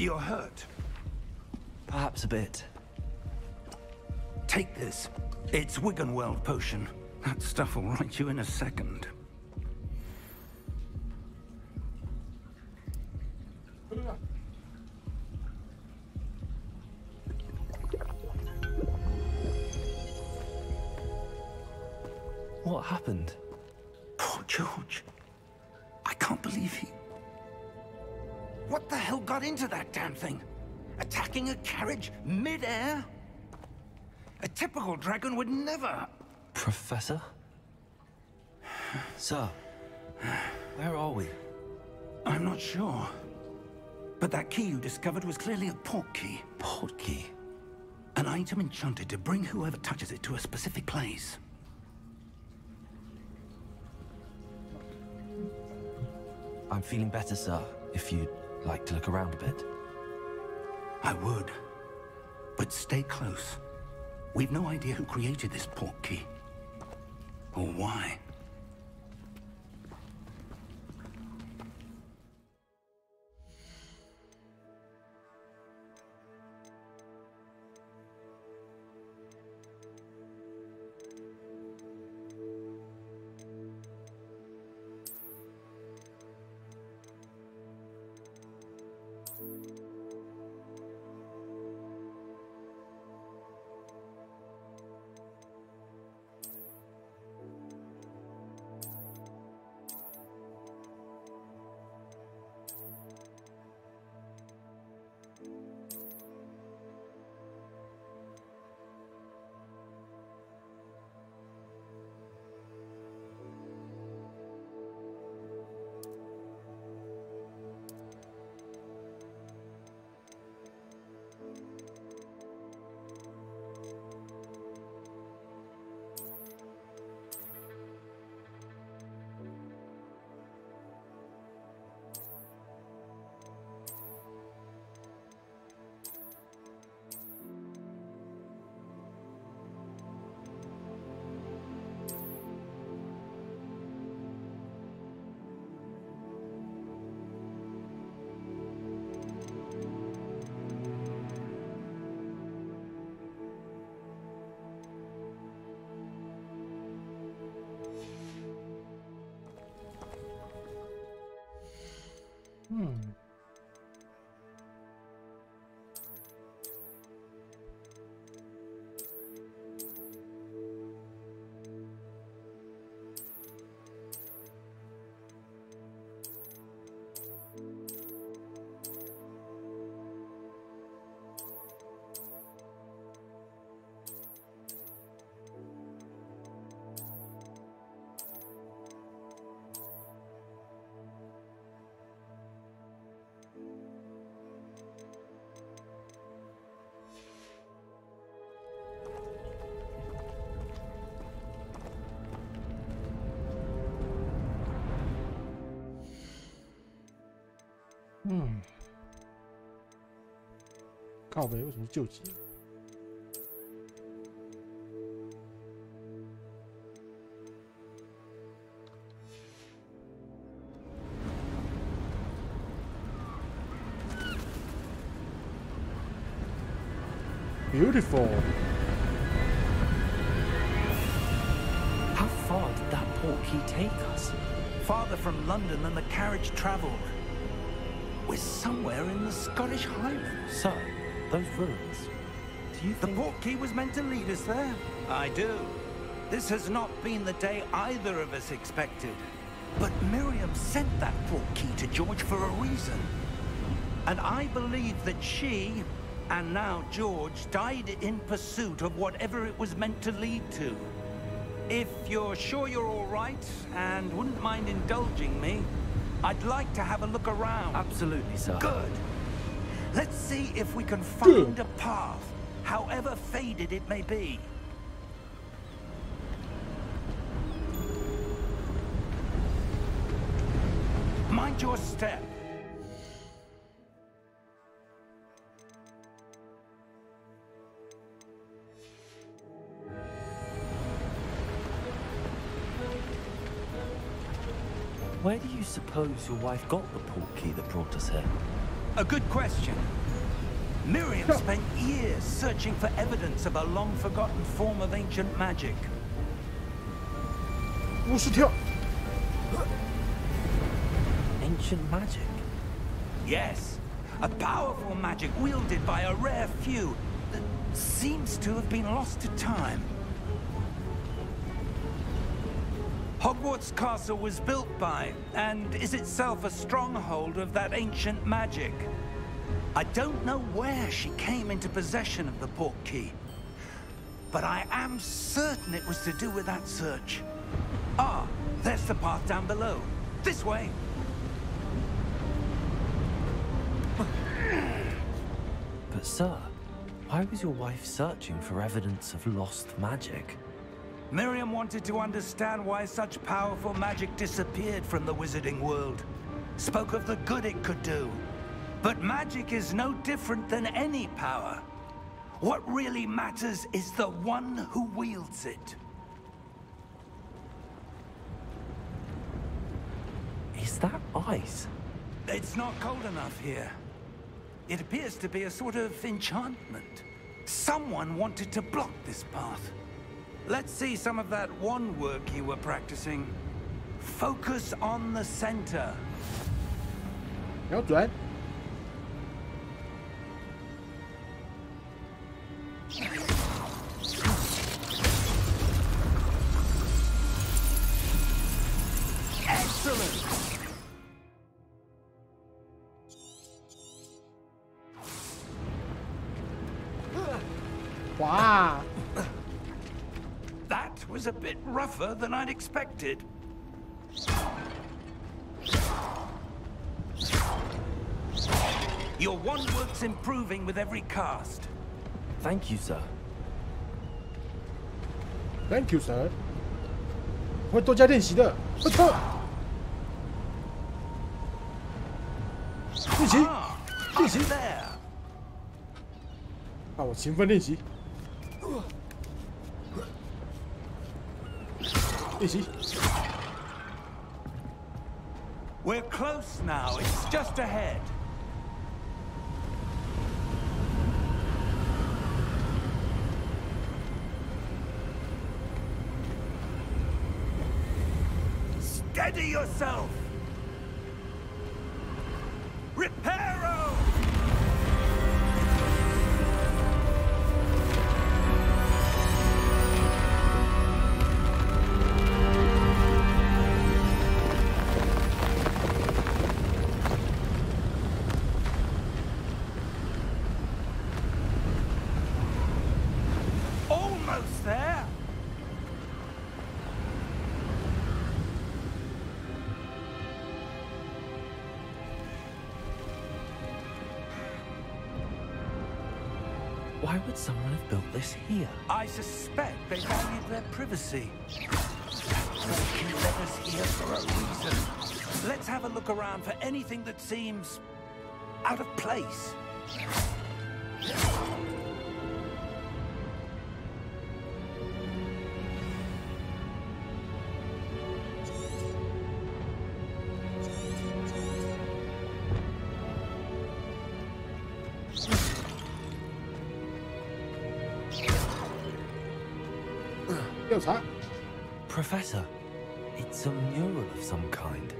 You're hurt. Perhaps a bit. Take this. It's Wiggenweld potion. That stuff will right you in a second. What happened? Poor George. I can't believe he... What the hell got into that damn thing? Attacking a carriage mid-air? A typical dragon would never... Professor? Sir, where are we? I'm not sure. But that key you discovered was clearly a port key. Port key? An item enchanted to bring whoever touches it to a specific place. I'm feeling better, sir, if you'd like to look around a bit. I would. But stay close. We've no idea who created this port key. Or why.靠北为什么救急？ Beautiful. How far did that port key take us? Farther from London than the carriage travelled. We're somewhere in the Scottish Highlands. Sir, those ruins. Do you think... The port key was meant to lead us there? I do. This has not been the day either of us expected. But Miriam sent that port key to George for a reason. And I believe that she, and now George, died in pursuit of whatever it was meant to lead to. If you're sure you're all right, and wouldn't mind indulging me, I'd like to have a look around. Absolutely, sir. Good. Let's see if we can find a path, however faded it may be. Mind your step. Where do you suppose your wife got the port key that brought us here? A good question. Miriam spent years searching for evidence of a long-forgotten form of ancient magic. 50跳。Ancient magic? Yes, a powerful magic wielded by a rare few that seems to have been lost to time. Hogwarts Castle was built by, and is itself a stronghold of that ancient magic. I don't know where she came into possession of the portkey, but I am certain it was to do with that search. Ah, there's the path down below. This way. But sir, why was your wife searching for evidence of lost magic? Miriam wanted to understand why such powerful magic disappeared from the wizarding world. Spoke of the good it could do. But magic is no different than any power. What really matters is the one who wields it. Is that ice? It's not cold enough here. It appears to be a sort of enchantment. Someone wanted to block this path. Let's see some of that wand work you were practicing. Focus on the center. 瞄准。Excellent. Wow. That was a bit rougher than I'd expected. Your wand work's improving with every cast. Thank you, sir. Thank you, sir. 会多加练习的。不错。练习，练习。 There. 让我勤奋练习。练习。 We're close now. It's just ahead. Steady yourself. Reparo! Almost there. Why would someone have built this here? I suspect they valued their privacy. They let us here for a reason. Let's have a look around for anything that seems out of place. Professor, it's a mural of some kind.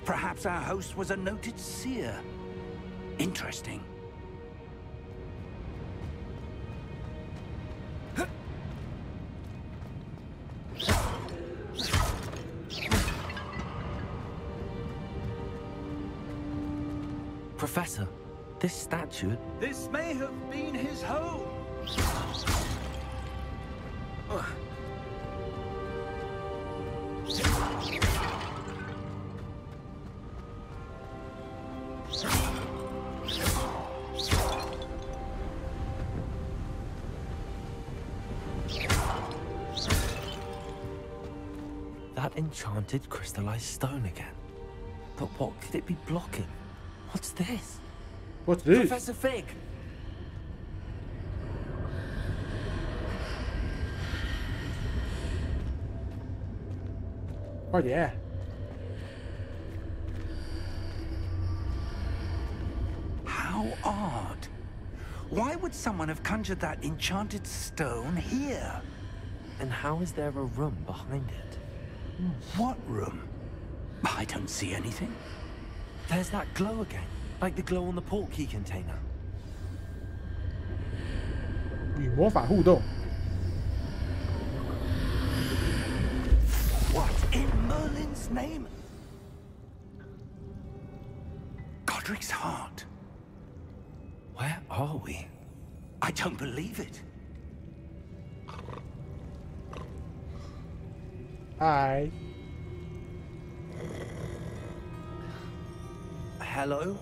Perhaps our host was a noted seer. Interesting. Professor, this statue... This may have been his home. That enchanted crystallized stone again. But what could it be blocking? What's this? What's this? Professor Fig! Oh yeah. odd. Why would someone have conjured that enchanted stone here? And how is there a room behind it? What room? I don't see anything. There's that glow again, like the glow on the portkey container. 与魔法互动。 What in Merlin's name? Godric's heart. Where are we? I don't believe it. 嗨， Hello?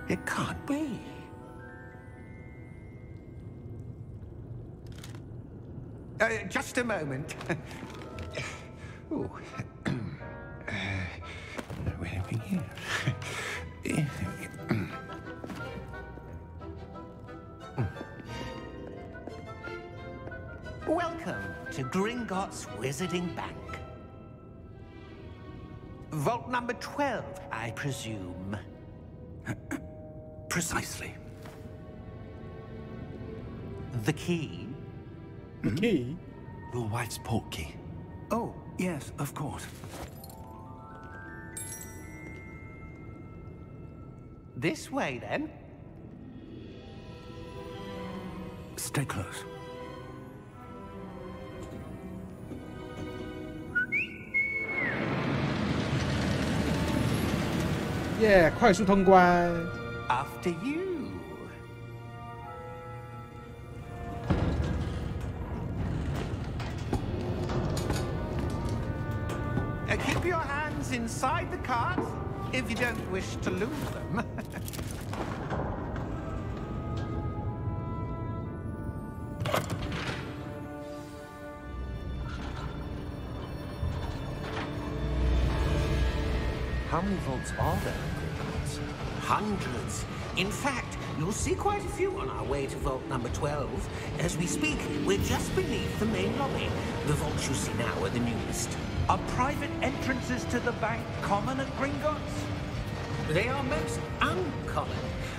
It can't be. Just a moment. Ooh. Where are we here? Welcome to Gringotts Wizarding Bank. Vault number 12, I presume. Precisely. The key? The key. Your wife's portkey. Oh, yes, of course. This way, then. Stay close. Yeah， 快速通关。 After you. Keep your hands inside the cart if you don't wish to lose them. How many vaults are there? Hundreds. In fact, you'll see quite a few on our way to vault number 12. As we speak, we're just beneath the main lobby. The vaults you see now are the newest. Are private entrances to the bank common at Gringotts? They are most uncommon.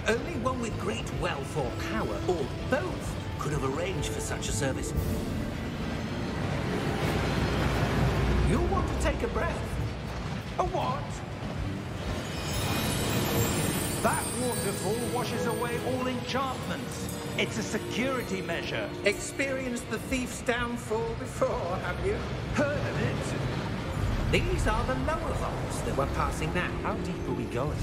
Only one with great wealth or power, or both, could have arranged for such a service. You'll want to take a breath. A what? That waterfall washes away all enchantments. It's a security measure. Experienced the thief's downfall before, have you? Heard of it? These are the lower vaults that we're passing now. How deep are we going?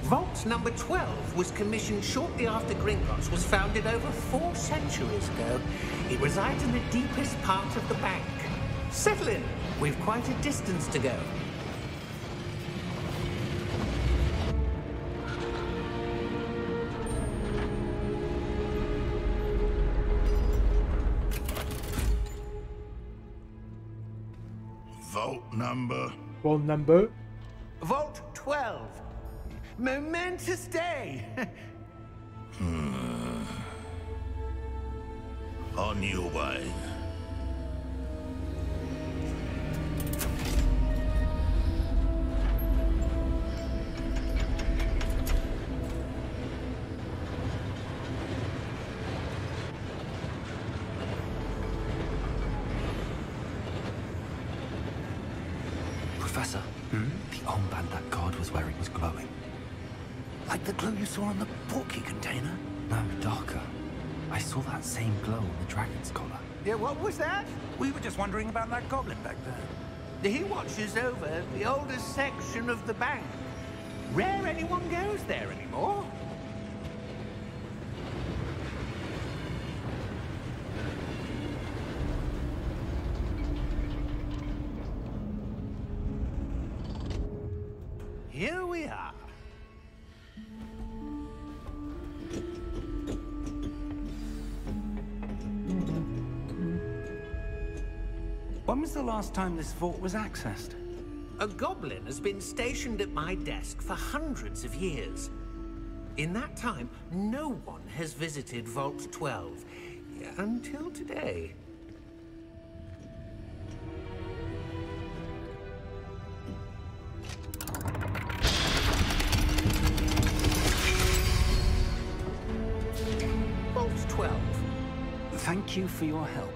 Vault number 12 was commissioned shortly after Gringotts was founded over 4 centuries ago. It resides in the deepest part of the bank. Settle in. We've quite a distance to go. Vault number. Vault number. Vault 12. Momentous day. On your way. Professor, the armband that guard was wearing was glowing. Like the glow you saw on the portkey container? No, darker. I saw that same glow on the dragon's collar. Yeah, what was that? We were just wondering about that goblin back there. He watches over the oldest section of the bank. Rare anyone goes there anymore. Here we are. When was the last time this vault was accessed? A goblin has been stationed at my desk for hundreds of years. In that time, no one has visited Vault 12 until today. Vault 12. Thank you for your help.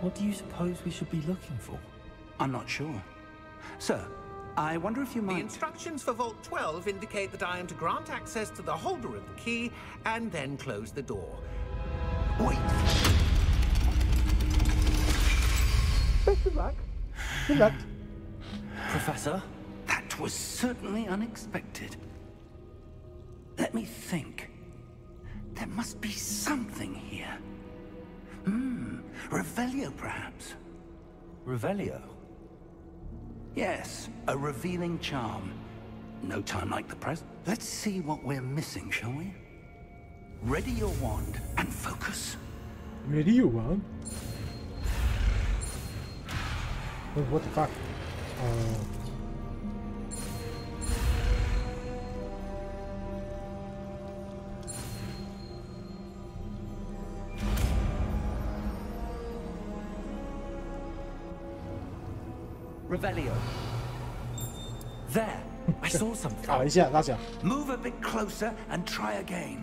What do you suppose we should be looking for? I'm not sure. Sir, I wonder if you The might... instructions for Vault 12 indicate that I am to grant access to the holder of the key and then close the door. Wait! Best of luck. Good luck. Professor? That was certainly unexpected. Let me think. There must be something here. Revelio, perhaps? Revelio? Yes, a revealing charm. No time like the present. Let's see what we're missing, shall we? Ready your wand and focus. Ready you want? What the fuck? Revelio. There! I saw something. 卡了一下，拉响。 Move a bit closer and try again.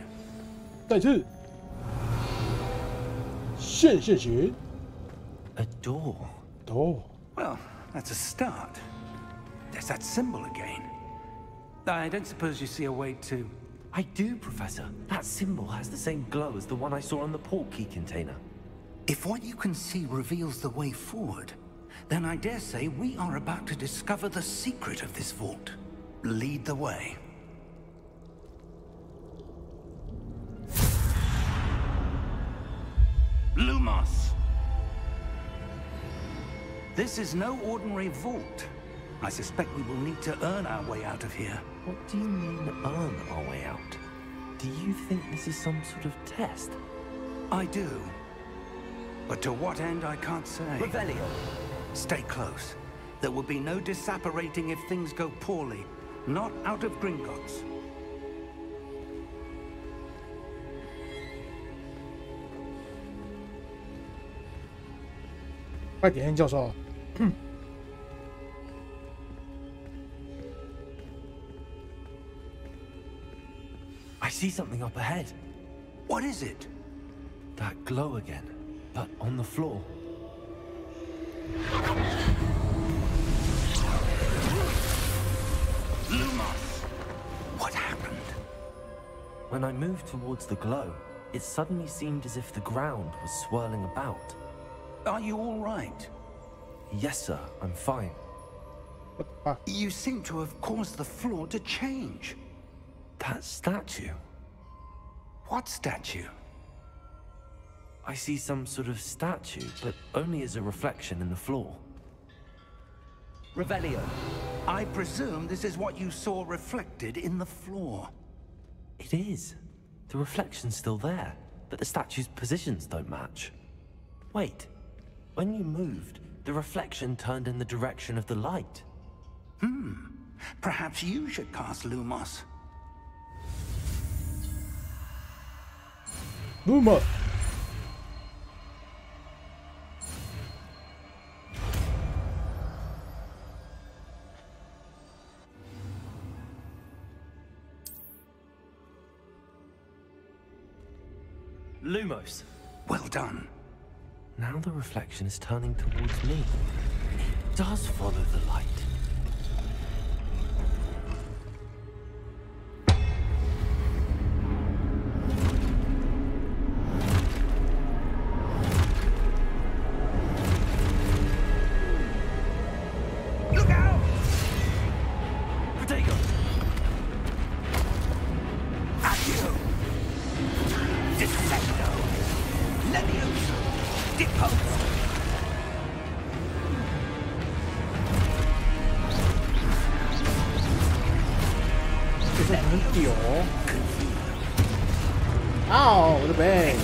再次。现形。 A door. door. Well, that's a start. There's that symbol again. I don't suppose you see a way to... I do, Professor. That symbol has the same glow as the one I saw on the port key container. If what you can see reveals the way forward, then I dare say we are about to discover the secret of this vault. Lead the way. Lumos! This is no ordinary vault. I suspect we will need to earn our way out of here. What do you mean, earn our way out? Do you think this is some sort of test? I do. But to what end, I can't say. Revelio! Stay close. There will be no disapparating if things go poorly. Not out of Gringotts. 快点，教授。I see something up ahead. What is it? That glow again, but on the floor. Lumos! What happened? When I moved towards the glow, it suddenly seemed as if the ground was swirling about. Are you all right? Yes, sir, I'm fine. What the fuck? You seem to have caused the floor to change. That statue. What statue? I see some sort of statue, but only as a reflection in the floor. Revelio. I presume this is what you saw reflected in the floor. It is. The reflection's still there, but the statue's positions don't match. Wait. When you moved, the reflection turned in the direction of the light. Perhaps you should cast Lumos. Lumos. Lumos. Well done. Now the reflection is turning towards me. It does follow the light. Look out! Protego! Accio! Dissecto! Levioso! Depose! 哦，我的背。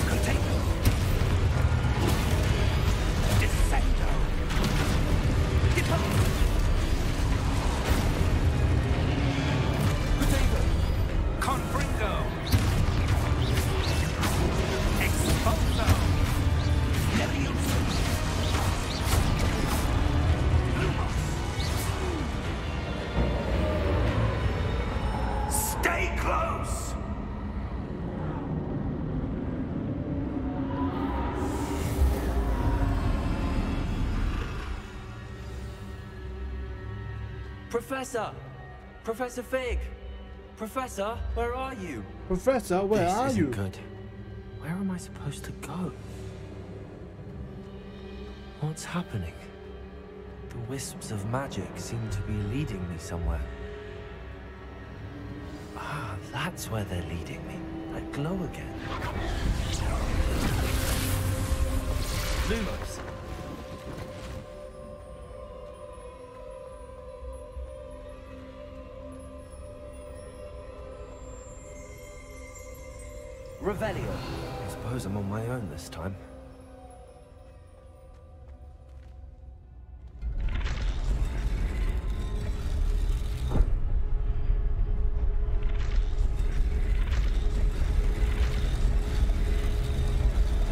Professor! Professor Fig! Professor, where are you? Professor, where This are isn't you? good. Where am I supposed to go? What's happening? The wisps of magic seem to be leading me somewhere. Ah, that's where they're leading me. That glow again. Lumos! Revelio. I suppose I'm on my own this time.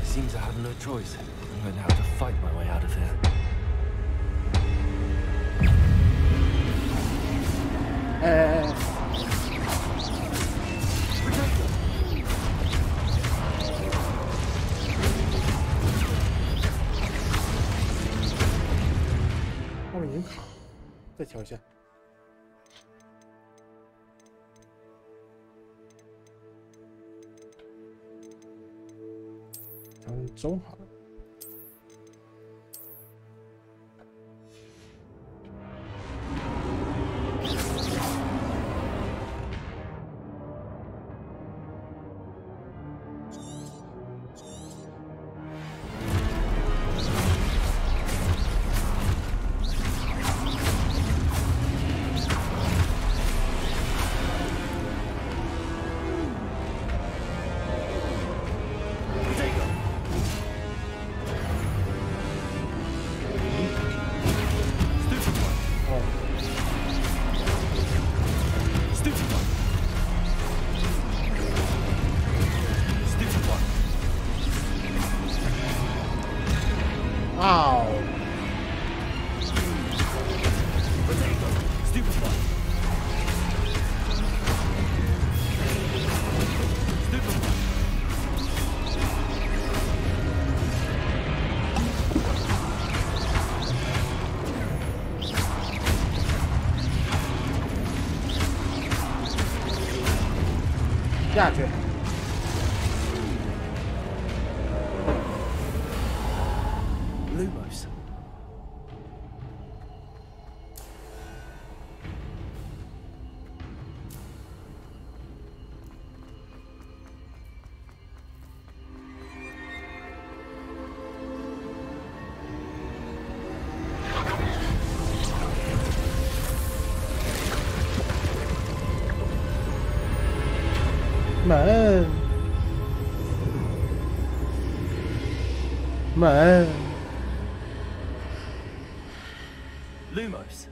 It seems I have no choice. I'm going to have to fight my way out of here.卡，再调一下。调成中好了。下去。Lumos.门。Lumos.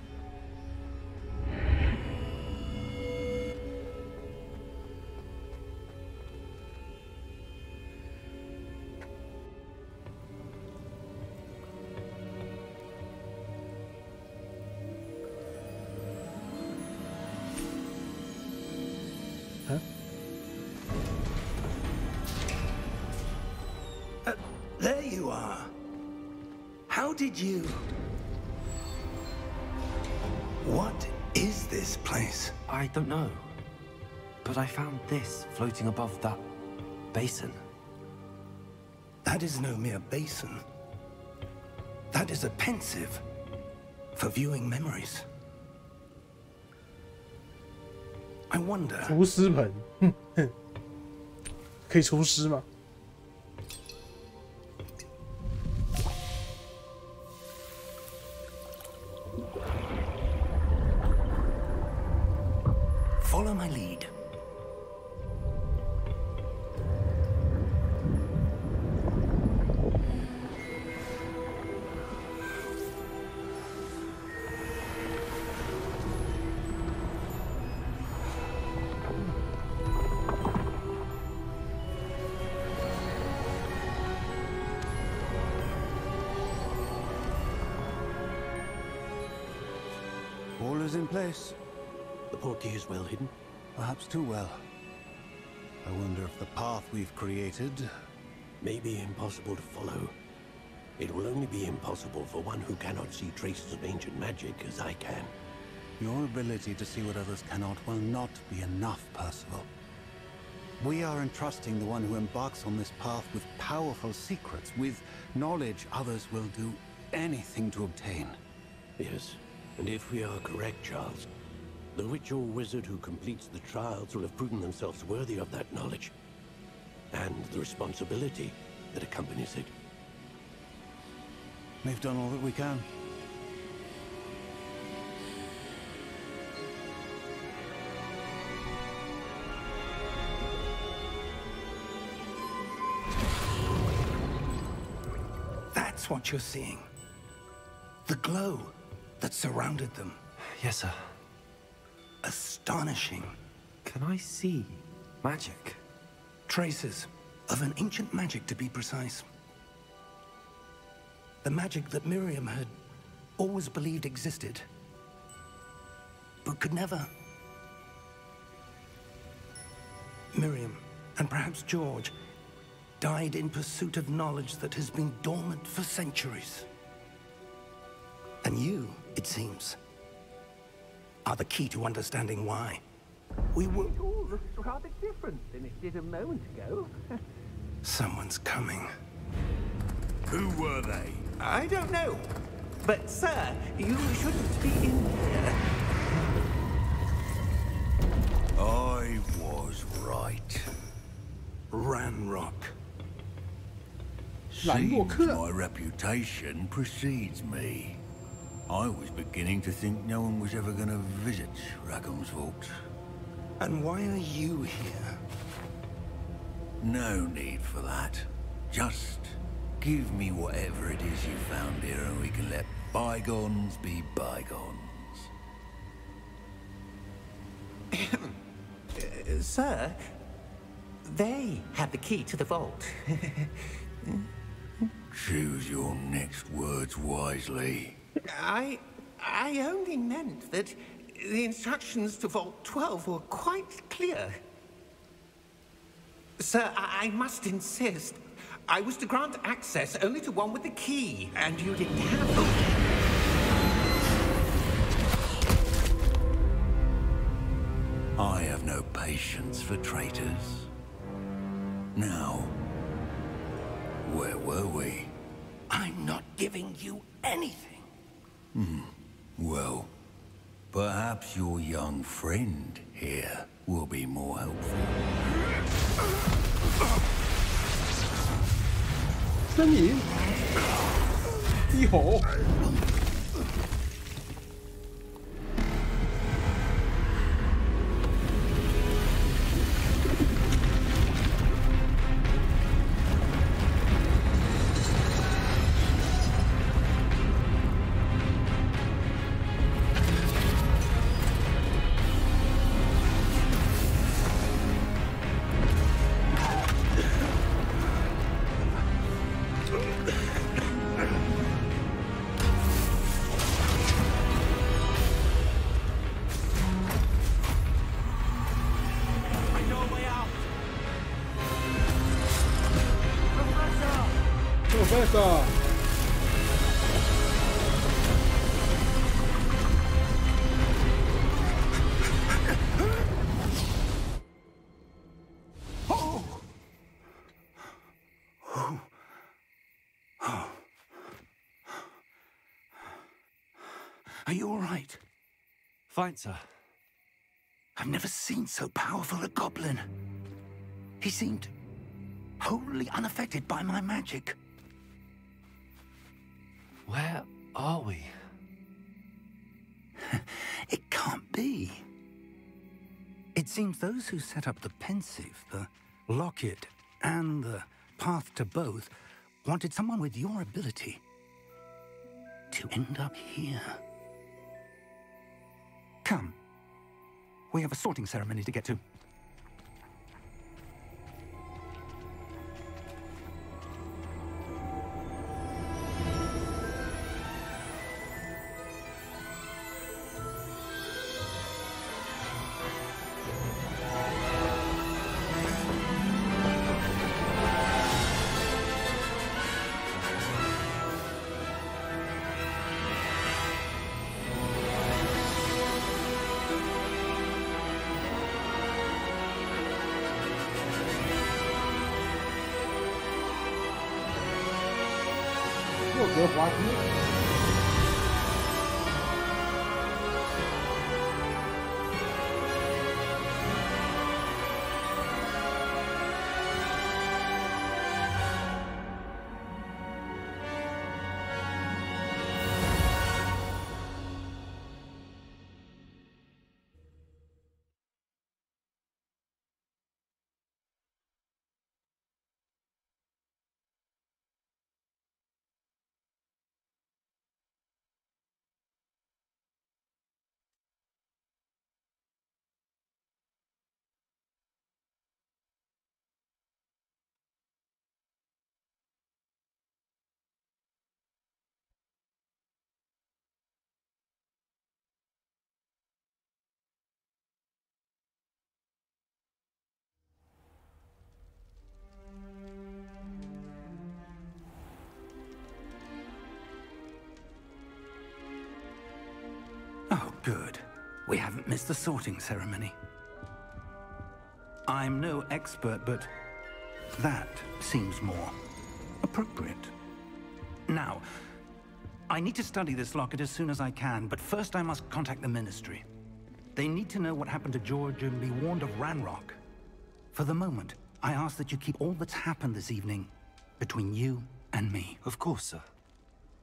Huh? There you are. How did you... What is this place? I don't know. But I found this floating above that basin. That is no mere basin. That is a pensive for viewing memories. I wonder... 厨师盆，可以厨师吗？ Follow my lead. is in place. The portkey is well hidden? Perhaps too well. I wonder if the path we've created... may be impossible to follow. It will only be impossible for one who cannot see traces of ancient magic as I can. Your ability to see what others cannot will not be enough, Percival. We are entrusting the one who embarks on this path with powerful secrets, with knowledge others will do anything to obtain. Yes, and if we are correct, Charles, the witch or wizard who completes the trials will have proven themselves worthy of that knowledge, and the responsibility that accompanies it. We've done all that we can. That's what you're seeing. The glow that surrounded them. Yes, sir. Astonishing. Can I see magic? Traces of an ancient magic, to be precise. The magic that Miriam had always believed existed, but could never. Miriam, and perhaps George, died in pursuit of knowledge that has been dormant for centuries. And you, it seems, are the key to understanding why. We will... It all looks rather different than it did a moment ago. Someone's coming. Who were they? I don't know. But, sir, you shouldn't be in here. I was right. Ranrock. Seems my reputation precedes me. I was beginning to think no one was ever going to visit Rackham's vault. And why are you here? No need for that. Just give me whatever it is you found here and we can let bygones be bygones. Sir, they had the key to the vault. Choose your next words wisely. I only meant that the instructions to Vault 12 were quite clear. Sir, I must insist. I was to grant access only to one with the key, and you didn't have them. I have no patience for traitors. Now, where were we? I'm not giving you anything. Well, perhaps your young friend here will be more helpful. 呻吟，低吼。Professor! Are you all right? Fine, sir. I've never seen so powerful a goblin. He seemed wholly unaffected by my magic. Where are we? It can't be. It seems those who set up the pensive, the locket, and the path to both wanted someone with your ability to end up here. Come. We have a sorting ceremony to get to. 格华兹。Oh, good. We haven't missed the sorting ceremony. I'm no expert, but that seems more appropriate. Now, I need to study this locket as soon as I can, but first I must contact the Ministry. They need to know what happened to George and be warned of Ranrock. For the moment, I ask that you keep all that's happened this evening between you and me. Of course, sir.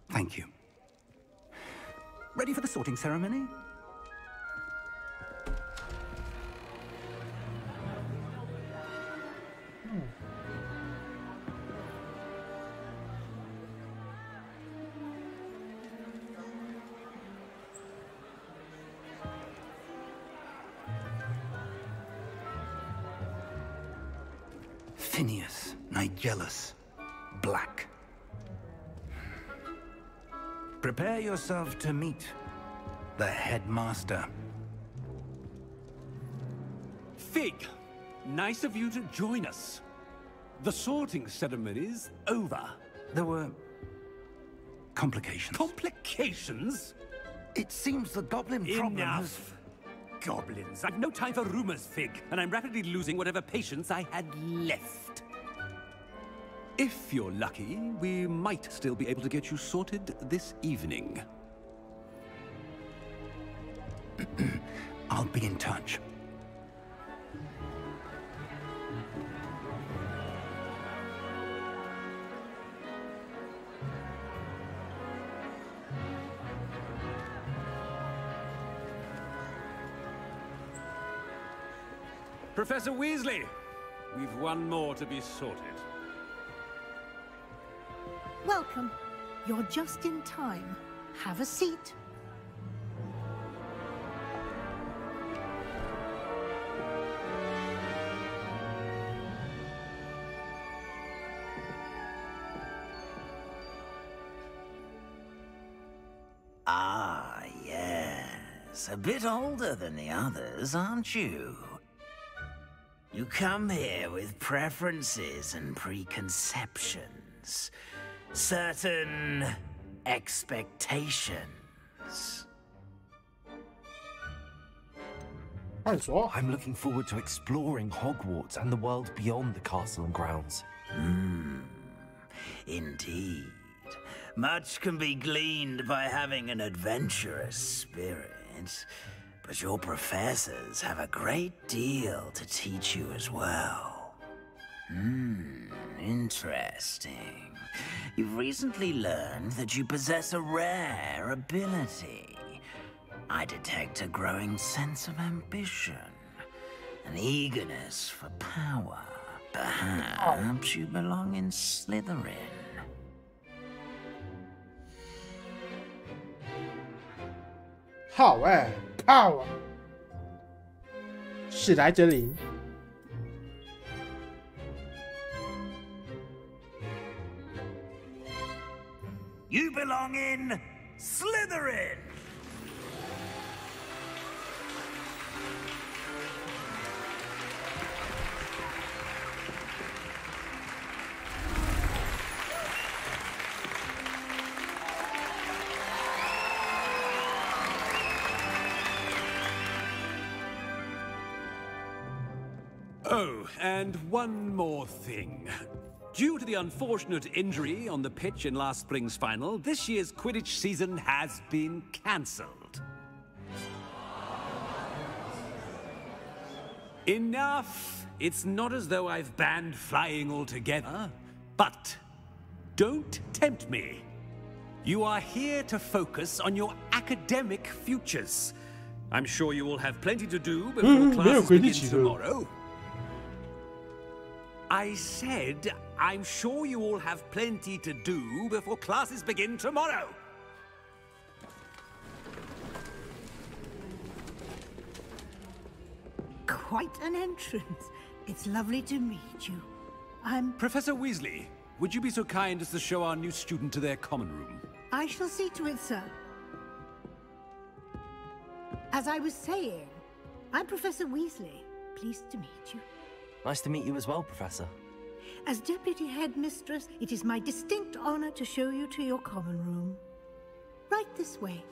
Thank you. Ready for the sorting ceremony? Phineas, Nigellus, Black. Prepare yourself to meet the headmaster. Fig, nice of you to join us. The sorting ceremony's over. There were complications. Complications? It seems the goblin problem has... Enough! Goblins. I've no time for rumors, Fig, and I'm rapidly losing whatever patience I had left. If you're lucky, we might still be able to get you sorted this evening. I'll be in touch. Professor Weasley, we've one more to be sorted. Welcome. You're just in time. Have a seat. Ah, yes. A bit older than the others, aren't you? You come here with preferences and preconceptions. Certain expectations. I'm looking forward to exploring Hogwarts and the world beyond the castle and grounds. Indeed. Much can be gleaned by having an adventurous spirit, but your professors have a great deal to teach you as well. Interesting. You've recently learned that you possess a rare ability. I detect a growing sense of ambition, an eagerness for power. Perhaps you belong in Slytherin. Power 史莱哲林。You belong in Slytherin! Oh, and one more thing. Due to the unfortunate injury on the pitch in last spring's final, this year's Quidditch season has been cancelled. Enough! It's not as though I've banned flying altogether, but don't tempt me. You are here to focus on your academic futures. I'm sure you will have plenty to do before classes begin tomorrow. I said, I'm sure you all have plenty to do before classes begin tomorrow. Quite an entrance. It's lovely to meet you. I'm... Professor Weasley, would you be so kind as to show our new student to their common room? I shall see to it, sir. As I was saying, I'm Professor Weasley. Pleased to meet you. Nice to meet you as well, Professor. As Deputy Headmistress, it is my distinct honor to show you to your common room. Right this way.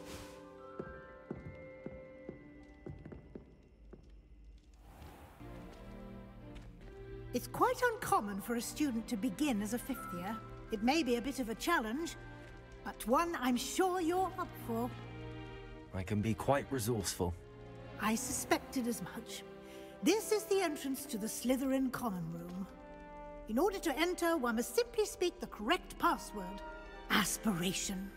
It's quite uncommon for a student to begin as a fifth year. It may be a bit of a challenge, but one I'm sure you're up for. I can be quite resourceful. I suspected as much. This is the entrance to the Slytherin common room. In order to enter, one must simply speak the correct password. Aspiration.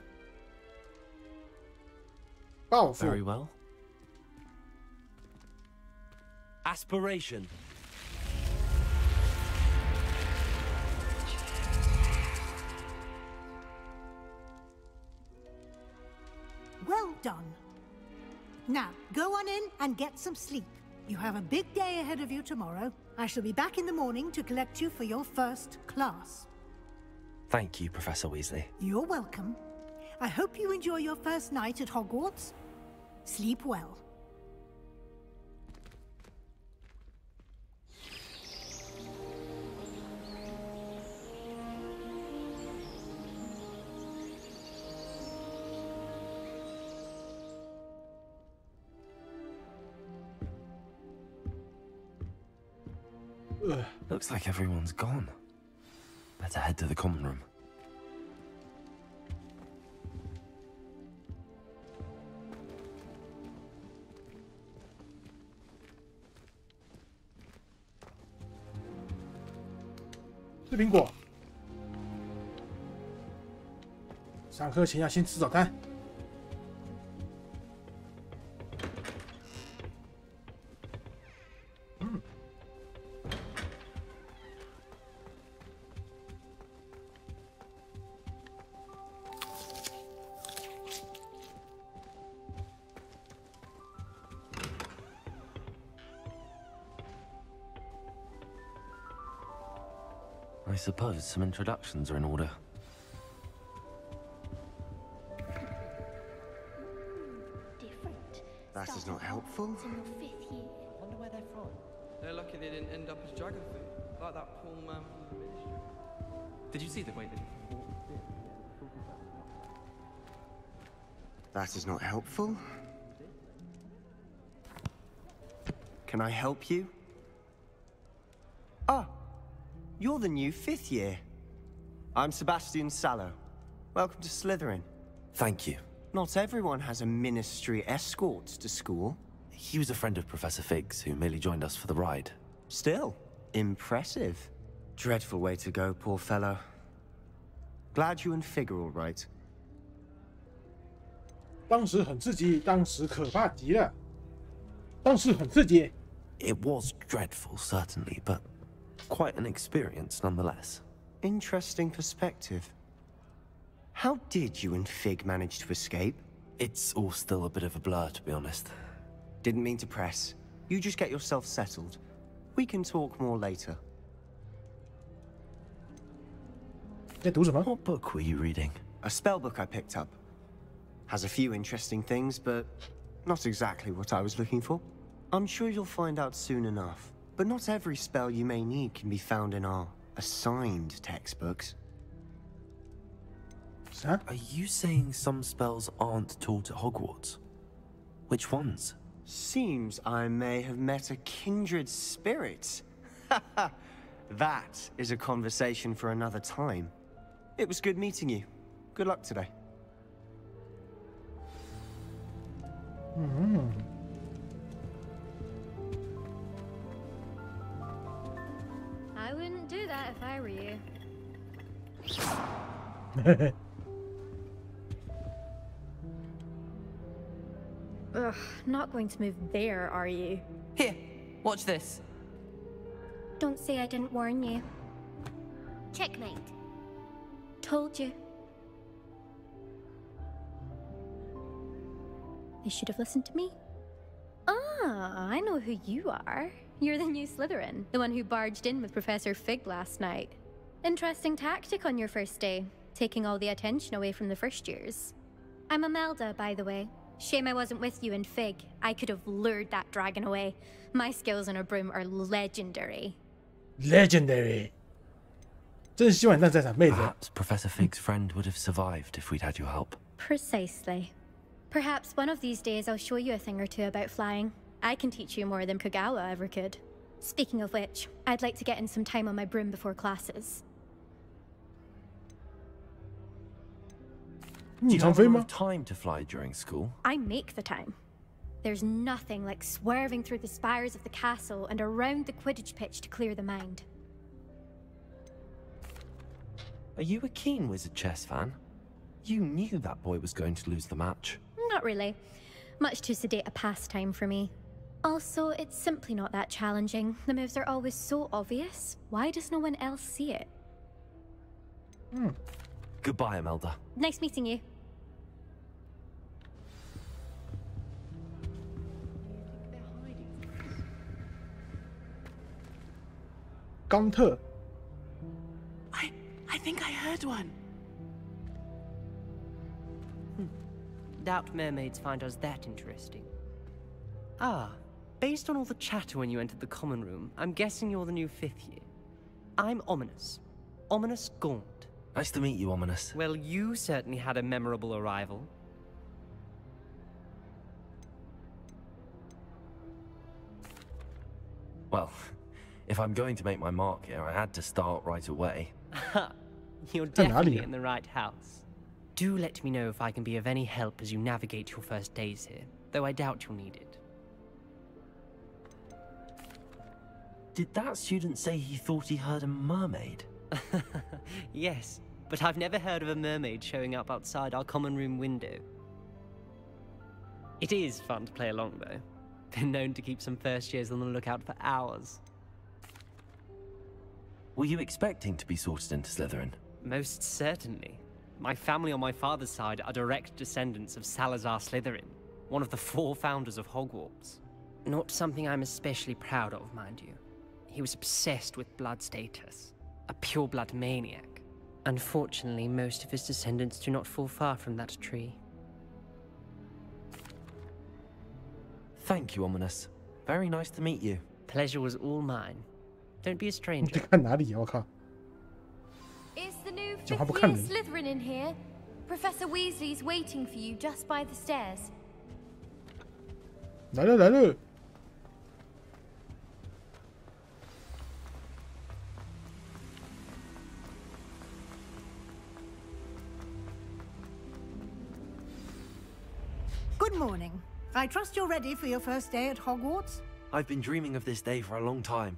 Powerful. Very well. Aspiration. Well done. Now, go on in and get some sleep. You have a big day ahead of you tomorrow. I shall be back in the morning to collect you for your first class. Thank you, Professor Weasley. You're welcome. I hope you enjoy your first night at Hogwarts. Sleep well. Looks like everyone's gone. Better head to the common room.吃苹果。上课前要先吃早餐。I suppose some introductions are in order. Different. That is not helpful. In your 5th year. Wonder where they're from. They're lucky they didn't end up as dragon food, like that poor man from the ministry. Did you see the way they walked in? That is not helpful. Can I help you? Ah, you're the new 5th year. I'm Sebastian Sallow. Welcome to Slytherin. Thank you. Not everyone has a ministry escort to school. He was a friend of Professor Fig's who merely joined us for the ride. Still, impressive. Dreadful way to go, poor fellow. Glad you and Fig are all right. 当时很刺激，当时可怕极了，当时很刺激。It was dreadful, certainly, but quite an experience nonetheless. Interesting perspective. How did you and Fig manage to escape? It's all still a bit of a blur, to be honest. Didn't mean to press. You just get yourself settled. We can talk more later. 在读什么？ What book were you reading? A spell book I picked up. Has a few interesting things, but not exactly what I was looking for. I'm sure you'll find out soon enough. But not every spell you may need can be found in our assigned textbooks. Are you saying some spells aren't taught at Hogwarts? Which ones? Seems I may have met a kindred spirit. That is a conversation for another time. It was good meeting you. Good luck today. I wouldn't do that if I were you. Ugh, not going to move there, are you? Here, watch this. Don't say I didn't warn you. Checkmate. Told you. They should have listened to me. Ah, I know who you are. You're the new Slytherin, the one who barged in with Professor Fig last night. Interesting tactic on your first day, taking all the attention away from the first years. I'm Imelda, by the way. Shame I wasn't with you in Fig. I could have lured that dragon away. My skills on a broom are legendary. Legendary. 真希望你在场，妹子。 Perhaps Professor Fig's friend would have survived if we'd had your help. Precisely. Perhaps one of these days I'll show you a thing or two about flying. I can teach you more than Kogawa ever could. Speaking of which, I'd like to get in some time on my broom before classes. Do you have enough time to fly during school? I make the time. There's nothing like swerving through the spires of the castle and around the Quidditch pitch to clear the mind. Are you a keen Wizard chess fan? You knew that boy was going to lose the match. Not really. Much too sedate a pastime for me. Also, it's simply not that challenging. The moves are always so obvious. Why does no one else see it? Goodbye, Imelda. Nice meeting you. Gunter. I think I heard one. Doubt mermaids find us that interesting. Ah, based on all the chatter when you entered the common room, I'm guessing you're the new 5th year. I'm Ominous. Ominous Gaunt. Nice to meet you, Ominous. Well, you certainly had a memorable arrival. Well, if I'm going to make my mark here, I had to start right away. You're definitely in the right house. Do let me know if I can be of any help as you navigate your first days here, though I doubt you'll need it. Did that student say he thought he heard a mermaid? Yes, but I've never heard of a mermaid showing up outside our common room window. It is fun to play along, though. Been known to keep some first years on the lookout for hours. Were you expecting to be sorted into Slytherin? Most certainly. My family on my father's side are direct descendants of Salazar Slytherin, one of the 4 founders of Hogwarts. Not something I'm especially proud of, mind you. He was obsessed with blood status, a pure-blood maniac. Unfortunately, most of his descendants do not fall far from that tree. Thank you, Ominous. Very nice to meet you. Pleasure was all mine. Don't be a stranger. 看哪里？我靠！ Is the new 讲话不 5th 看 year 人。 Slytherin in here? Professor Weasley's waiting for you just by the stairs. 来了来了！ Good morning. I trust you're ready for your first day at Hogwarts? I've been dreaming of this day for a long time.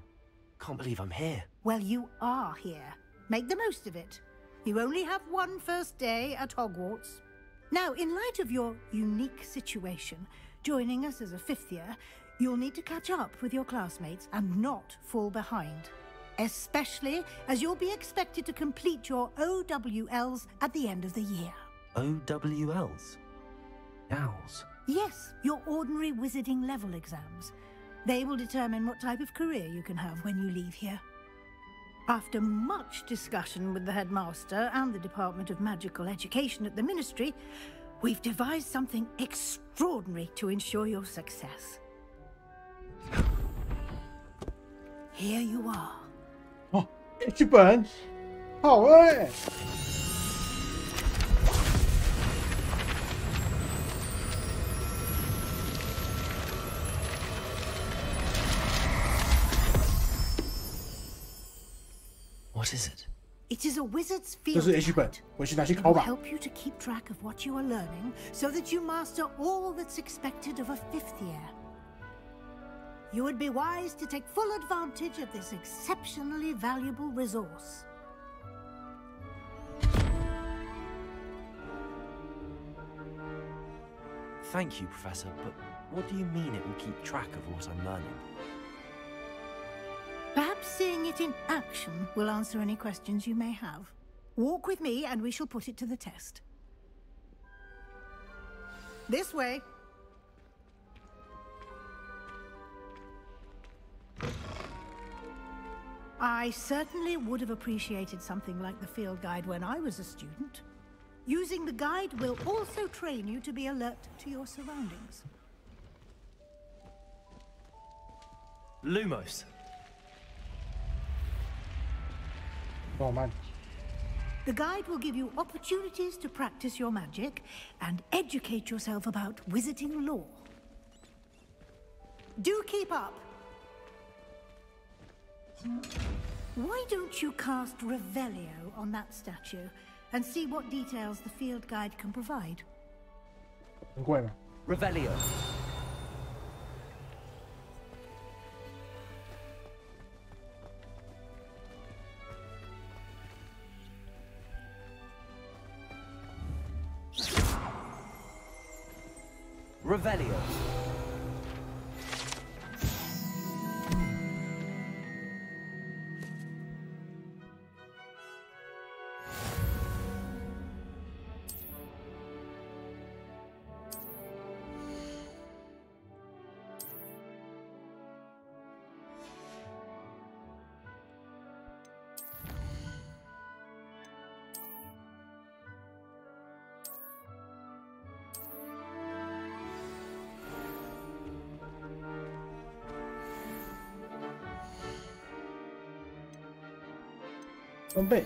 Can't believe I'm here. Well, you are here. Make the most of it. You only have one first day at Hogwarts. Now, in light of your unique situation, joining us as a 5th year, you'll need to catch up with your classmates and not fall behind. Especially as you'll be expected to complete your OWLs at the end of the year. OWLs? Owls? Yes, your ordinary wizarding level exams. They will determine what type of career you can have when you leave here. After much discussion with the headmaster and the Department of Magical Education at the Ministry, we've devised something extraordinary to ensure your success. Here you are. 哦，剧本，好哎！ Who What is it? It is a wizard's 这 field 是 H 本， guide. 回去拿去 It 考 will 吧。 help you to keep track of what you are learning so that you master all that's expected of a 5th year. You would be wise to take full advantage of this exceptionally valuable resource. Thank you, Professor, but what do you mean it will keep track of what I'm learning? Perhaps seeing it in action will answer any questions you may have. Walk with me and we shall put it to the test. This way. I certainly would have appreciated something like the field guide when I was a student. Using the guide will also train you to be alert to your surroundings. Lumos. Oh man. The guide will give you opportunities to practice your magic and educate yourself about wizarding lore. Do keep up. Why don't you cast Revelio on that statue and see what details the field guide can provide? 很贵吗？ Revelio. Revelio.装备。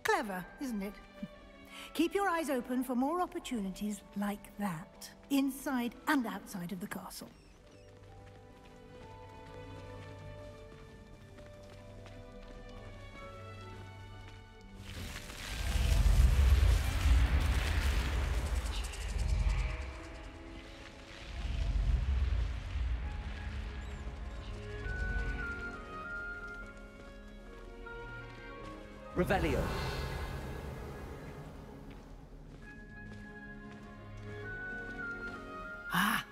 Clever, isn't it? Keep your eyes open for more opportunities like that, inside and outside of the castle. Revelio. Ah,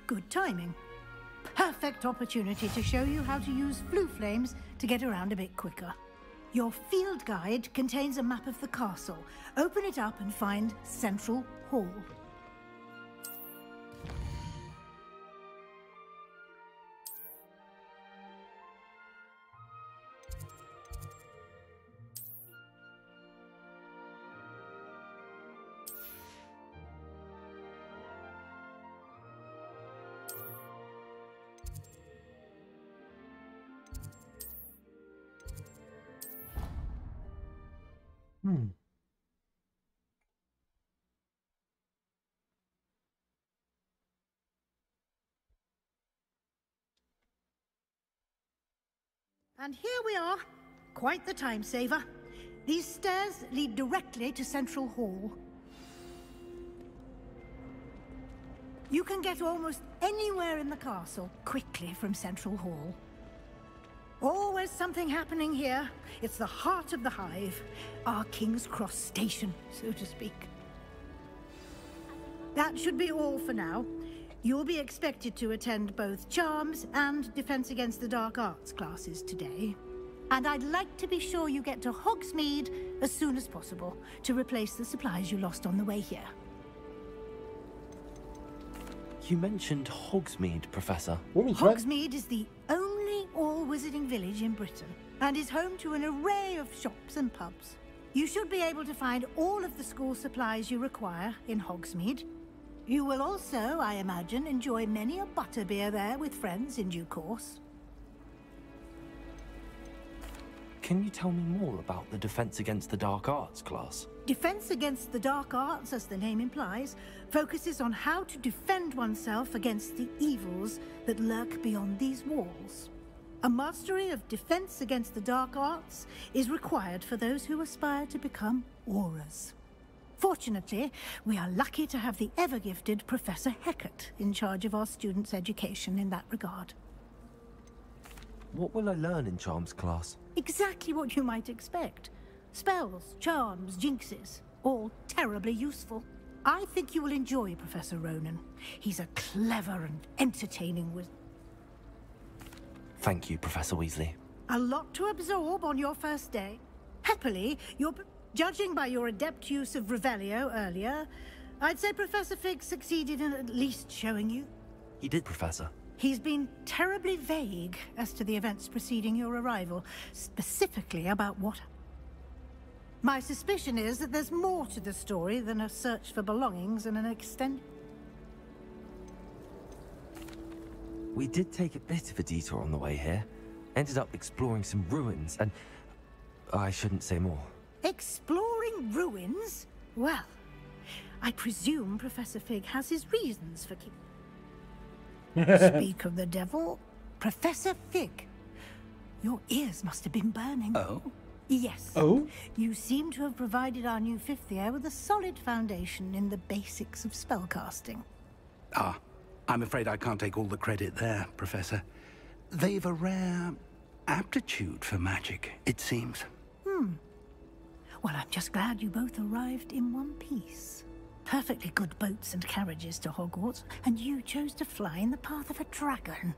good timing. Perfect opportunity to show you how to use flue flames to get around a bit quicker. Your field guide contains a map of the castle. Open it up and find Central Hall. And here we are. Quite the time saver. These stairs lead directly to Central Hall. You can get almost anywhere in the castle quickly from Central Hall. Always something happening here. It's the heart of the hive. Our King's Cross station, so to speak. That should be all for now. You'll be expected to attend both Charms and Defense Against the Dark Arts classes today. And I'd like to be sure you get to Hogsmeade as soon as possible to replace the supplies you lost on the way here. You mentioned Hogsmeade, Professor. Hogsmeade is the only all-wizarding village in Britain and is home to an array of shops and pubs. You should be able to find all of the school supplies you require in Hogsmeade. You will also, I imagine, enjoy many a butterbeer there with friends in due course. Can you tell me more about the Defense Against the Dark Arts class? Defense Against the Dark Arts, as the name implies, focuses on how to defend oneself against the evils that lurk beyond these walls. A mastery of Defense Against the Dark Arts is required for those who aspire to become Aurors. Fortunately, we are lucky to have the ever-gifted Professor Hecat in charge of our students' education in that regard. What will I learn in Charms class? Exactly what you might expect. Spells, charms, jinxes, all terribly useful. I think you will enjoy Professor Ronan. He's a clever and entertaining wizard. Thank you, Professor Weasley. A lot to absorb on your first day. Happily, judging by your adept use of Revelio earlier, I'd say Professor Fig succeeded in at least showing you. He did, Professor. He's been terribly vague as to the events preceding your arrival, specifically about what... My suspicion is that there's more to the story than a search for belongings and an extended... We did take a bit of a detour on the way here. Ended up exploring some ruins and... I shouldn't say more. Exploring ruins? Well, I presume Professor Fig has his reasons for keeping... Speak of the devil, Professor Fig. Your ears must have been burning. Oh? Yes. Oh? You seem to have provided our new fifth year with a solid foundation in the basics of spellcasting. Ah, I'm afraid I can't take all the credit there, Professor. They've a rare aptitude for magic, it seems. Well, I'm just glad you both arrived in one piece. Perfectly good boats and carriages to Hogwarts, and you chose to fly in the path of a dragon.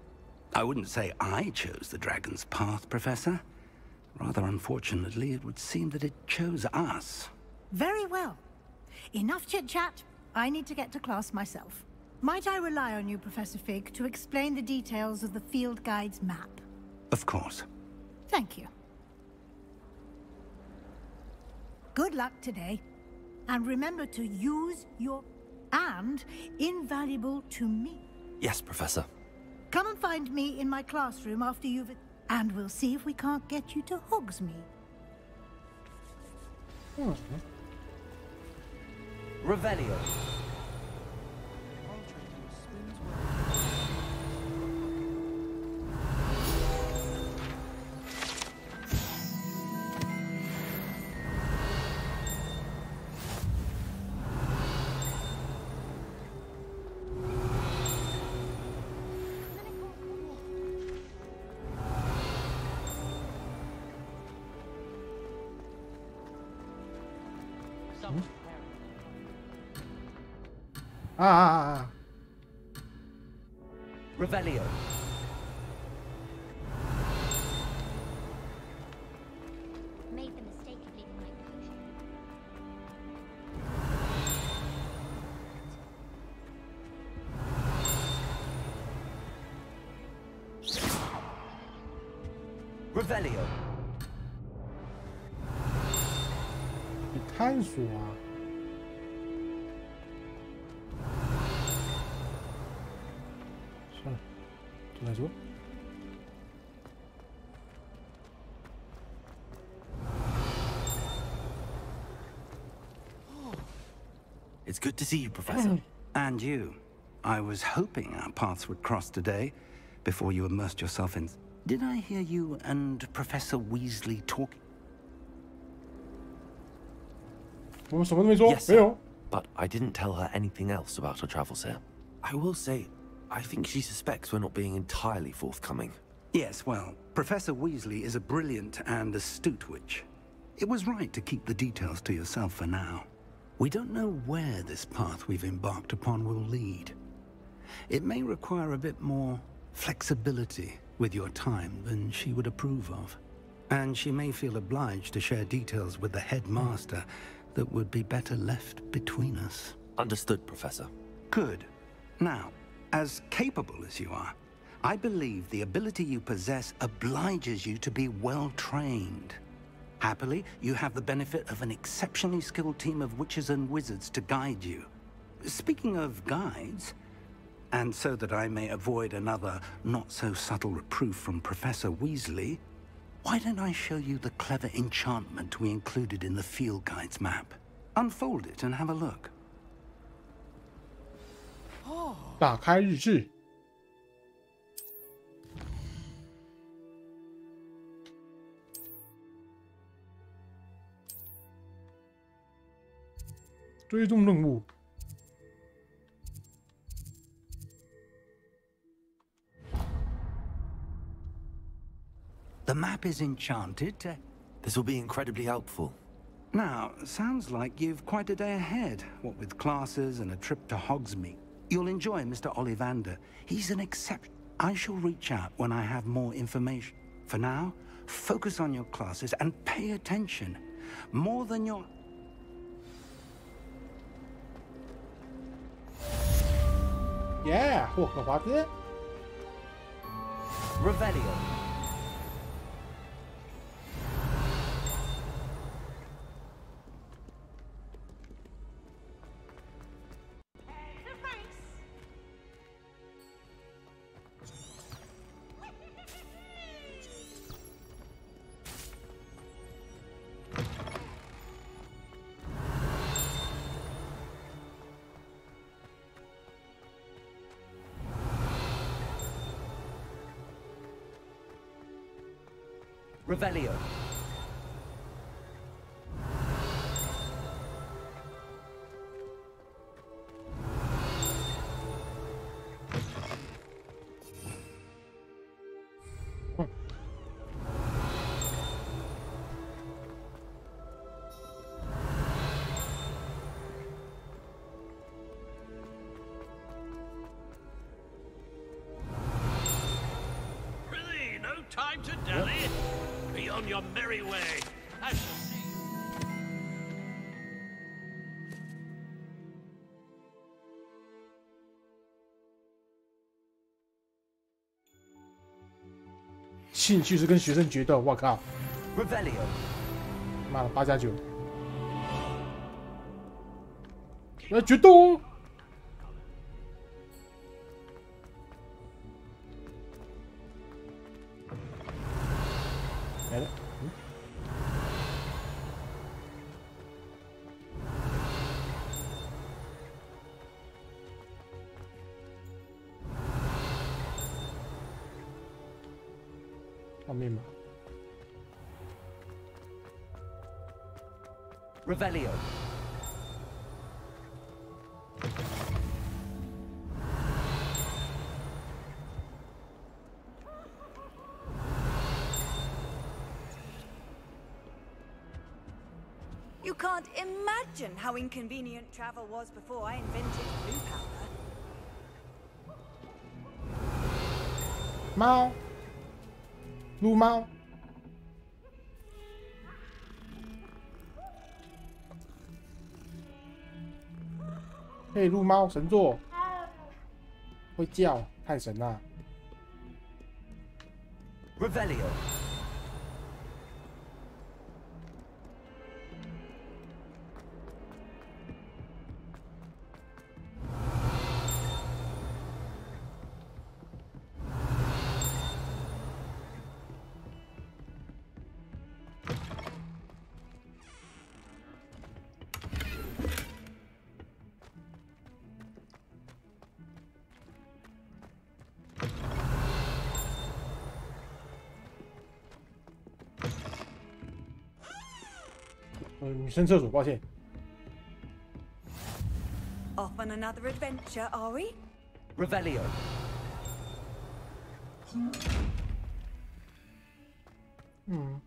I wouldn't say I chose the dragon's path, Professor. Rather unfortunately, it would seem that it chose us. Very well. Enough chit-chat. I need to get to class myself. Might I rely on you, Professor Fig, to explain the details of the field guide's map? Of course. Thank you. Good luck today. And remember to use your... and invaluable to me. Yes, Professor. Come and find me in my classroom after you've... and we'll see if we can't get you to Hogsmeade. Revelio. Revelio. Made the mistake of leaving my potion. Revelio. 探索啊！算了，就来说。It's good to see you, Professor. And you. I was hoping our paths would cross today, before you immersed yourself in... Did I hear you and Professor Weasley talking? Yes, sir. But I didn't tell her anything else about her travels here. I will say, I think she suspects we're not being entirely forthcoming. Yes, well, Professor Weasley is a brilliant and astute witch. It was right to keep the details to yourself for now. We don't know where this path we've embarked upon will lead. It may require a bit more flexibility with your time than she would approve of. And she may feel obliged to share details with the headmaster that would be better left between us. Understood, Professor. Good. Now, as capable as you are, I believe the ability you possess obliges you to be well trained. Happily, you have the benefit of an exceptionally skilled team of witches and wizards to guide you. Speaking of guides, and so that I may avoid another not-so-subtle reproof from Professor Weasley, why don't I show you the clever enchantment we included in the field guide's map? Unfold it and have a look. 打开日志。追踪任务。The map is enchanted. This will be incredibly helpful. Now, sounds like you've quite a day ahead, what with classes and a trip to Hogsmeade. You'll enjoy Mr. Ollivander. He's an exception. I shall reach out when I have more information. For now, focus on your classes and pay attention. More than your... Yeah, 霍格华兹。Revelio. Revelio. Really, no time to dally. Be on your merry way. I shall see you. 兴趣是跟学生决斗，我靠！ Revelio. 妈的，8+9。来决斗！没了。放密码。 Revelio. You can't imagine how inconvenient travel was before I invented blue powder. 猫，撸猫。嘿，撸猫神作，会叫，太神了。 Revelio.女生厕所，抱歉。 Off on another adventure, are we? Revelio. 嗯。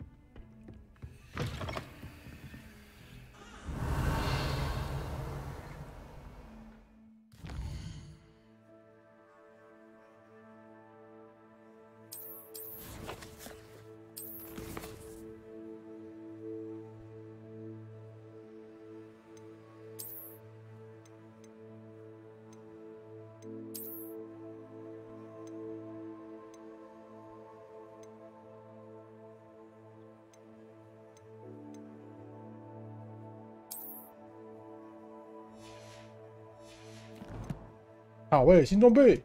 好，喂，新装备。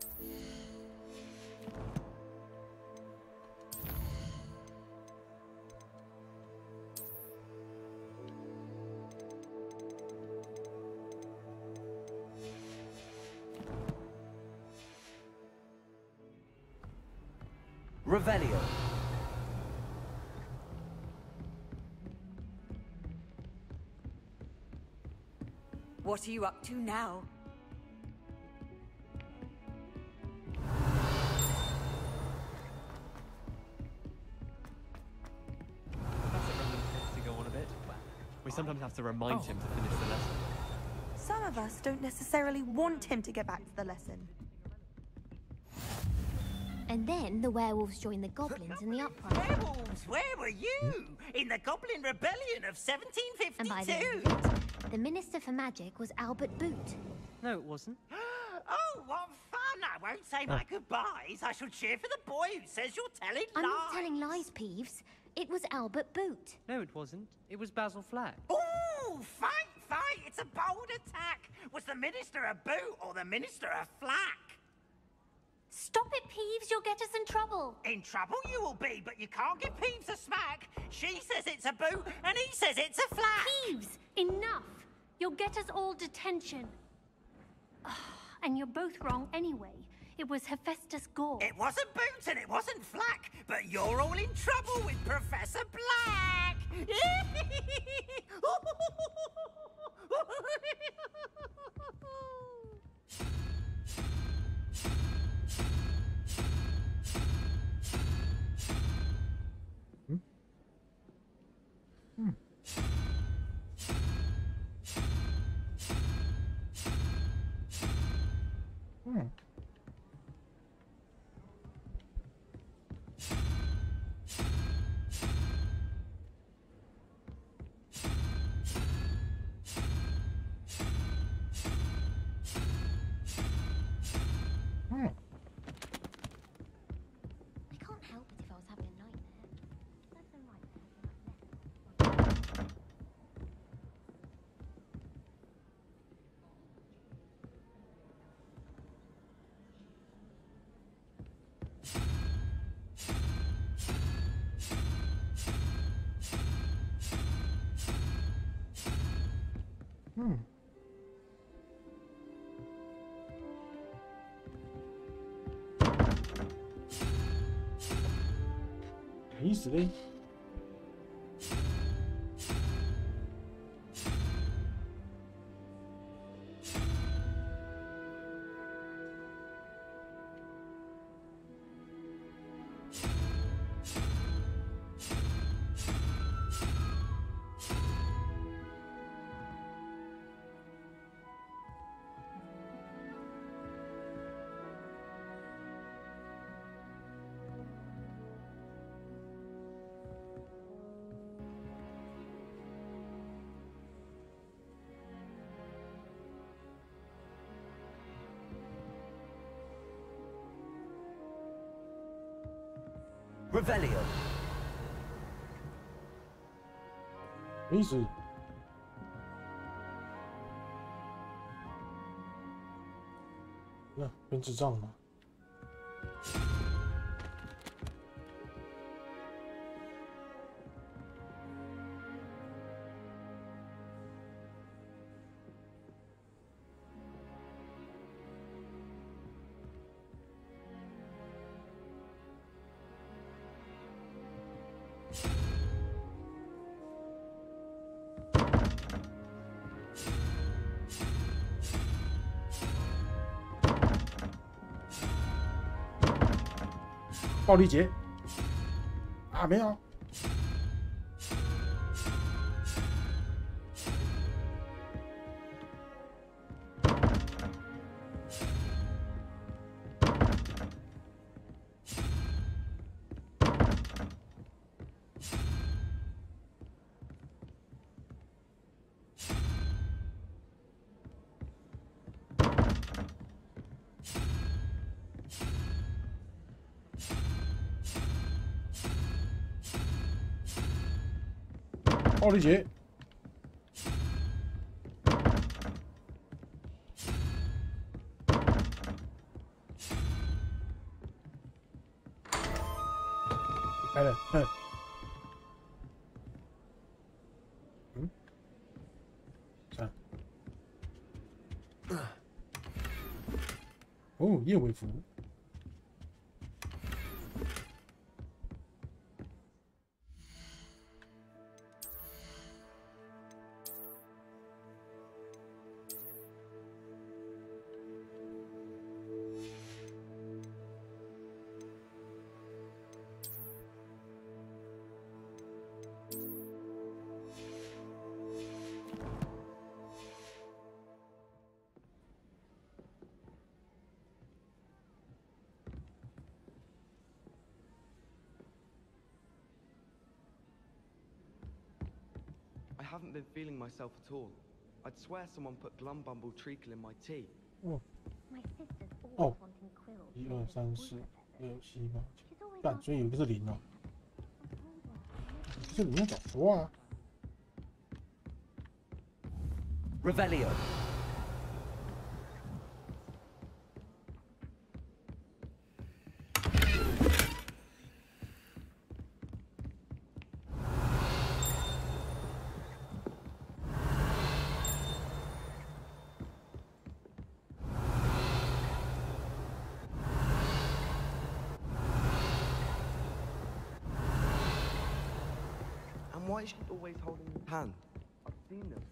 Revelio. What are you up to now? To go on a bit. We sometimes have to remind him to finish the lesson. Some of us don't necessarily want him to get back to the lesson. And then the werewolves joined the goblins in the uprising. Werewolves, where were you? In the Goblin Rebellion of 1752. And by the end of it, the Minister for Magic was Albert Boot. No, it wasn't. Oh, what fun! I won't say my goodbyes. I shall cheer for the boy who says you're telling I'm lies. not telling lies, Peeves. It was Albert Boot. No, it wasn't. It was Basil Flack. Ooh, fight, fight! It's a bold attack. Was the Minister a Boot or the Minister a Flack? Stop it, Peeves. You'll get us in trouble. In trouble you will be, but you can't give Peeves a smack. She says it's a Boot, and he says it's a Flack. Peeves, enough. You'll get us all detention. And you're both wrong anyway. It was Hephaestus Gore. It wasn't Boot and it wasn't Flack, but you're all in trouble with Professor Black. I can't help it if I was having a nightmare. That's all right.意思嘞？Revelio. 什么意思？那变智障了吗？暴力节啊，没有。暴力节，来了，算了。哦，燕尾服。I haven't been feeling myself at all. I'd swear someone put Glumbumble treacle in my tea. Oh. My sister's always Oh. wanting quills. 1、2、3、4、6、7、8、9，干，所以有一个是0哦。可是你要早说啊。Revelio. And why is she always holding his hand? I've seen them.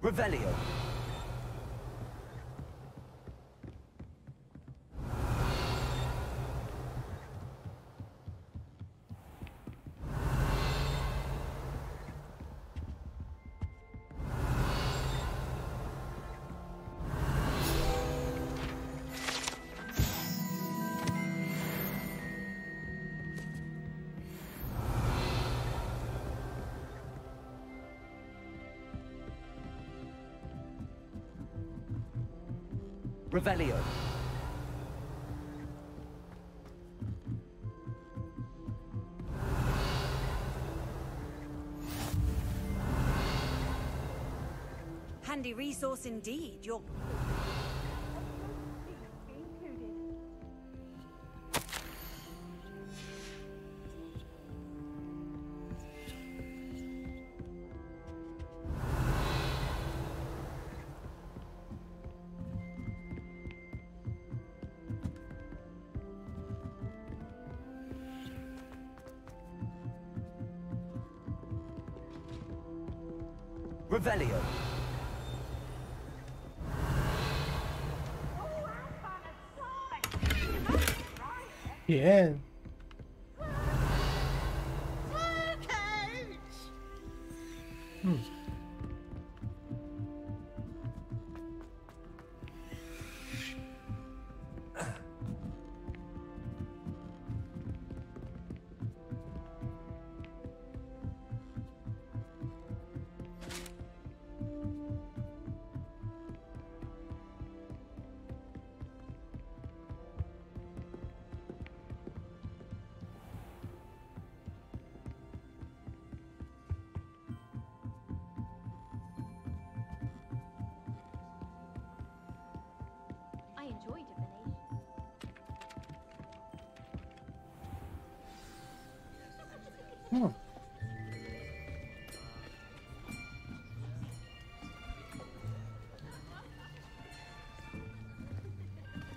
Revelio. Revelio. Handy resource indeed. You're... Revelio. Bien. I enjoy divination.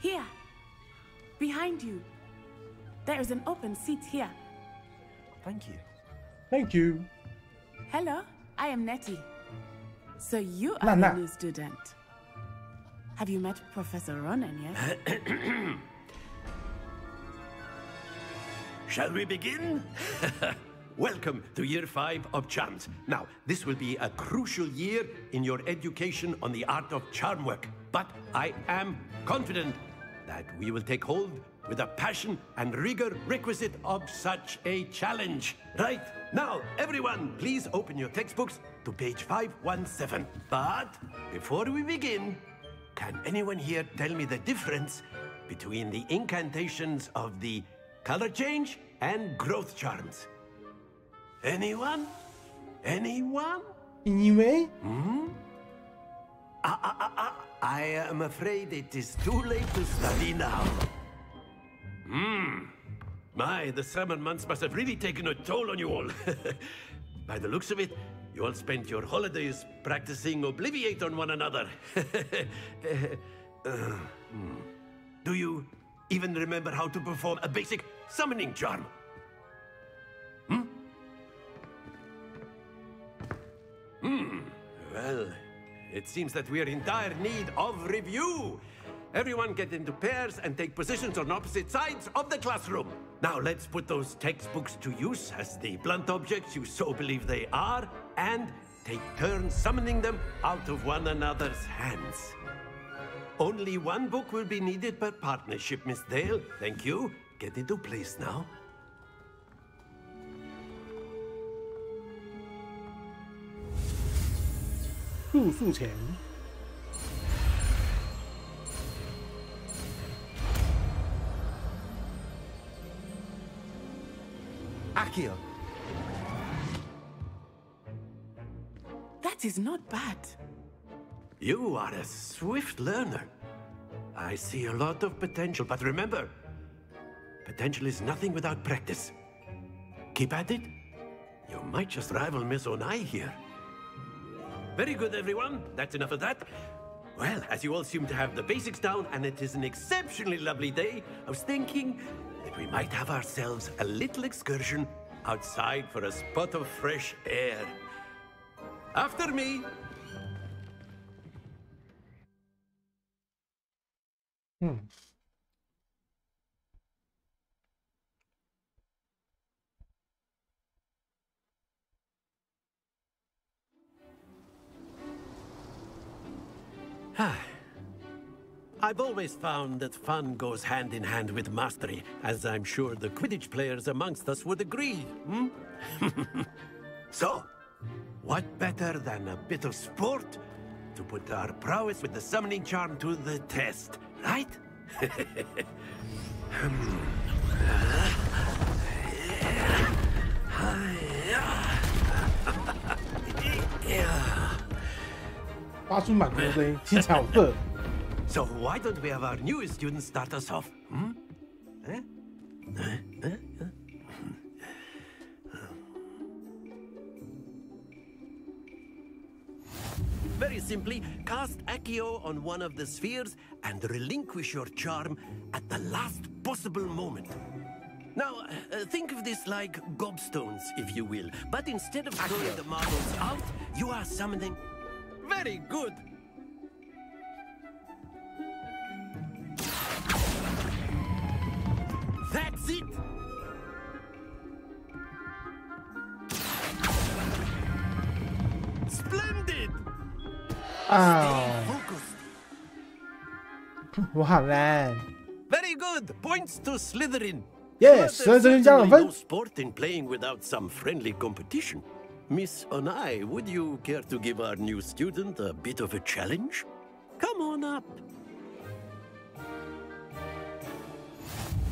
Here, behind you. There is an open seat here. Thank you. Thank you. Hello, I am Nettie. So you Nah, are nah. a new student. Have you met Professor Ronan yet? Shall we begin? Welcome to Year 5 of Charms. Now, this will be a crucial year in your education on the art of charm work. But I am confident that we will take hold with the passion and rigor requisite of such a challenge. Right, now, everyone, please open your textbooks to page 517. But before we begin, can anyone here tell me the difference between the incantations of the color change and growth charms? Anyone? Anyone? Anyway? I am afraid it is too late to study now. My, the summer months must have really taken a toll on you all. By the looks of it, you all spent your holidays practicing Obliviate on one another. Do you even remember how to perform a basic summoning charm? Well, it seems that we are in dire need of review. Everyone get into pairs and take positions on opposite sides of the classroom. Now let's put those textbooks to use as the blunt objects you so believe they are, and take turns summoning them out of one another's hands. Only one book will be needed per partnership, Miss Dale. Thank you. Get into place now. Akio. That is not bad. You are a swift learner. I see a lot of potential, but remember, potential is nothing without practice. Keep at it. You might just rival Miss Onai here. Very good, everyone. That's enough of that. Well, as you all seem to have the basics down, and it is an exceptionally lovely day, I was thinking that we might have ourselves a little excursion outside for a spot of fresh air. After me. I've always found that fun goes hand in hand with mastery, as I'm sure the Quidditch players amongst us would agree, So, what better than a bit of sport to put our prowess with the summoning charm to the test, right? So why don't we have our newest student start us off? Very simply, cast Accio on one of the spheres and relinquish your charm at the last possible moment. Now, think of this like gobstones, if you will. But instead of throwing the marbles out, you are summoning... Very good! That's it! Splendid! Very good! Points to Slytherin. Yes, Slytherin 加2分。 No sport in playing without some friendly competition. Miss Onai, would you care to give our new student a bit of a challenge? Come on up.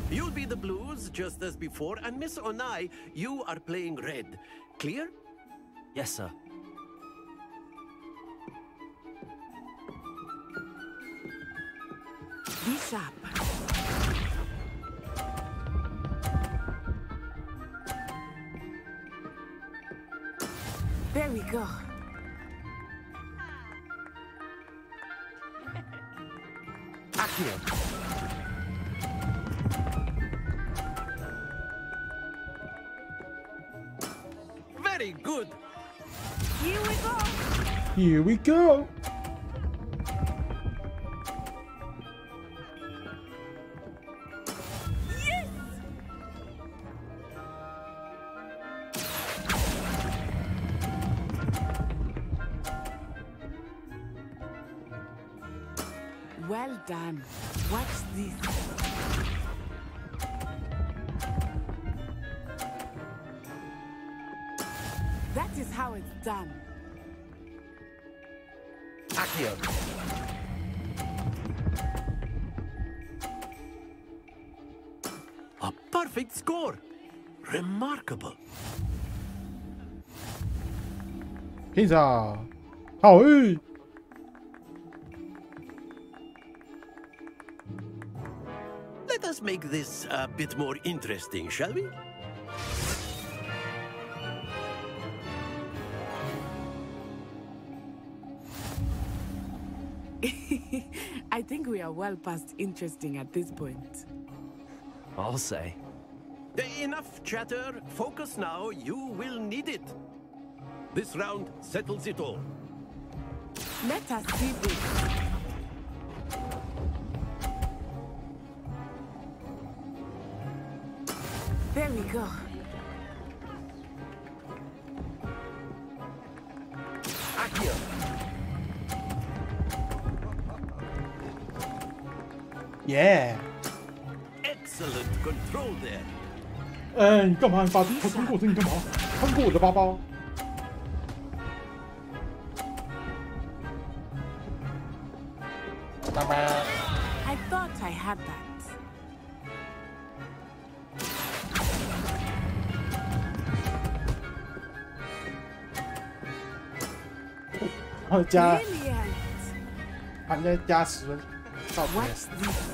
You'll be the blues, just as before, and Miss Onai, you are playing red. Clear? Yes, sir. Be sharp. There we go. Akio. Very good. Here we go. Here we go. Yes. Well done. Watch this. That is how it's done. Akio. A perfect score. Remarkable. 评审，好运。Let us make this a bit more interesting, shall we? I think we are well past interesting at this point. I'll say. Enough chatter. Focus now. You will need it. This round settles it all. Let us see this. There we go. Accio. Yeah. Excellent control there. 哎，你干嘛？你把头穿过我身，你干嘛？穿过我的包包。拜拜。I thought I had that. 然后加， Brilliant. 把人家加10分，到底。 What's this?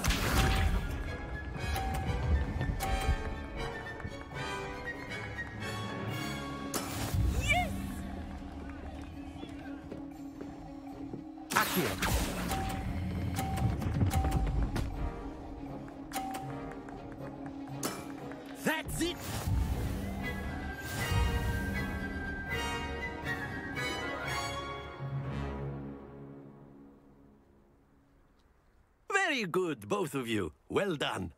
That's it. Very good, both of you. Well done.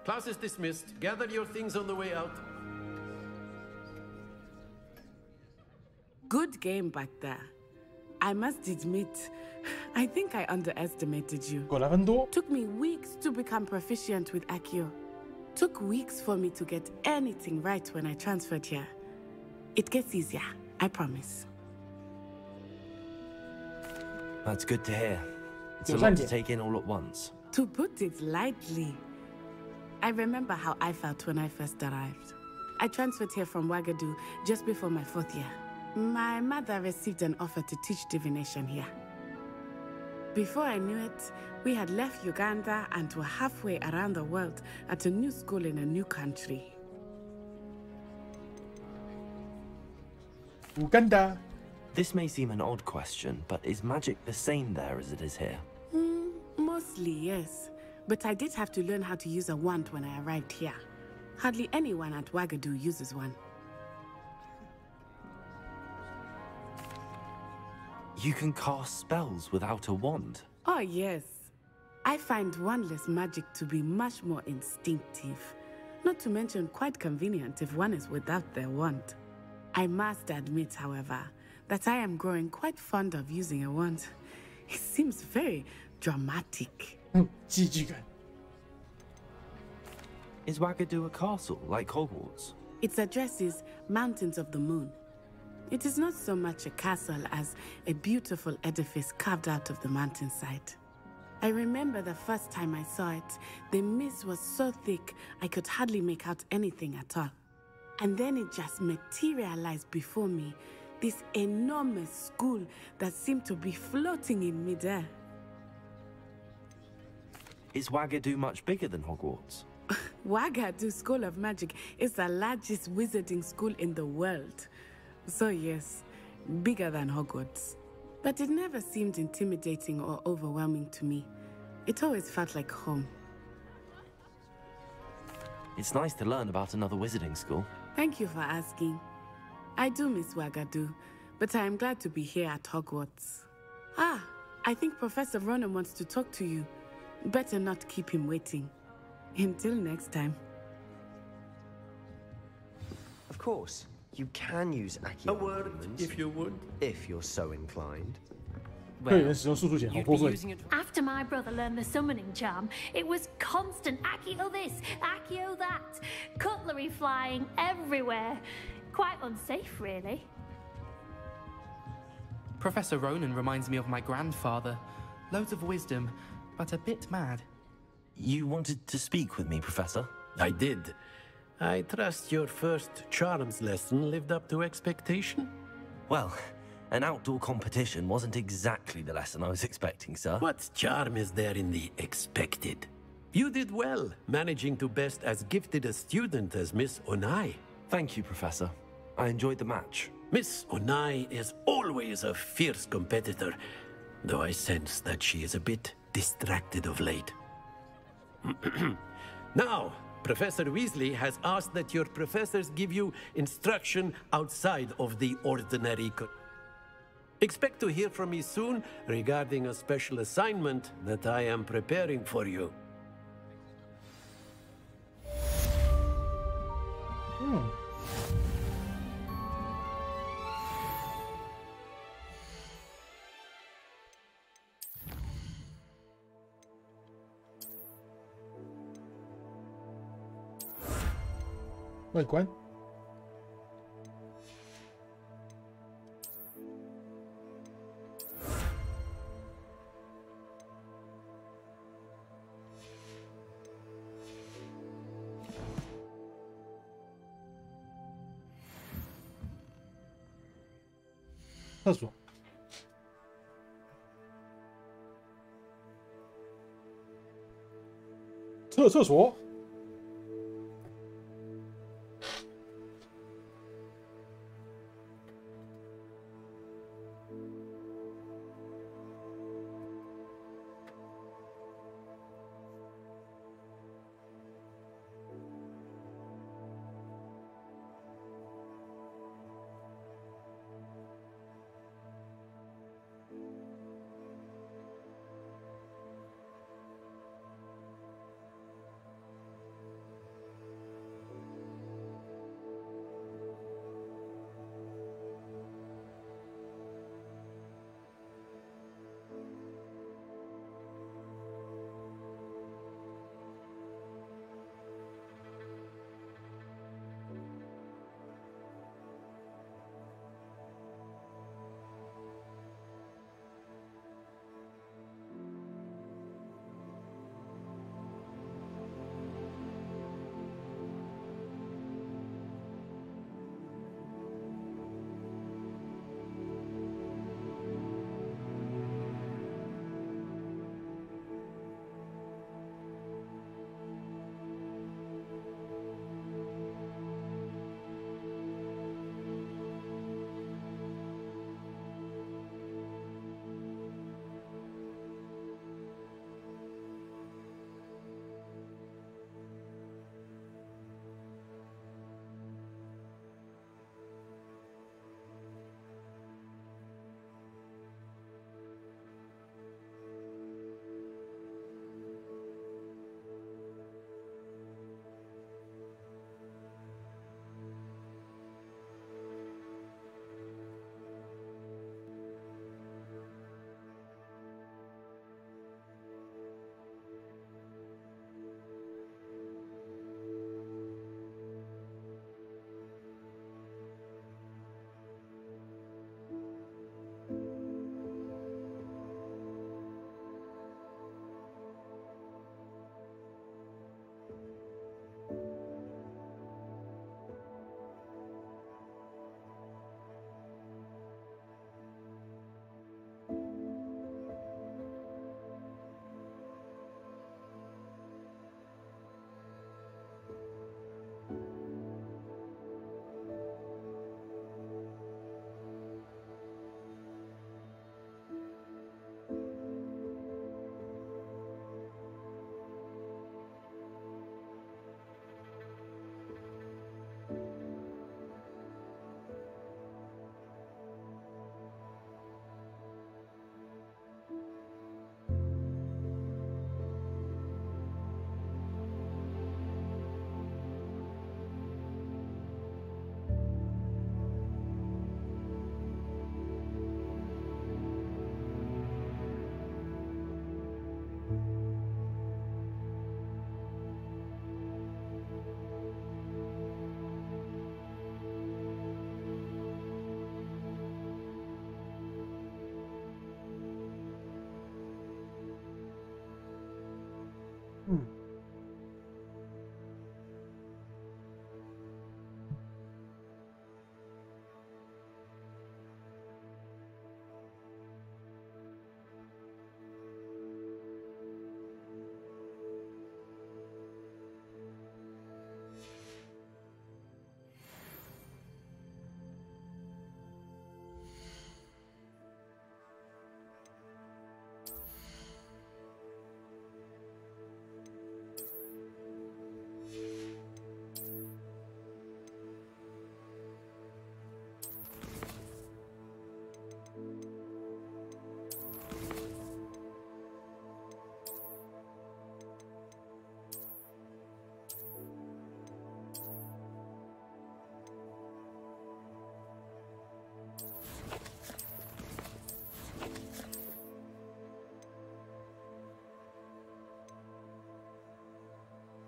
Class is dismissed. Gather your things on the way out. Good game back there. I must admit, I think I underestimated you. 9分多。 Took me weeks to become proficient with Accio. Took weeks for me to get anything right when I transferred here. It gets easier, I promise. That's good to hear. It's a lot to take in all at once. To put it lightly, I remember how I felt when I first arrived. I transferred here from Wagadu just before my 4th year. My mother received an offer to teach divination here. Before I knew it, we had left Uganda and were halfway around the world at a new school in a new country. Uganda. This may seem an odd question, but is magic the same there as it is here? Mostly, yes. But I did have to learn how to use a wand when I arrived here. Hardly anyone at Wagadu uses one. You can cast spells without a wand? Oh, yes. I find wandless magic to be much more instinctive. Not to mention quite convenient if one is without their wand. I must admit, however, that I am growing quite fond of using a wand. It seems very dramatic. 戏剧感。 Is Wagadu a castle like Hogwarts? Its address is Mountains of the Moon. It is not so much a castle as a beautiful edifice carved out of the mountainside. I remember the first time I saw it, the mist was so thick I could hardly make out anything at all. And then it just materialized before me, this enormous school that seemed to be floating in midair. Is Wagadu much bigger than Hogwarts? Wagadu School of Magic is the largest wizarding school in the world. So yes, bigger than Hogwarts. But it never seemed intimidating or overwhelming to me. It always felt like home. It's nice to learn about another wizarding school. Thank you for asking. I do miss Wagadu, but I am glad to be here at Hogwarts. Ah, I think Professor Ronan wants to talk to you. Better not keep him waiting. Until next time. Of course. You can use Accio. A word, if you would. If you're so inclined. 对人使用速度键好过分。 After my brother learned the summoning charm, it was constant Accio this, Accio that, cutlery flying everywhere. Quite unsafe, really. Professor Ronan reminds me of my grandfather. Loads of wisdom, but a bit mad. You wanted to speak with me, Professor? I did. I trust your first charms lesson lived up to expectation? Well, an outdoor competition wasn't exactly the lesson I was expecting, sir. What charm is there in the expected? You did well, managing to best as gifted a student as Miss Onai. Thank you, Professor. I enjoyed the match. Miss Onai is always a fierce competitor, though I sense that she is a bit distracted of late. Now, Professor Weasley has asked that your professors give you instruction outside of the ordinary. Expect to hear from me soon regarding a special assignment that I am preparing for you.外观。厕所。厕所。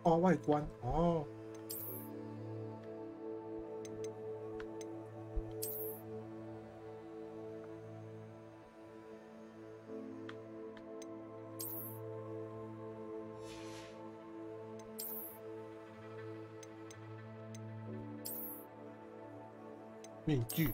哦，外观哦。面具。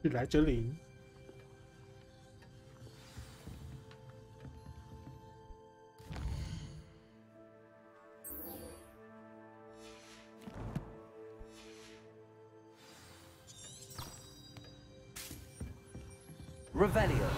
就来这里。Revelio.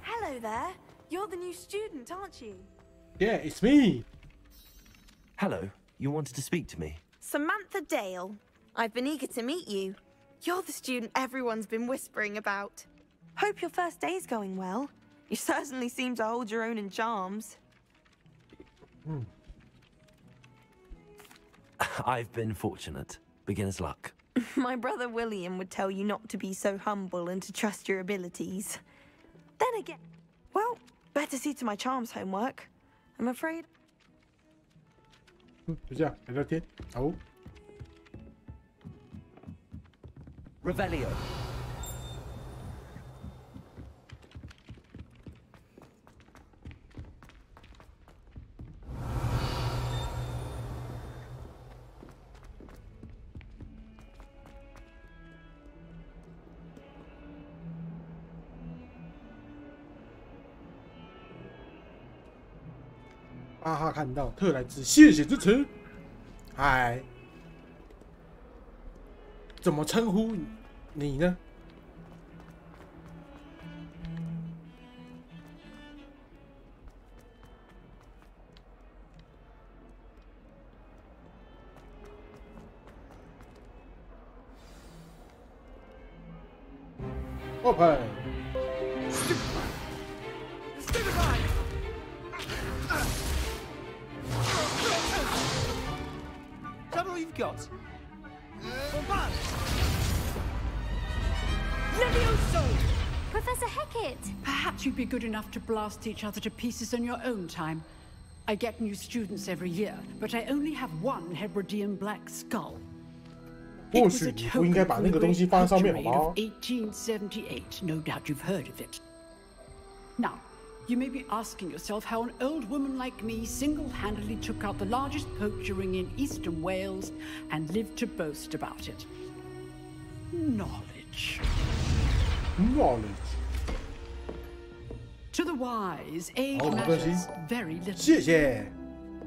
Hello there. You're the new student, aren't you? Yeah, it's me. Hello. You wanted to speak to me? Samantha Dale. I've been eager to meet you. You're the student everyone's been whispering about. Hope your first day's going well. You certainly seem to hold your own in charms. I've been fortunate. Beginner's luck. My brother William would tell you not to be so humble and to trust your abilities. Then again, well, better see to my charms homework. I'm afraid. 就这样聊聊天。好。Revelio.啊哈，看到特莱兹，谢谢支持。嗨，怎么称呼你呢？Open. Is that all you've got? Levioso! Professor Hecat! Perhaps you'd be good enough to blast each other to pieces on your own time. I get new students every year, but I only have one Hebridean black skull. 或许你不应该把那个东西放在上面，好吗？ 1878, no doubt you've heard of it. Now, you may be asking yourself how an old woman like me single-handedly took out the largest poacher ring in eastern Wales and lived to boast about it. Knowledge. To the wise, age matters very little. 谢谢。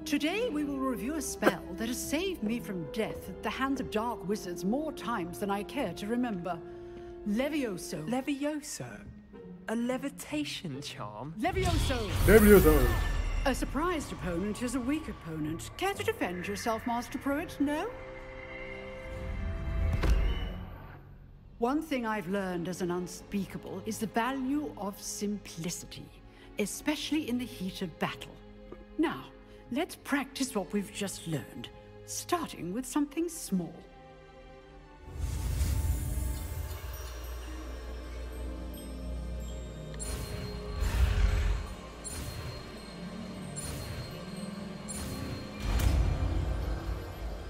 Today we will review a spell that has saved me from death at the hands of dark wizards more times than I care to remember. Levioso. Levioso? A levitation charm? Levioso! Levioso! A surprised opponent is a weak opponent. Care to defend yourself, Master Pruitt? No? One thing I've learned as an unspeakable is the value of simplicity, especially in the heat of battle. Now, let's practice what we've just learned, starting with something small.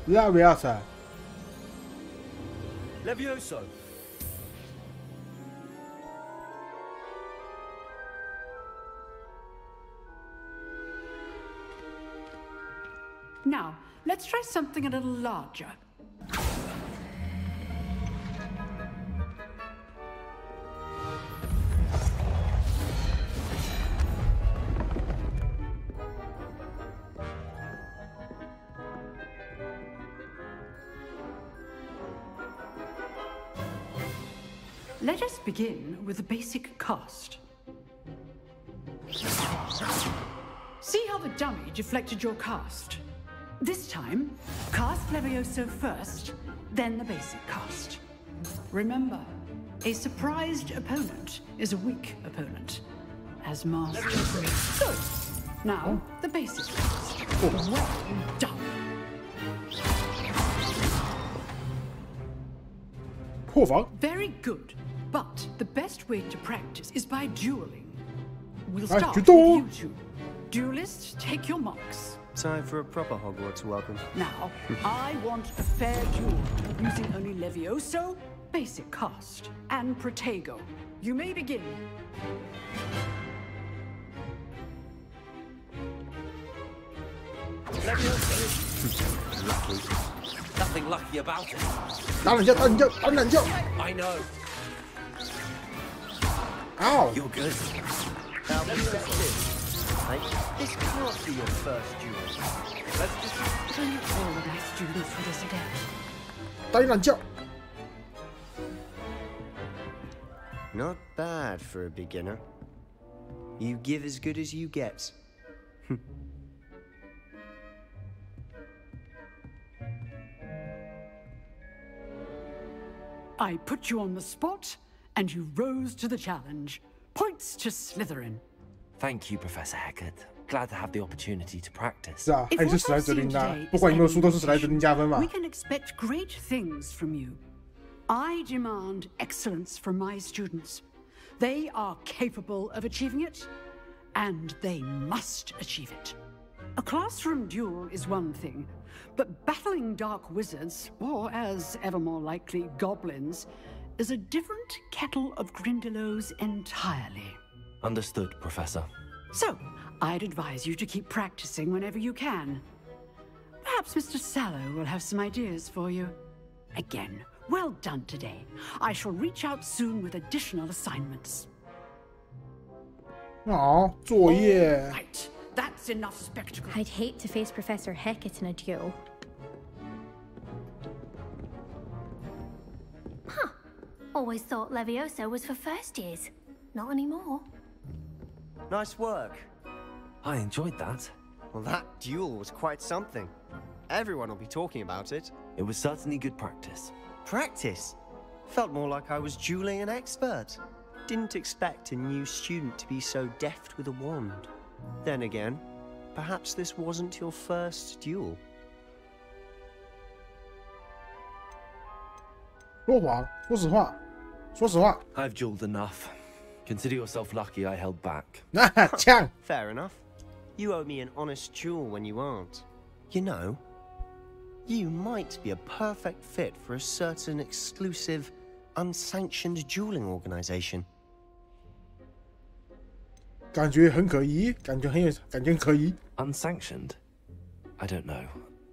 Leviosa. Levioso. Now, let's try something a little larger. Let us begin with the basic cast. See how the dummy deflected your cast? This time, cast Levioso first, then the basic cast. Remember, a surprised opponent is a weak opponent. As master. Good. Now, the basic cast. Well done. Very good. But the best way to practice is by dueling. We'll start with you two. Duelists, take your marks. Time for a proper Hogwarts welcome. Now, I want a fair duel, using only Levioso, basic cast, and Protego. You may begin. Lucky. Nothing lucky about it. I know. Ow. You're good. Now, this can't be your first duel. Let's just... Don't you all the nice students for this again? 打你懒觉。 Not bad for a beginner. You give as good as you get. I put you on the spot, and you rose to the challenge. Points to Slytherin. Thank you, Professor Hecat. Glad to have the opportunity to practice. 是啊，还是史莱哲林啊，不管有没有输都是史莱哲林加分嘛。 We can expect great things from you. I demand excellence from my students. They are capable of achieving it, and they must achieve it. A classroom duel is one thing, but battling dark wizards, or as ever more likely, goblins, is a different kettle of Grindylows entirely. Understood, Professor. So, I'd advise you to keep practicing whenever you can. Perhaps Mr. Sallow will have some ideas for you. Again, well done today. I shall reach out soon with additional assignments. 好，作业。 Right, that's enough spectacle. I'd hate to face Professor Hecat in a duel. Huh. Always thought Levioso was for first years. Not anymore. Nice work. I enjoyed that. Well, that duel was quite something. Everyone will be talking about it. It was certainly good practice. Practice? Felt more like I was dueling an expert. Didn't expect a new student to be so deft with a wand. Then again, perhaps this wasn't your first duel. 说谎，说实话，说实话。 I've dueled enough. Consider yourself lucky I held back. 呛。 Fair enough. You owe me an honest duel when you aren't. You know, you might be a perfect fit for a certain exclusive, unsanctioned dueling organization. 感觉很可疑，感觉可疑。 Unsanctioned? I don't know.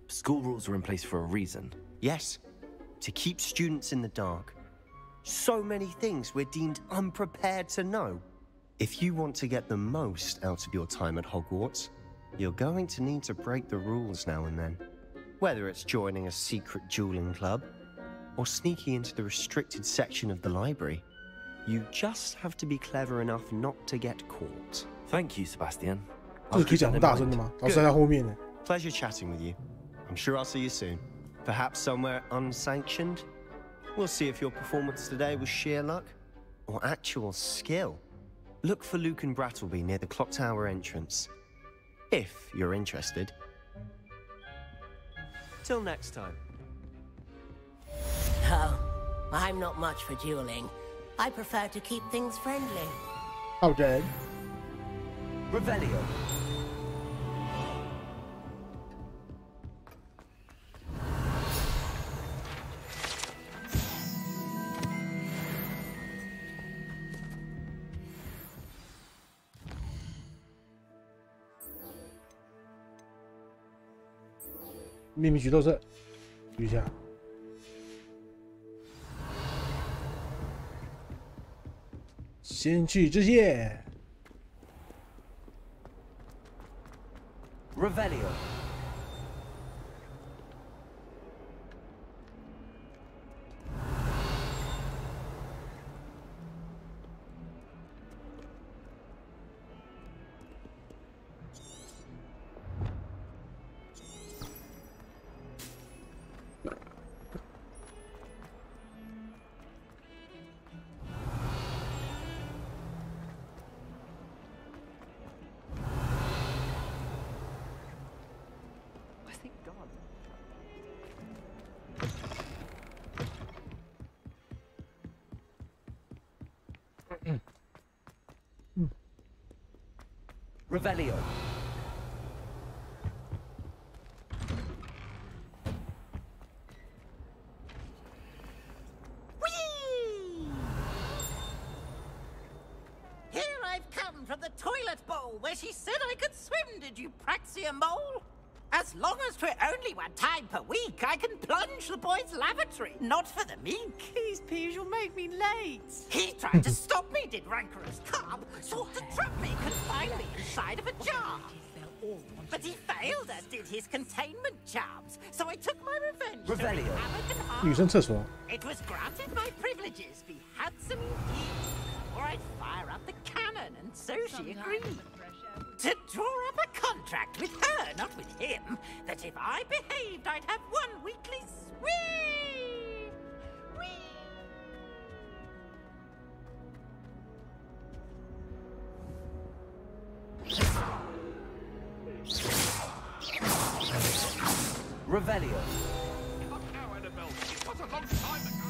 School rules are in place for a reason. Yes, to keep students in the dark. So many things we're deemed unprepared to know. If you want to get the most out of your time at Hogwarts, you're going to need to break the rules now and then. Whether it's joining a secret dueling club, or sneaking into the restricted section of the library, you just have to be clever enough not to get caught. Thank you, Sebastian. 这是可以讲很大声的吗？老师还在后面呢。 Pleasure chatting with you. I'm sure I'll see you soon. Perhaps somewhere unsanctioned? We'll see if your performance today was sheer luck or actual skill. Look for Luke and Brattleby near the clock tower entrance. If you're interested. Till next time. Oh, I'm not much for dueling. I prefer to keep things friendly. How dead? Revelio.秘密举斗社，举一下。先去致谢。Revelio. Revelio. Here I've come from the toilet bowl where she said I could swim, did you praxia mole? As long as 'twere only one time per week, I can plunge the boy's lavatory, not for the meek. These peas will make me late. He tried to stop me, did rancorous carb. Sought to trap me, confine me inside of a jar. But he failed, as did his containment charms. So I took my revenge. Revelio. It was granted my privileges be handsome indeed, or I'd fire up the cannon, and so she agreed. To draw up a contract with her, not with him, that if I behaved, I'd have one weekly swim. Revelio. What a long time ago.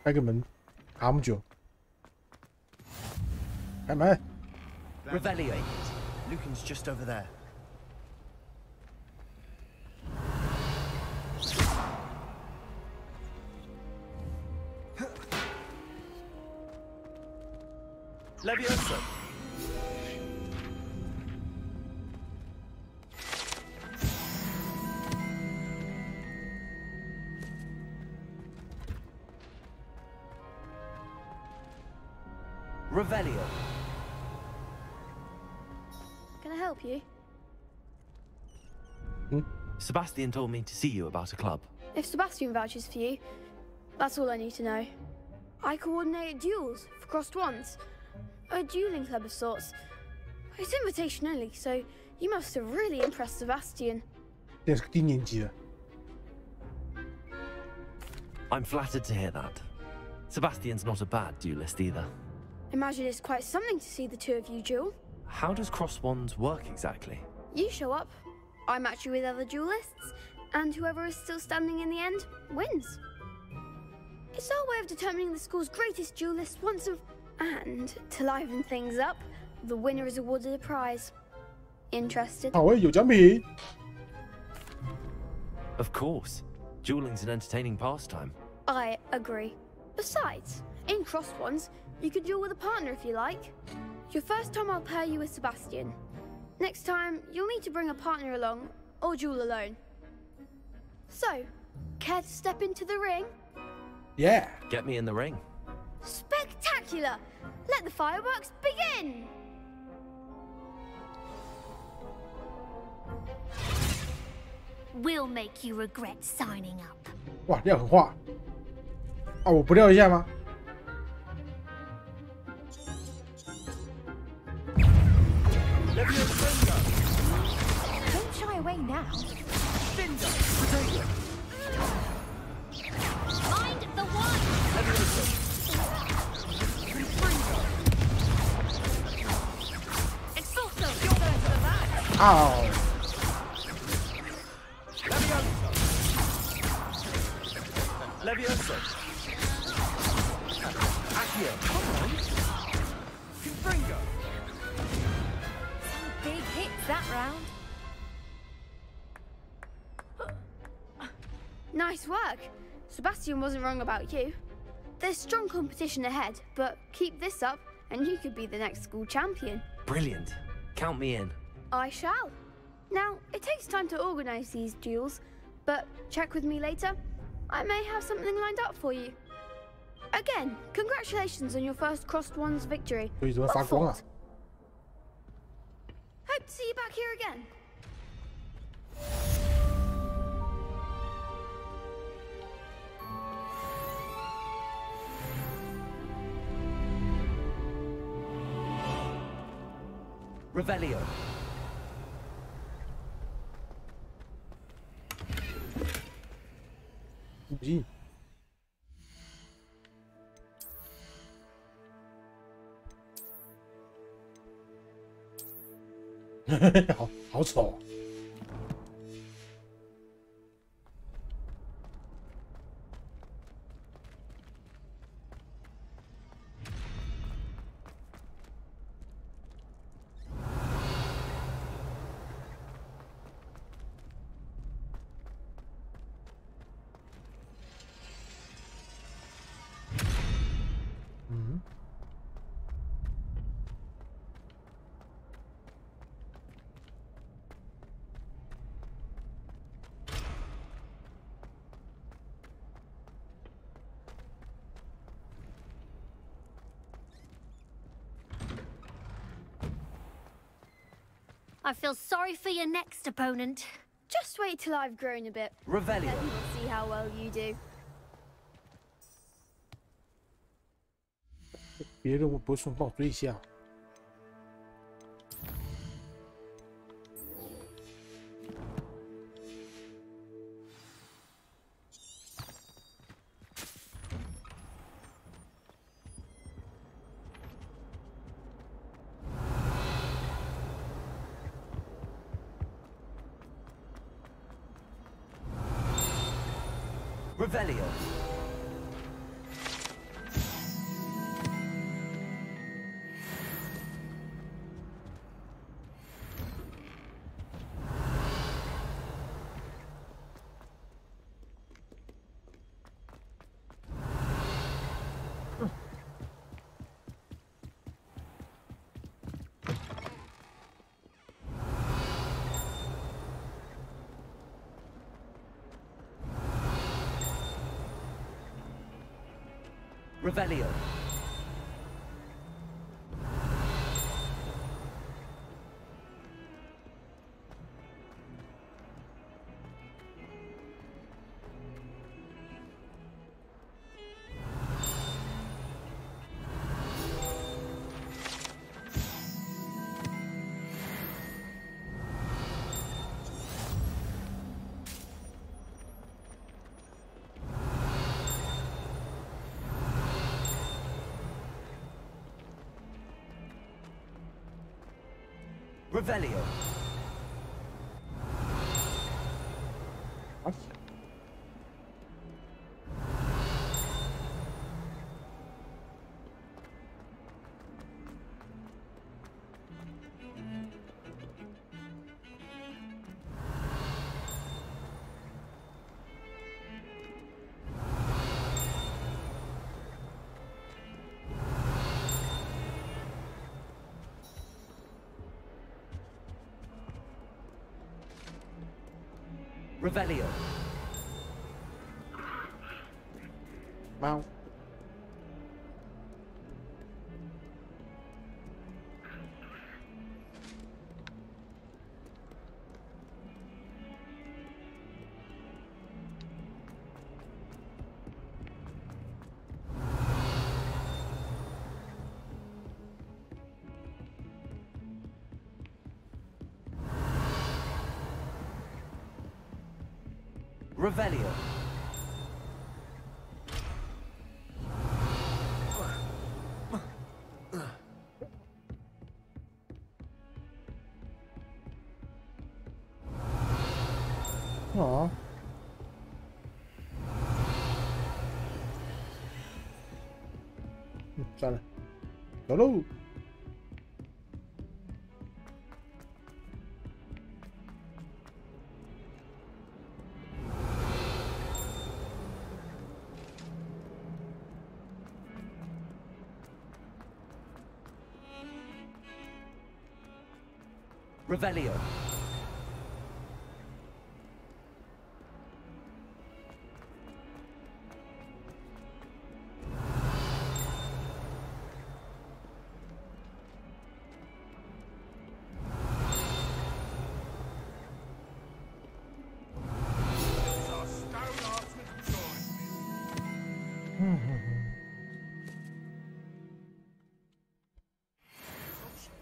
开个门，卡那么久，开门。Revelio. Lucan's just over there. Leviosa. Revelio. Can I help you? Sebastian told me to see you about a club. If Sebastian vouches for you, that's all I need to know. I coordinate duels for crossed ones. A dueling club of sorts. It's invitation only, so you must have really impressed Sebastian. I'm flattered to hear that. Sebastian's not a bad duelist either. Imagine it's quite something to see the two of you duel. How does cross wands work exactly? You show up, I match you with other duelists, and whoever is still standing in the end wins. It's our way of determining the school's greatest duelist once and to liven things up, the winner is awarded a prize. Interested? Of course. Dueling's an entertaining pastime. I agree. Besides, in crossed ones, you could duel with a partner if you like. Your first time I'll pair you with Sebastian. Next time, you'll need to bring a partner along, or duel alone. So, care to step into the ring? Yeah. Get me in the ring. Spectacular! Let the fireworks begin! will make you regret signing up. 哇，撂狠话啊！我不撂一下吗？ Don't shy away now. Mind the wine. Expulso. Ow. Levioso. Accio. Confringo. Some big hits that round. Nice work. Sebastian wasn't wrong about you. There's strong competition ahead, but keep this up and you could be the next school champion. Brilliant. Count me in. I shall. Now, it takes time to organize these duels, but check with me later. I may have something lined up for you. Again, congratulations on your first Crossed Wands victory. Well fought. Hope to see you back here again. Revelio. Gee. 好丑。I feel sorry for your next opponent. Just wait till I've grown a bit. Revelio. Then we'll see how well you do. 别人我不会顺帮我追一下。Revelio. Revelio. Revelio. What? Revelio. Wow. Revelio. Aw. Sana. 走喽。Revelio.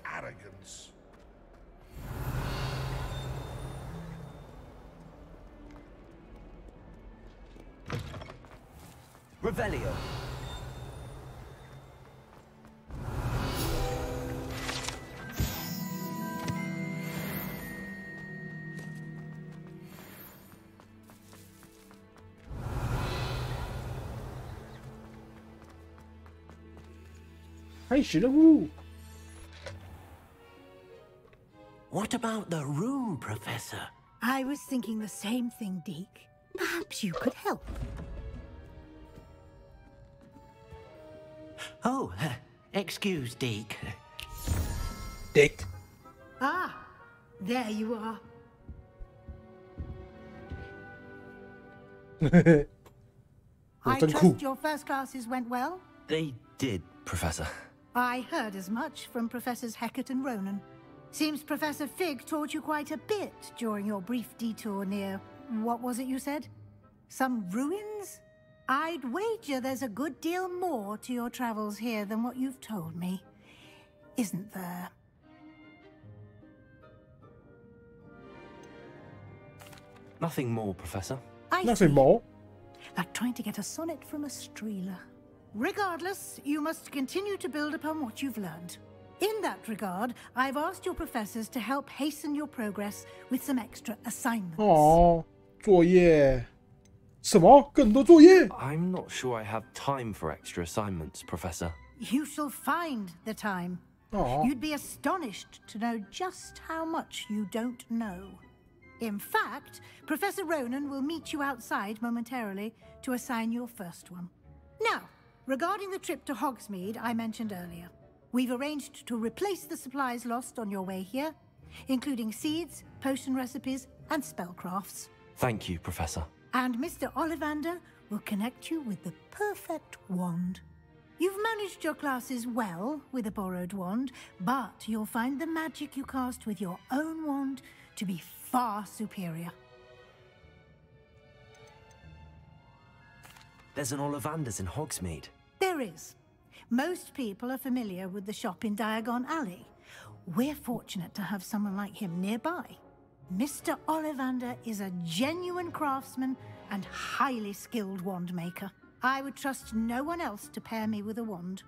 Arrogance. Revelio. What about the room, Professor? I was thinking the same thing, Deke. Perhaps you could help. Oh, excuse, Deke. Deke. Ah, there you are. I trust your first classes went well? They did, Professor. I heard as much from Professors Hecat and Ronan. Seems Professor Fig taught you quite a bit during your brief detour near... what was it you said? Some ruins? I'd wager there's a good deal more to your travels here than what you've told me. Isn't there? Nothing more, Professor. Nothing more? Like trying to get a sonnet from a streeler. Regardless, you must continue to build upon what you've learned. In that regard, I've asked your professors to help hasten your progress with some extra assignments. Oh, 作业。什么？更多作业？ I'm not sure I have time for extra assignments, Professor. You shall find the time. Oh. You'd be astonished to know just how much you don't know. In fact, Professor Ronan will meet you outside momentarily to assign your first one. Now, regarding the trip to Hogsmeade I mentioned earlier, we've arranged to replace the supplies lost on your way here, including seeds, potion recipes, and spellcrafts. Thank you, Professor. And Mr. Ollivander will connect you with the perfect wand. You've managed your classes well with a borrowed wand, but you'll find the magic you cast with your own wand to be far superior. There's an Ollivander's in Hogsmeade. There is. Most people are familiar with the shop in Diagon Alley. We're fortunate to have someone like him nearby. Mr. Ollivander is a genuine craftsman and highly skilled wand maker. I would trust no one else to pair me with a wand.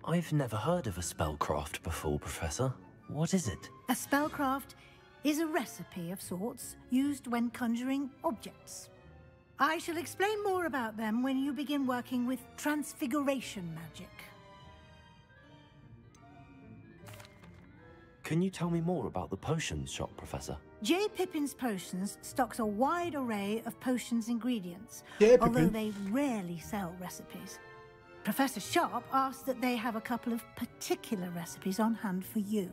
I've never heard of a spellcraft before, Professor. What is it? A spellcraft is a recipe of sorts used when conjuring objects. I shall explain more about them when you begin working with transfiguration magic. Can you tell me more about the potions shop, Professor? J. Pippin's Potions stocks a wide array of potions ingredients, J. although Pippin. they rarely sell recipes. Professor Sharp asks that they have a couple of particular recipes on hand for you.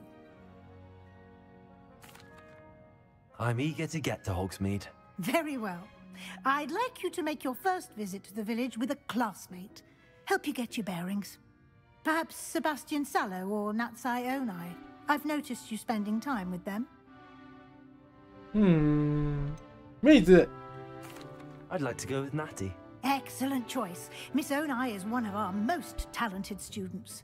I'm eager to get to Hogsmeade. Very well. I'd like you to make your first visit to the village with a classmate. Help you get your bearings. Perhaps Sebastian Sallow or Natsai Onai. I've noticed you spending time with them. 妹子。 I'd like to go with Natty. Excellent choice. Miss Onai is one of our most talented students.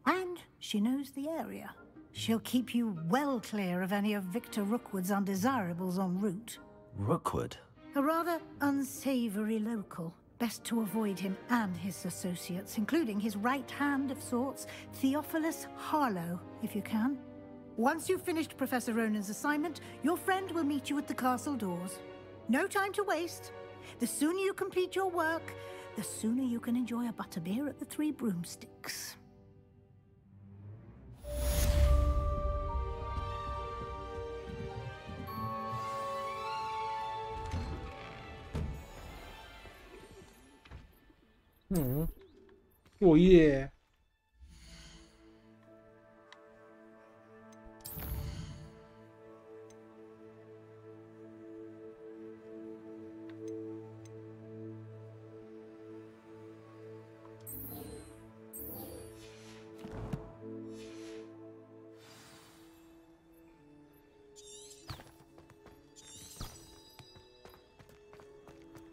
And she knows the area. She'll keep you well clear of any of Victor Rookwood's undesirables en route. Rookwood? A rather unsavory local. Best to avoid him and his associates, including his right hand of sorts, Theophilus Harlow, if you can. Once you've finished Professor Ronan's assignment, your friend will meet you at the castle doors. No time to waste. The sooner you complete your work, the sooner you can enjoy a butterbeer at the Three Broomsticks. 作业。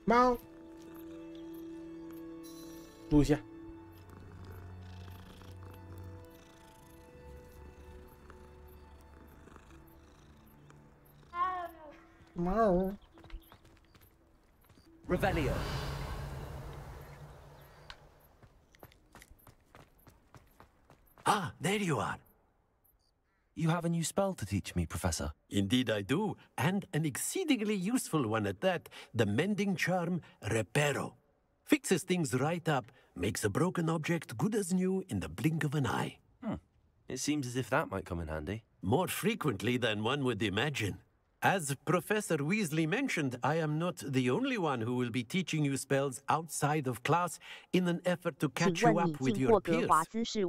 猫，录一下。猫。Revelio. Ah, there you are. You have a new spell to teach me, Professor. Indeed I do, and an exceedingly useful one at that, the mending charm Reparo. Fixes things right up, makes a broken object good as new in the blink of an eye. It seems as if that might come in handy. More frequently than one would imagine. As Professor Weasley mentioned, I am not the only one who will be teaching you spells outside of class in an effort to catch you up with your peers.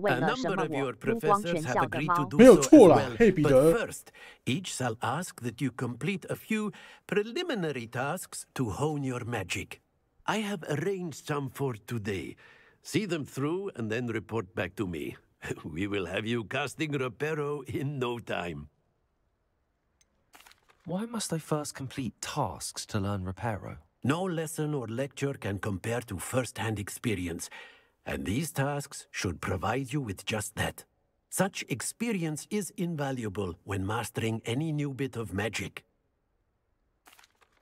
A number of your professors have agreed to do so as well, but first, each shall ask that you complete a few preliminary tasks to hone your magic. I have arranged some for today. See them through and then report back to me. We will have you casting Reparo in no time. Why must I first complete tasks to learn Reparo? No lesson or lecture can compare to first-hand experience, and these tasks should provide you with just that. Such experience is invaluable when mastering any new bit of magic.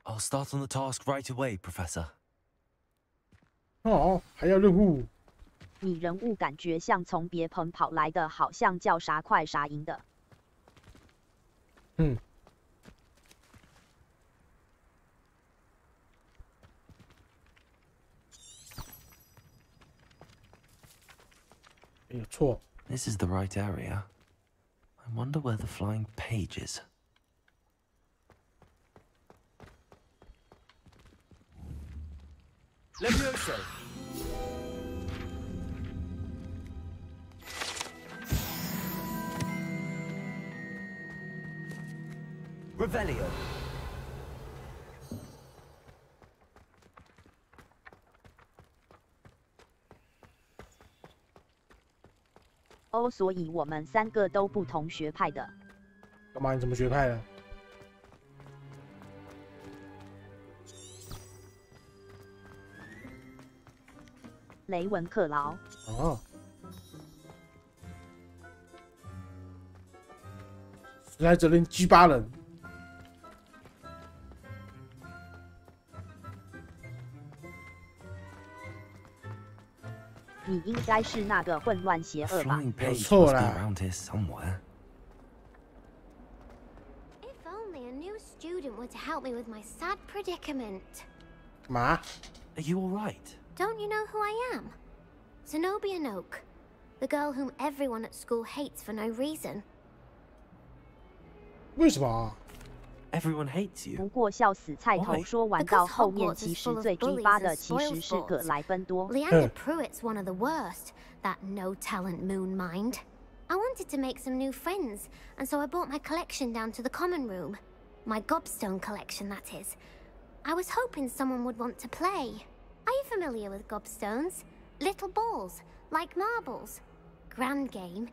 I'll start on the task right away, Professor. 哦，还要任务。你人物感觉像从别棚跑来的，好像叫啥快啥赢的。没有错。This is the right area. I wonder where the flying page is. Levioso. Revelio. 哦，所以我们三个都不同学派的。干嘛？你怎么学派的？雷文克劳。哦。来这边G8人。你应该是那个混乱邪恶吧？没错啦。If only a new student were to help me with my sad predicament. 干嘛 ？Are you all right? Don't you know who I am? Zenobia Noak, the girl whom everyone at school hates for no reason. 为什么 ？Everyone hates you. 不过笑死菜头说玩到后面，其实最G8的其实是葛莱芬多。Leander Pruitt's one of the worst. That no-talent moon mind. I wanted to make some new friends, and so I brought my collection down to the common room. My gobstone collection, that is. I was hoping someone would want to play. Are you familiar with gobstones? Little balls, like marbles. Grand game.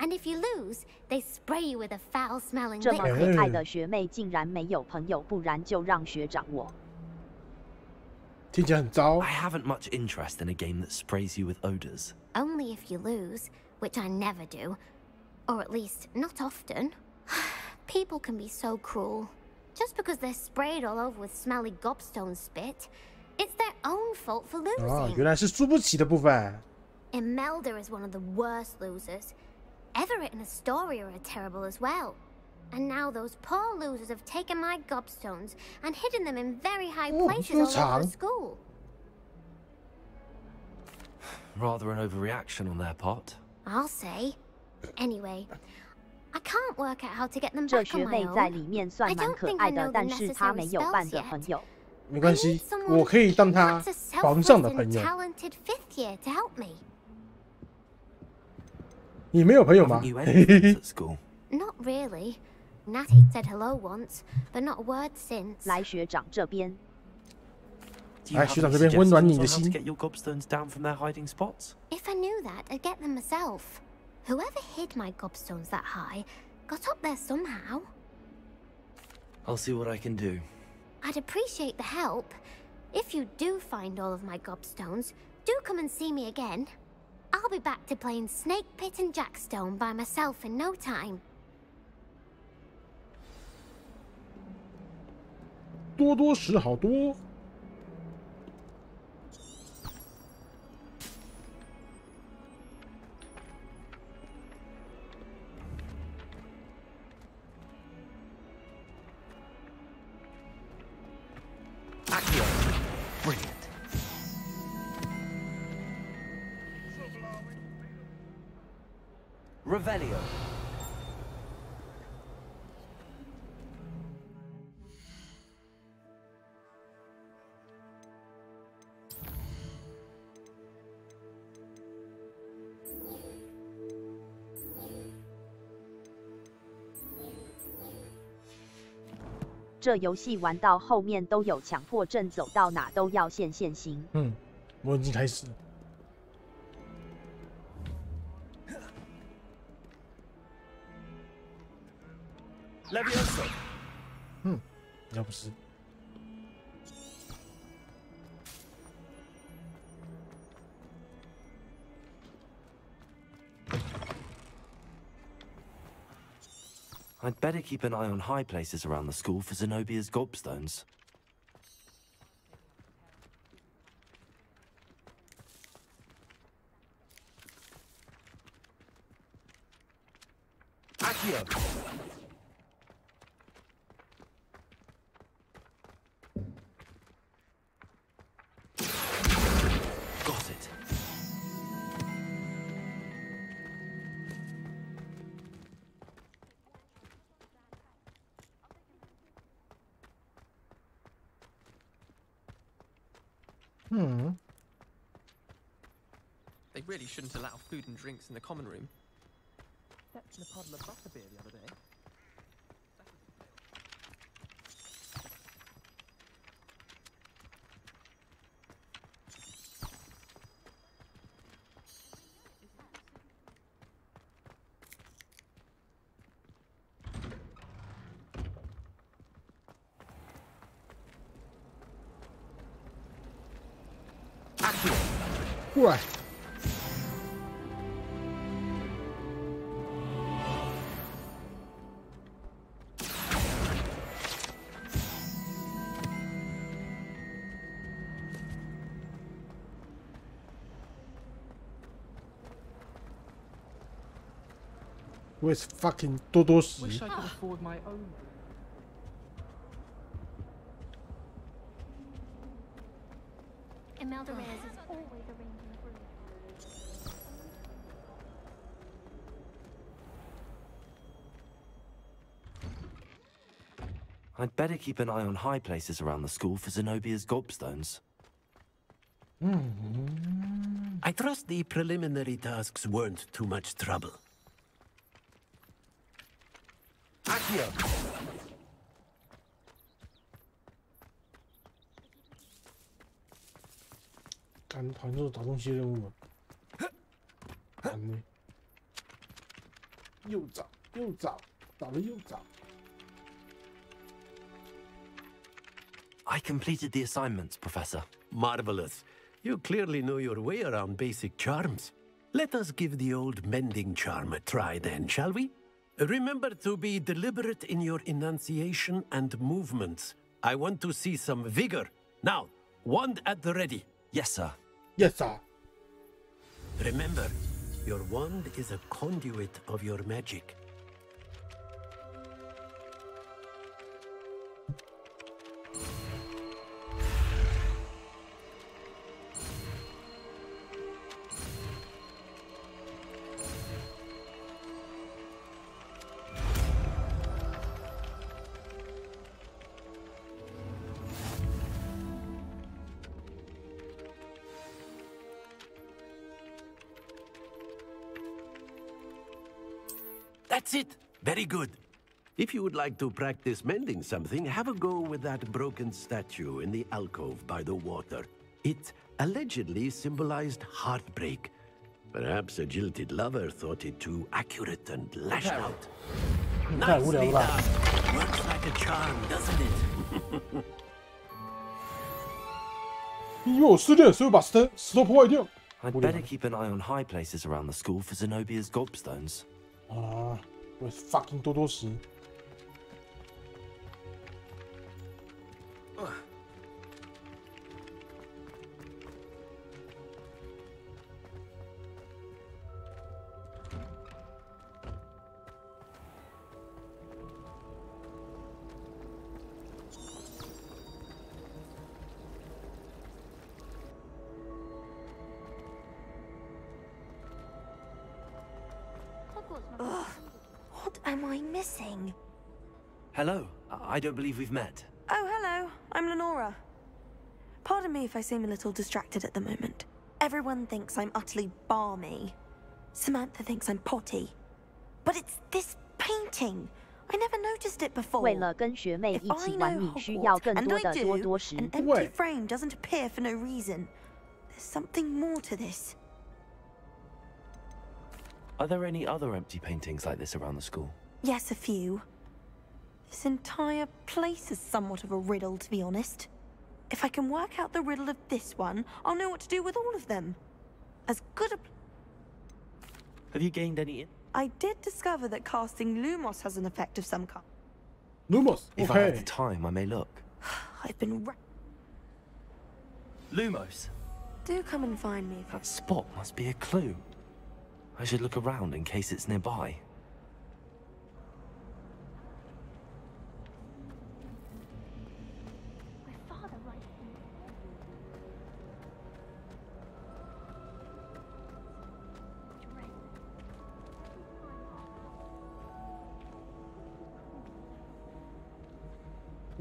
And if you lose, they spray you with a foul-smelling liquid. 这么可爱的学妹竟然没有朋友，不然就让学长我。听起来很糟。I haven't much interest in a game that sprays you with odors. Only if you lose, which I never do. Or at least, not often. People can be so cruel. Just because they're sprayed all over with smelly gobstone spit, it's their own fault for losing. 啊，原来是输不起的部分。Imelda is one of the worst losers. Everett and Astoria are terrible as well. And now those poor losers have taken my gobstones and hidden them in very high places all over the school. Rather an overreaction on their part. I'll say. Anyway, I can't work out how to get them back on my own. 这学妹在里面算蛮可爱的，但是她没有伴的朋友。没关系，我可以当她皇上的朋友。你没有朋友吗？ Not really. Natty said hello once, but not a word since. 来学长这边。来，学长这边温暖你的心。 If I knew that, I'd get them myself. Whoever hid my gobstones that high got up there somehow. I'll see what I can do. I'd appreciate the help. If you do find all of my gobstones, do come and see me again. I'll be back to playing Snake Pit and Jackstone by myself in no time. 多多时好多。 Brilliant. Revelio. "这游戏玩到后面都有强迫症，走到哪都要现形。我已经开始了。Levioso。要不是。 I'd better keep an eye on high places around the school for Zenobia's gobstones. Accio! Got it. They really shouldn't allow food and drinks in the common room. Except in a puddle of butterbeer the other day. Accio! 过来。 Where's fucking 多多时？ Wish I could afford my own. Imelda Reyes is always arranging for me. I'd better keep an eye on high places around the school for Zenobia's gobstones. I trust the preliminary tasks weren't too much trouble. Accio! 干，讨厌这种找东西的任务。烦呢。又找，找了又找。 I completed the assignments, Professor. Marvelous. You clearly know your way around basic charms. Let us give the old mending charm a try then, shall we? Remember to be deliberate in your enunciation and movements. I want to see some vigor. Now, wand at the ready. Yes, sir. Yes, sir. Remember, your wand is a conduit of your magic. That's it. Very good. If you would like to practice mending something, have a go with that broken statue in the alcove by the water. It allegedly symbolized heartbreak. Perhaps a jilted lover thought it too accurate and lashed out. Nicely done. Works like a charm, doesn't it? 因为我失恋，所以我把石头破坏掉。 I'd better keep an eye on high places around the school for Zenobia's gobstones. 啊，我 fucking 多多石。Ugh, what am I missing? Hello. I don't believe we've met. Oh, hello. I'm Lenora. Pardon me if I seem a little distracted at the moment. Everyone thinks I'm utterly balmy. Samantha thinks I'm potty. But it's this painting. I never noticed it before. 为了跟学妹一起玩，你需要更多的多多石。 An empty frame doesn't appear for no reason. There's something more to this. Are there any other empty paintings like this around the school? Yes, a few. This entire place is somewhat of a riddle, to be honest. If I can work out the riddle of this one, I'll know what to do with all of them. As good a... Have you gained any... I did discover that casting Lumos has an effect of some kind. Lumos? If I have the time, I may look. I've been... Lumos? Do come and find me. That spot must be a clue. I should look around in case it's nearby.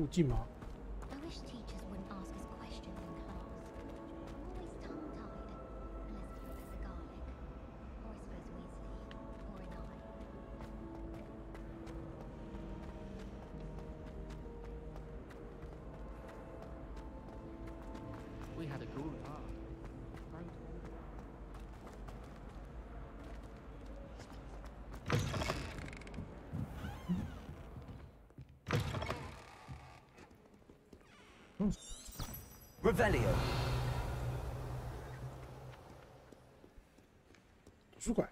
I wish teachers wouldn't ask us questions in class. Always tongue-tied. Unless Professor Garlic. Or I suppose Weasley. Or an eye. We had a good time. Revelio. 图书馆。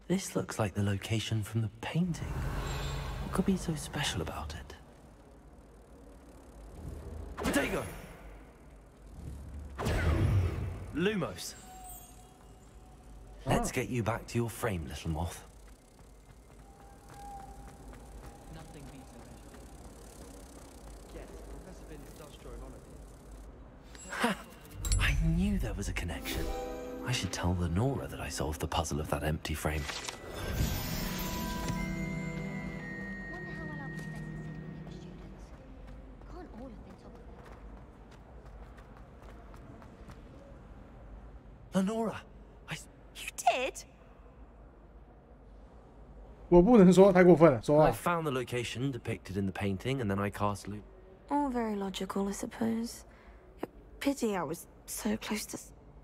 This looks like the location from the painting. What could be so special about it? Potato! Lumos. Let's get you back to your frame, little moth. Nothing beats a measure. Yes, Professor Vince does draw on it. Ha! I knew there was a connection. I should tell Lenora that I solved the puzzle of that empty frame. Lenora, You did? 我不能说太过分了，说话。I found the location depicted in the painting, and then I cast loop. All very logical, I suppose. Pity I was so close to...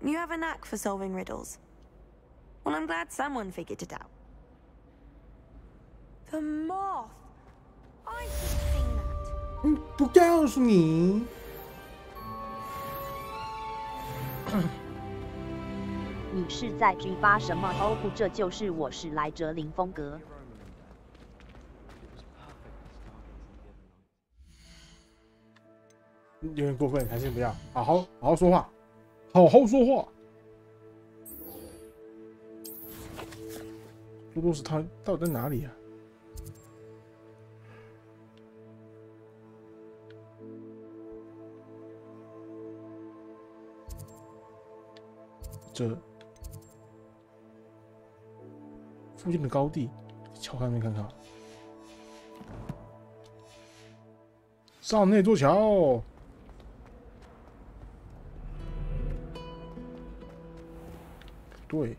You have a knack for solving riddles. Well, I'm glad someone figured it out. The moth! I should have seen that. 不告诉你。你是在 G8 什么？哦不，这就是我史莱哲林风格。有点过分，还是不要，好好说话，好好说话。多多是他到底在哪里啊？这附近的高地，桥上面看看。上那座桥。对，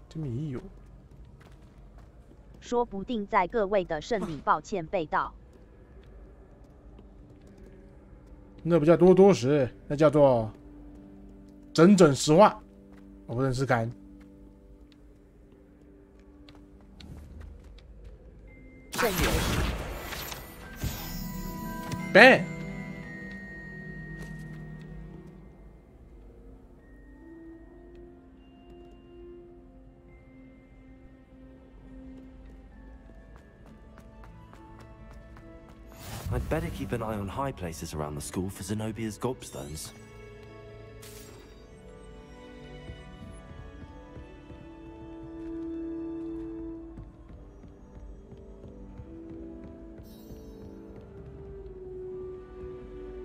这边也有。说不定在各位的胜利，抱歉被盗。那不叫多多时，那叫做整整实话。我不认识干。正流。Ben。I'd better keep an eye on high places around the school for Zenobia's gobstones.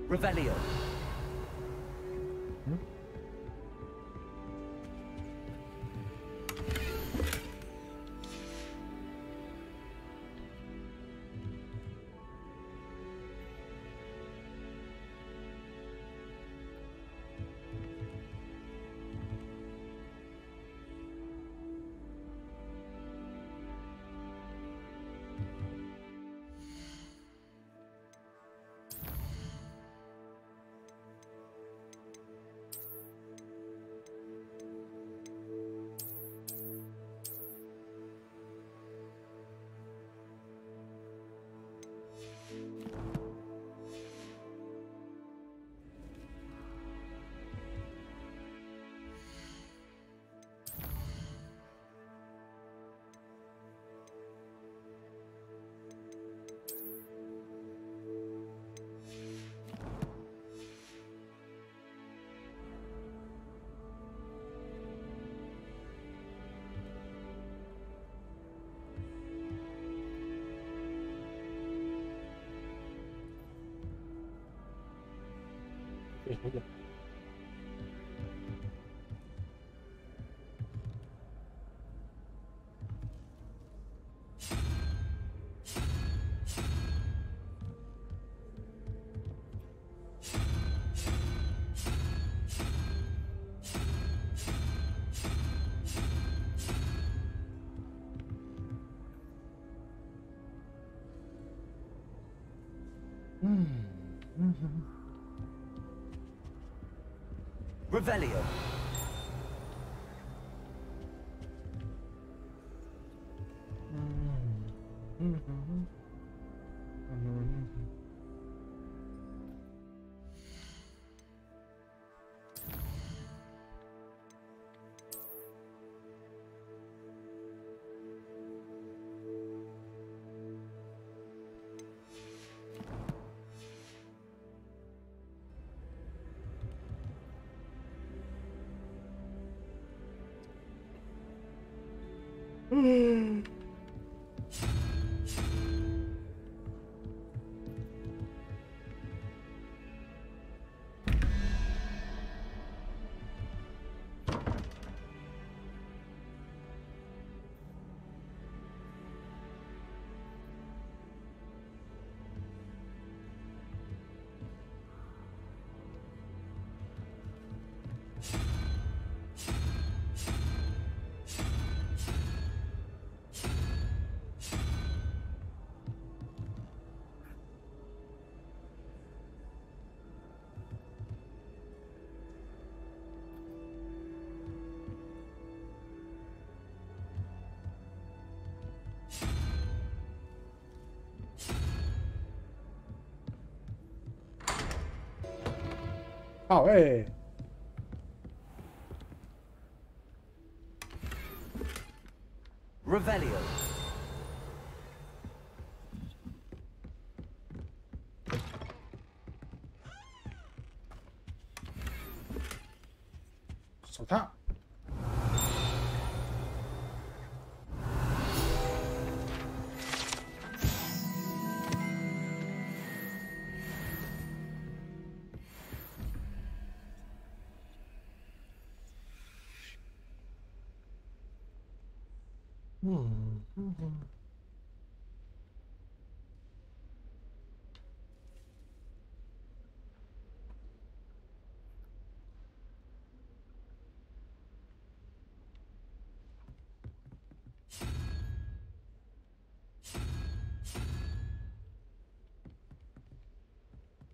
Revelio. Revelio. 好哎。Revelio.手套。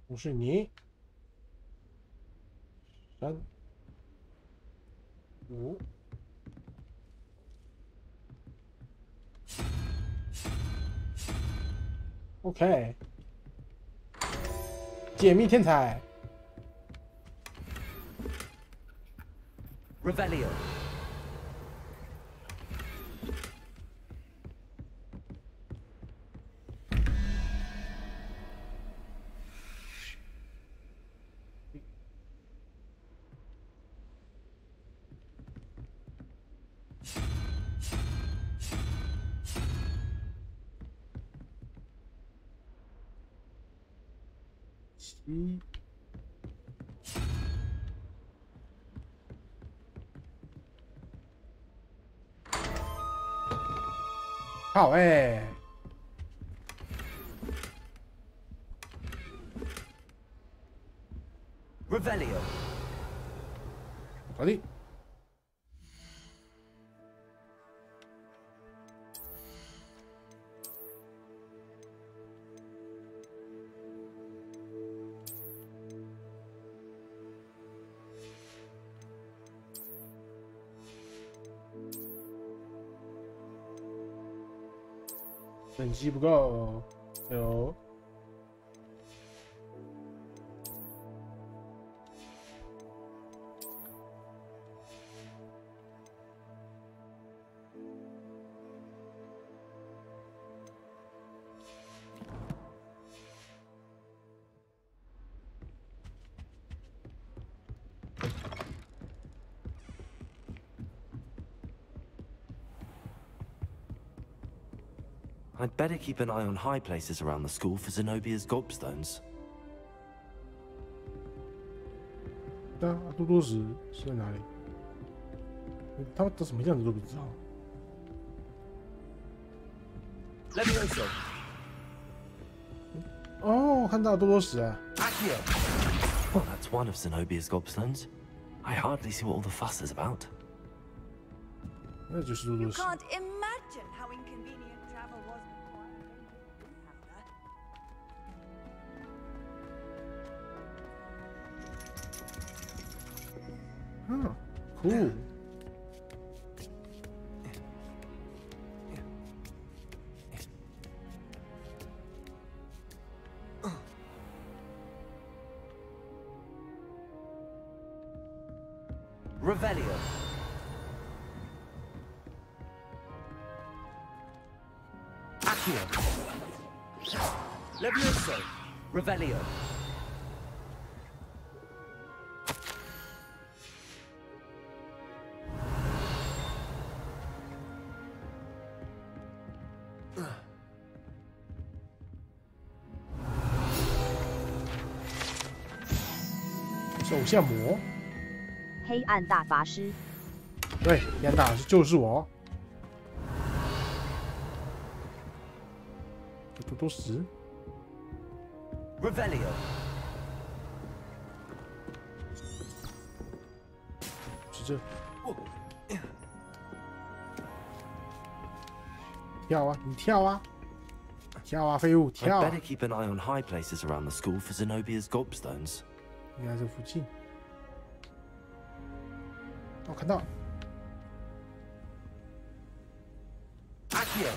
不是你。3、5。OK， 解密天才。Revelio.好哎。Revelio. 好的。等级不够，有。I'd better keep an eye on high places around the school for Zenobia's gobstones. 对啊，多多石是在哪里？他们长什么样子都不知道。Levioso. 哦，看到多多石啊。Accio. Well, that's one of Zenobia's gobstones. I hardly see what all the fuss is about. 那就是多多 You 石。 can't imagine how inconvenient travel was before I invented blue powder. 嗯 ，cool。Revelio. Accio. Levioso. Revelio. Uh. 手下魔。黑暗大法师。对，黑暗大法师就是我。多多石。Revelio. 是这。跳啊！你跳啊！跳啊，废物！跳 I'd 啊 better keep an eye on high places around the school for Zenobia's gobstones. 应该在附近。我看到。Accio.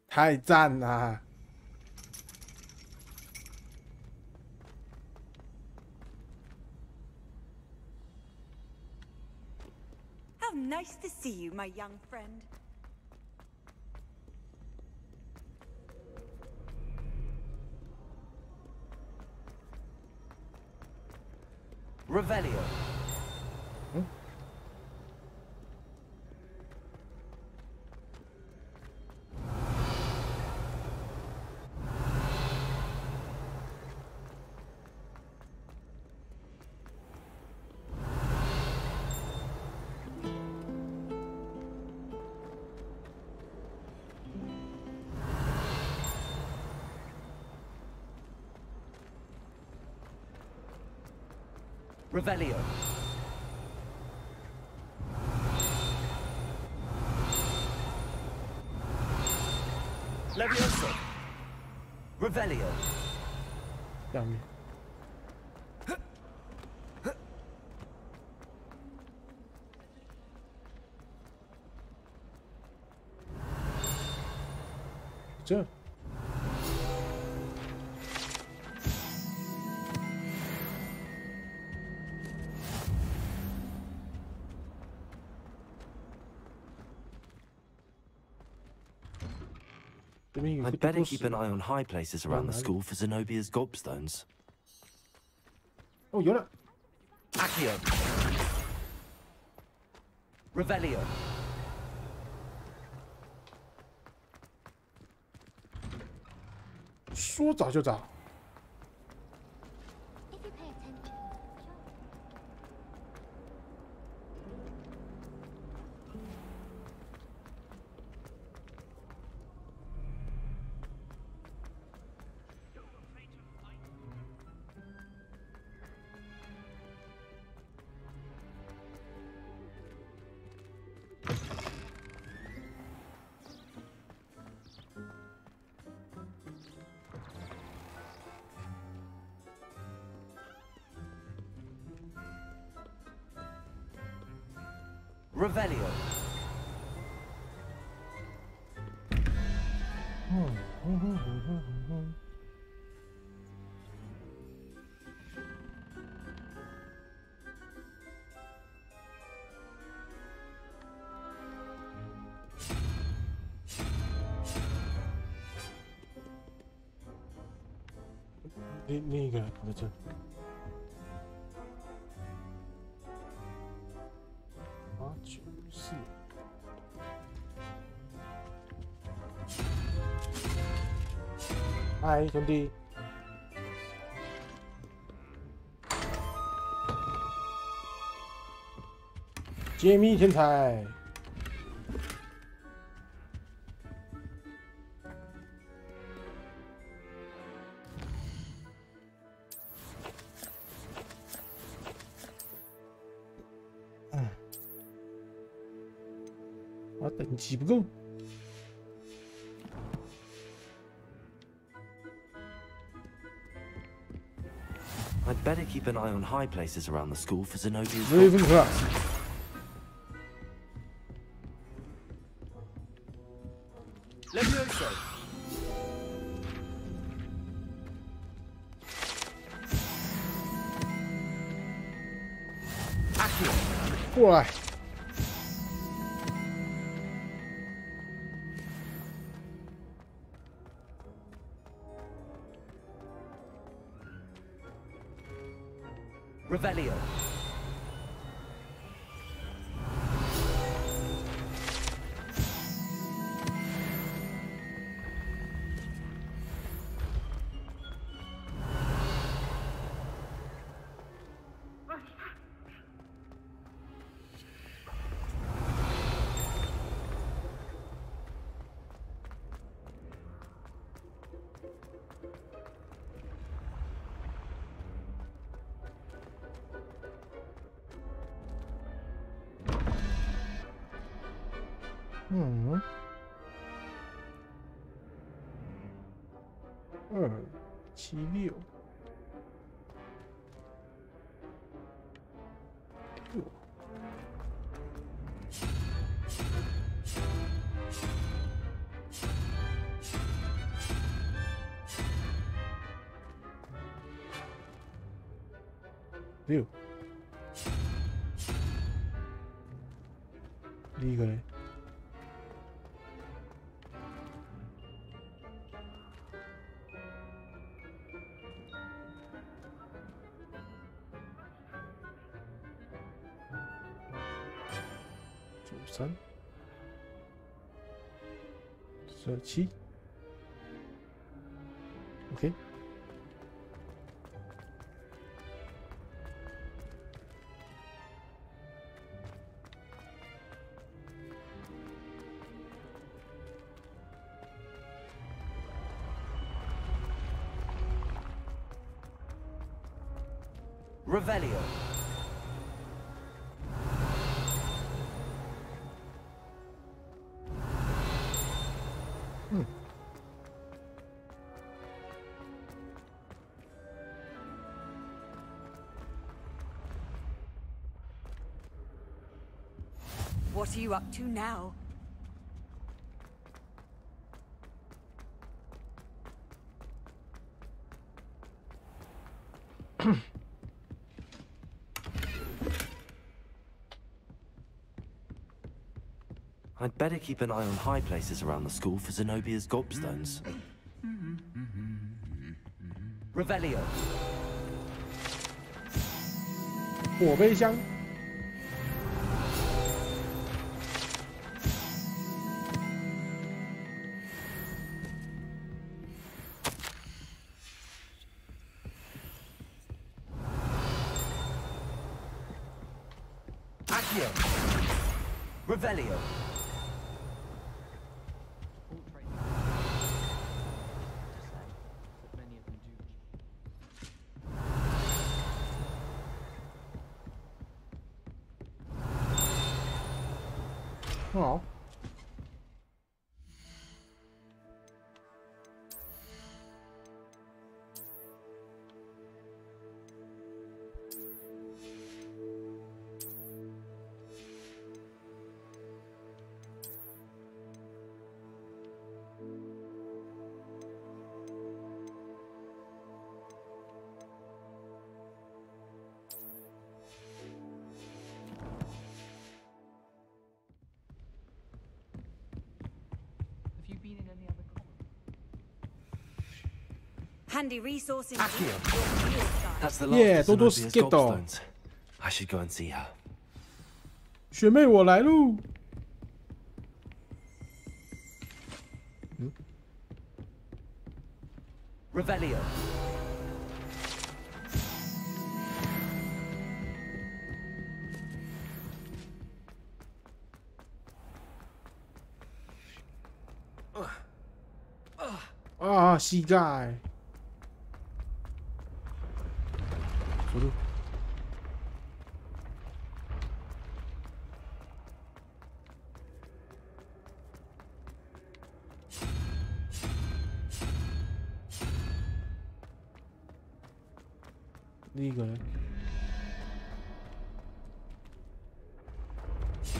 太赞了！ How nice to see you, my young friend. Revelio. Revelio. Levioso. Revelio. Damn. 这。 I'd better keep an eye on high places around the school for Zenobia's gobstones. Oh, 有了 Accio. Revelio. 说找就找。 Revelio.另一个跑在这。 94。嗨，兄弟。解密天才。等级不够。I'd better keep an eye on high places around the school for Zenobia's. Moving class. Levioso. Accio. 过来。 Revelio.276。6。第一个嘞。93、17 ，OK。Revelio. What are you up to now? I'd better keep an eye on high places around the school for Zenobia's gobstones. Revelio. 火杯箱。Accio. Revelio. Oh. Handy resource in That's the last Yeah, of Dodo Zenobia's Skittle. gobstones. I should go and see her. 学妹，我来喽。Revelio. Ah, 膝盖。走路。第一个人。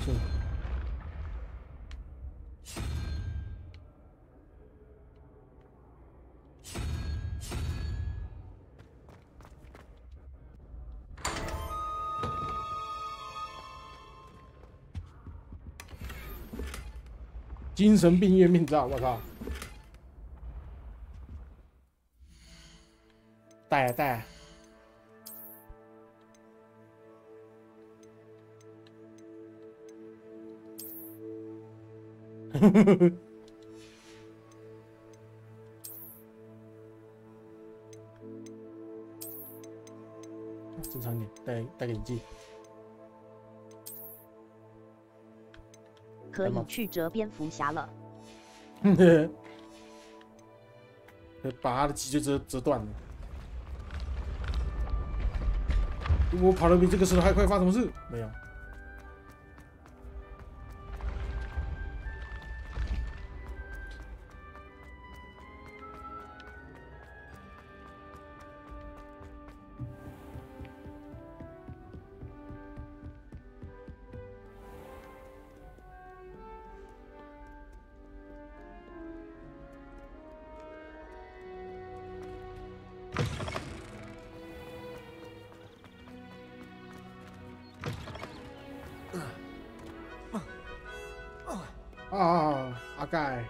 这。精神病院面罩，我靠！戴啊戴啊！呵呵呵呵。正常点，戴个眼镜。可以去折蝙蝠侠了。把他的脊椎折断了。我跑得比这个石头还快，发什么事？没有。盖。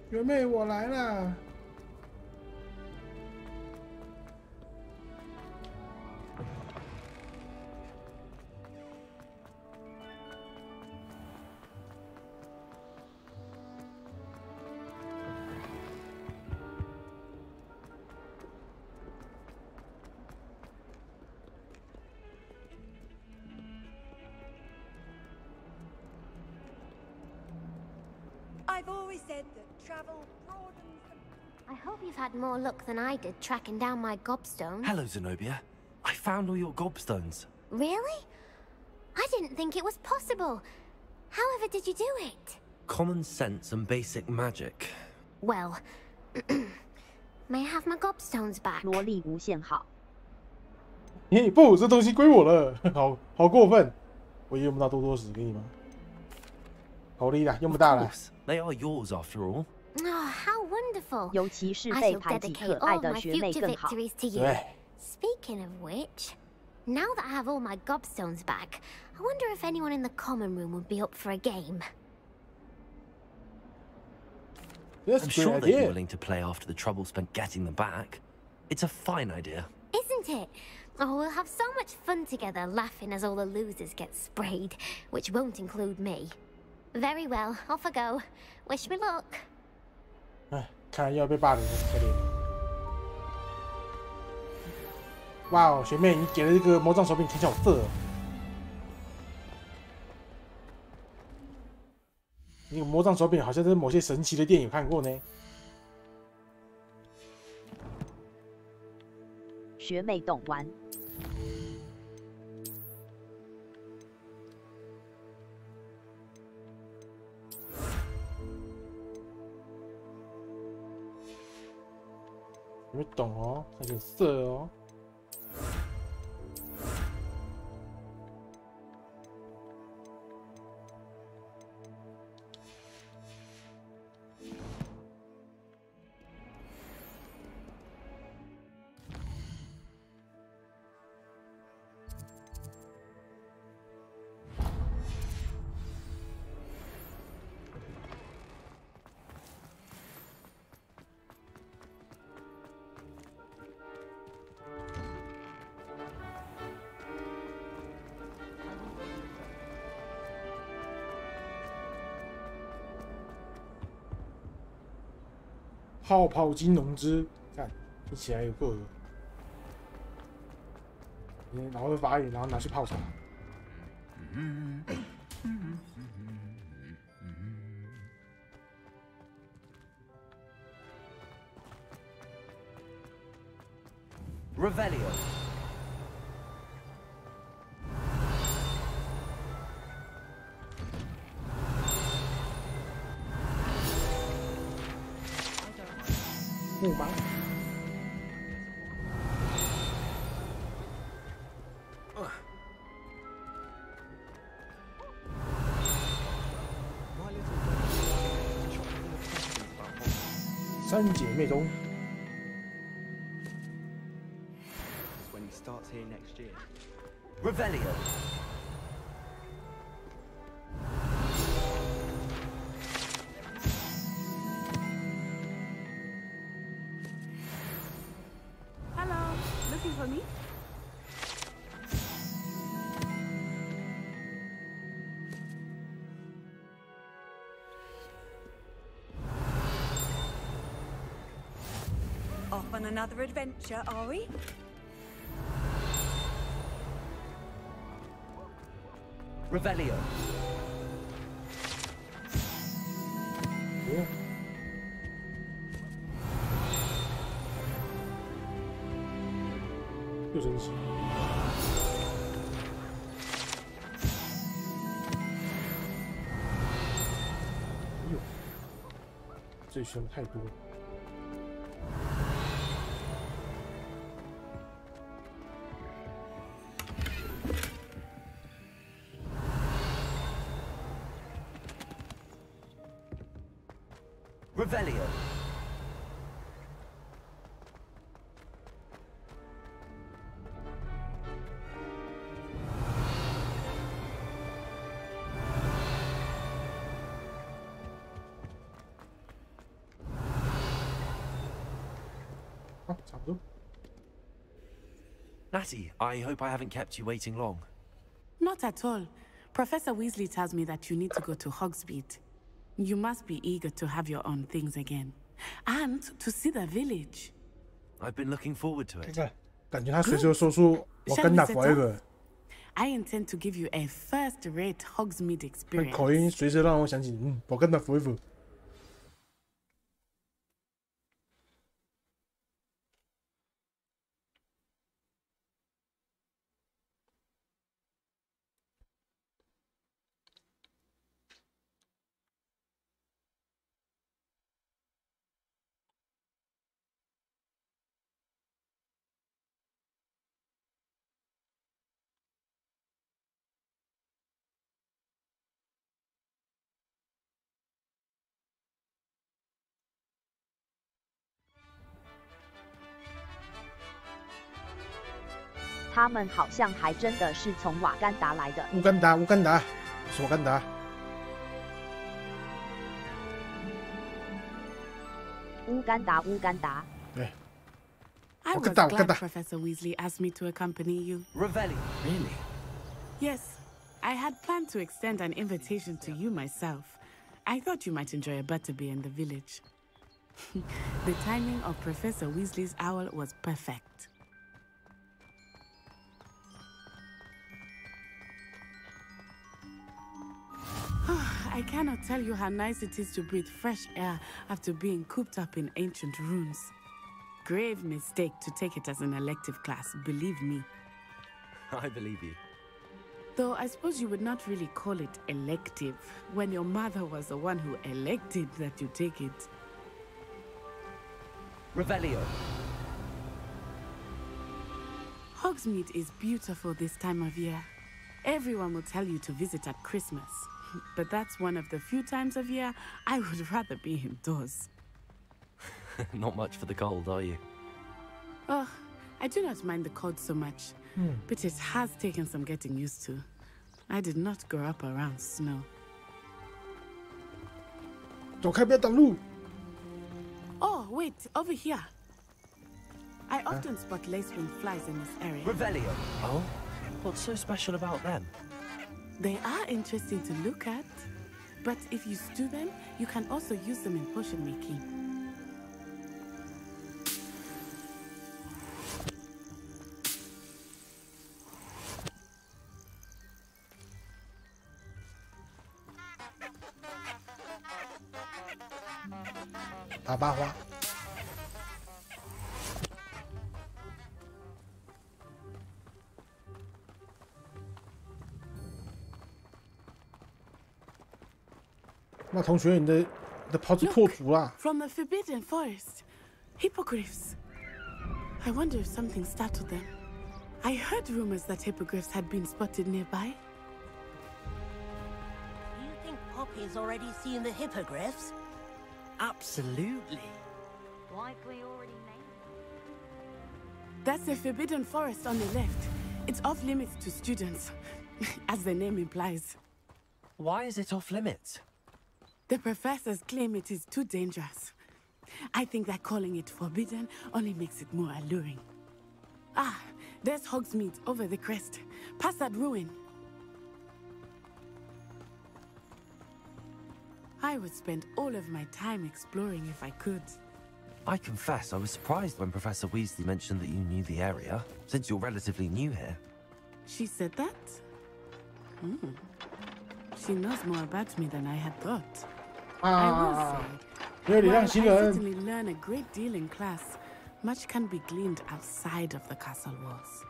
学妹，我来了。I've always said that travel broadens the... I hope you've had more luck than I did tracking down my gobstones. Hello, Zenobia. I found all your gobstones. Really? I didn't think it was possible. However did you do it? Common sense and basic magic. Well, may I have my gobstones back? 萝莉无限好。嘿，不，这东西归我了，好过分！我也用不到多时，给你吗？好厉害，用不到了。They are yours after all. Oh, how wonderful! 尤其是 I 被 shall 排挤 dedicate 可爱 all 的 my 学妹 future 更好。 victories to you. 对。 Speaking of which, now that I have all my gobstones back, I wonder if anyone in the common room would be up for a game. That's I'm a sure good they'd be idea. willing to play after the trouble spent getting them back. It's a fine idea. Isn't it? Oh, we'll have so much fun together laughing as all the losers get sprayed, which won't include me. Very well, off I go. Wish me luck. 哎，看来又要被霸凌了，可怜。哇哦，学妹，你给的这个魔杖手柄看起来好色哦。你魔杖手柄好像在某些神奇的电影有看过呢。学妹懂玩。你们懂哦，有点色哦。泡泡金融汁，看听起来有够恶。然后把然后拿去泡茶。Revelio.木马。三姐妹中。When he starts here next year. Revelio. Hello, looking for me? Off on another adventure, are we? Revelio. 又生气。哎呦，这凶太多了。Revelio. 差不多。Natty, I hope I haven't kept you waiting long. Not at all. Professor Weasley tells me that you need to go to Hogsmeade. You must be eager to have your own things again. And to see the village. I've been looking forward to it. 感觉他随时会说出我跟他 forever。 I intend to give you a first-rate Hogsmeade experience. 口音随时让我想起我跟他 forever。 他们好像还真的是从瓦干达来的。乌干达，乌干达，是瓦干达。乌干达，乌干达。对。 I was glad Professor Weasley asked me to accompany you. Revelli, really? Yes, I had planned to extend an invitation to you myself. I thought you might enjoy a butterbeer in the village. The timing of Professor Weasley's owl was perfect. I cannot tell you how nice it is to breathe fresh air after being cooped up in ancient ruins. Grave mistake to take it as an elective class, believe me. I believe you. Though I suppose you would not really call it elective when your mother was the one who elected that you take it. Revelio. Hogsmeade is beautiful this time of year. Everyone will tell you to visit at Christmas. But that's one of the few times of year I would rather be indoors. Not much for the cold, are you? Oh, I do not mind the cold so much, but it has taken some getting used to. I did not grow up around snow. 走开，不要挡路。 Oh, wait, over here. I often spot lacewing flies in this area. Revelio. Oh, what's so special about them? They are interesting to look at, but if you stew them, you can also use them in potion making. Baba花。 那同学，你的袍子破土啦 From the Forbidden Forest, hippogriffs. I wonder if something startled them. I heard rumors that hippogriffs had been spotted nearby. You think Poppy's already seen the hippogriffs? Absolutely. Like we already made. That's the Forbidden Forest on the left. It's off limits to students, as the name implies. Why is it off limits? The professors claim it is too dangerous. I think that calling it forbidden only makes it more alluring. Ah, there's Hogsmeade over the crest, past that ruin. I would spend all of my time exploring if I could. I confess I was surprised when Professor Weasley mentioned that you knew the area, since you're relatively new here. She said that? She knows more about me than I had thought. I will say, while I certainly learn a great deal in class, much can be gleaned outside of the castle walls.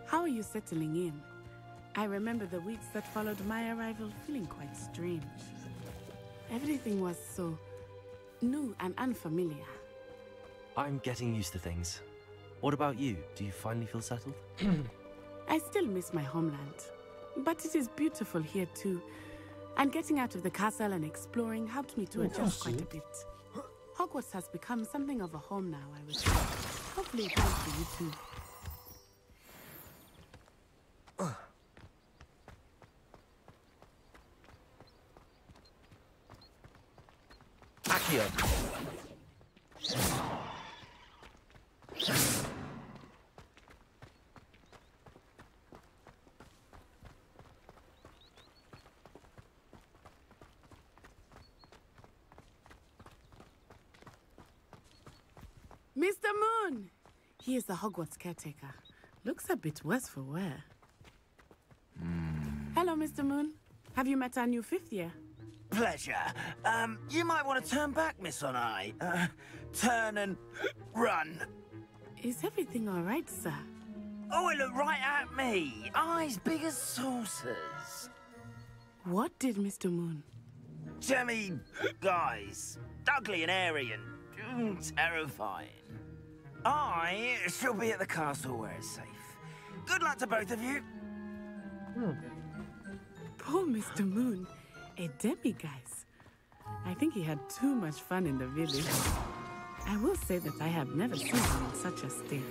How are you settling in? I remember the weeks that followed my arrival feeling quite strange. Everything was so new and unfamiliar. I'm getting used to things. What about you? Do you finally feel settled? I still miss my homeland, but it is beautiful here too. And getting out of the castle and exploring helped me to adjust quite a bit. Hogwarts has become something of a home now, I would say. Hopefully it has for you too. Accio. Mr. Moon! He is the Hogwarts caretaker. Looks a bit worse for wear. Hello, Mr. Moon. Have you met our new 5th year? Pleasure. You might want to turn back, Miss Onai. Turn and run. Is everything all right, sir? Oh, it looked right at me. Eyes big as saucers. What did Mr. Moon? Jemmy, guys. Ugly and airy and terrifying. I shall be at the castle where it's safe. Good luck to both of you. Poor Mr. Moon. A demi-guise. I think he had too much fun in the village. I will say that I have never seen him in such a state.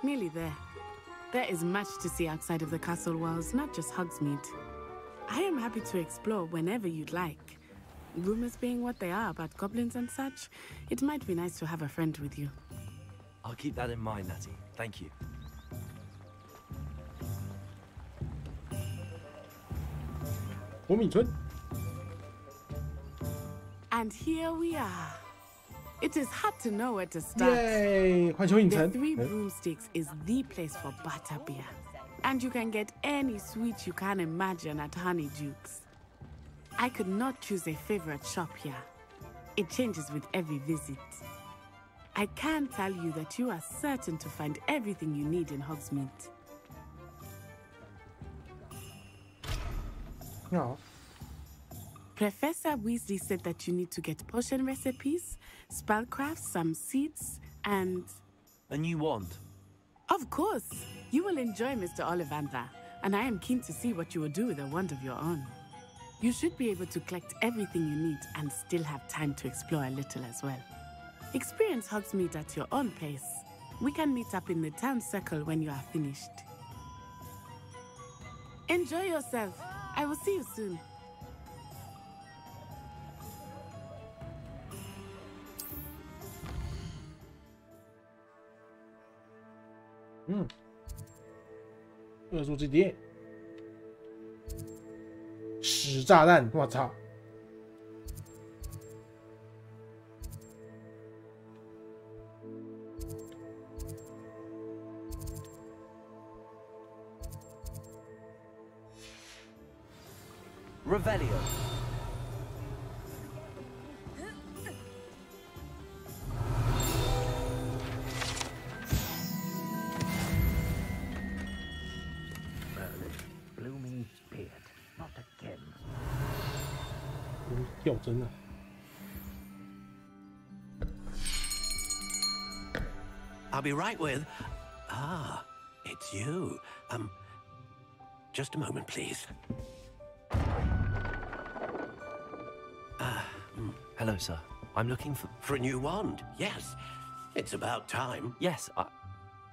Nearly there. There is much to see outside of the castle walls, not just Hogsmeade. I am happy to explore whenever you'd like. Rumors being what they are about goblins and such, it might be nice to have a friend with you. I'll keep that in mind, Natty. Thank you. And here we are. It is hard to know where to start. Yay! The 3 Broomsticks is the place for butterbeer. And you can get any sweet you can imagine at Honeydukes. I could not choose a favorite shop here. It changes with every visit. I can tell you that you are certain to find everything you need in Hogsmeade. No. Professor Weasley said that you need to get potion recipes, spellcrafts, some seeds, and... A new wand? Of course! You will enjoy Mr. Ollivander, and I am keen to see what you will do with a wand of your own. You should be able to collect everything you need and still have time to explore a little as well. Experience Hogsmeade at your own pace. We can meet up in the town circle when you are finished. Enjoy yourself. I will see you soon.恶作之蝶，屎炸弹，我操！ Revelio. Blooming beard, not again. 掉帧了。 I'll be right with... Ah, it's you. Just a moment, please. Hello, sir. I'm looking for... For a new wand, yes. It's about time. Yes,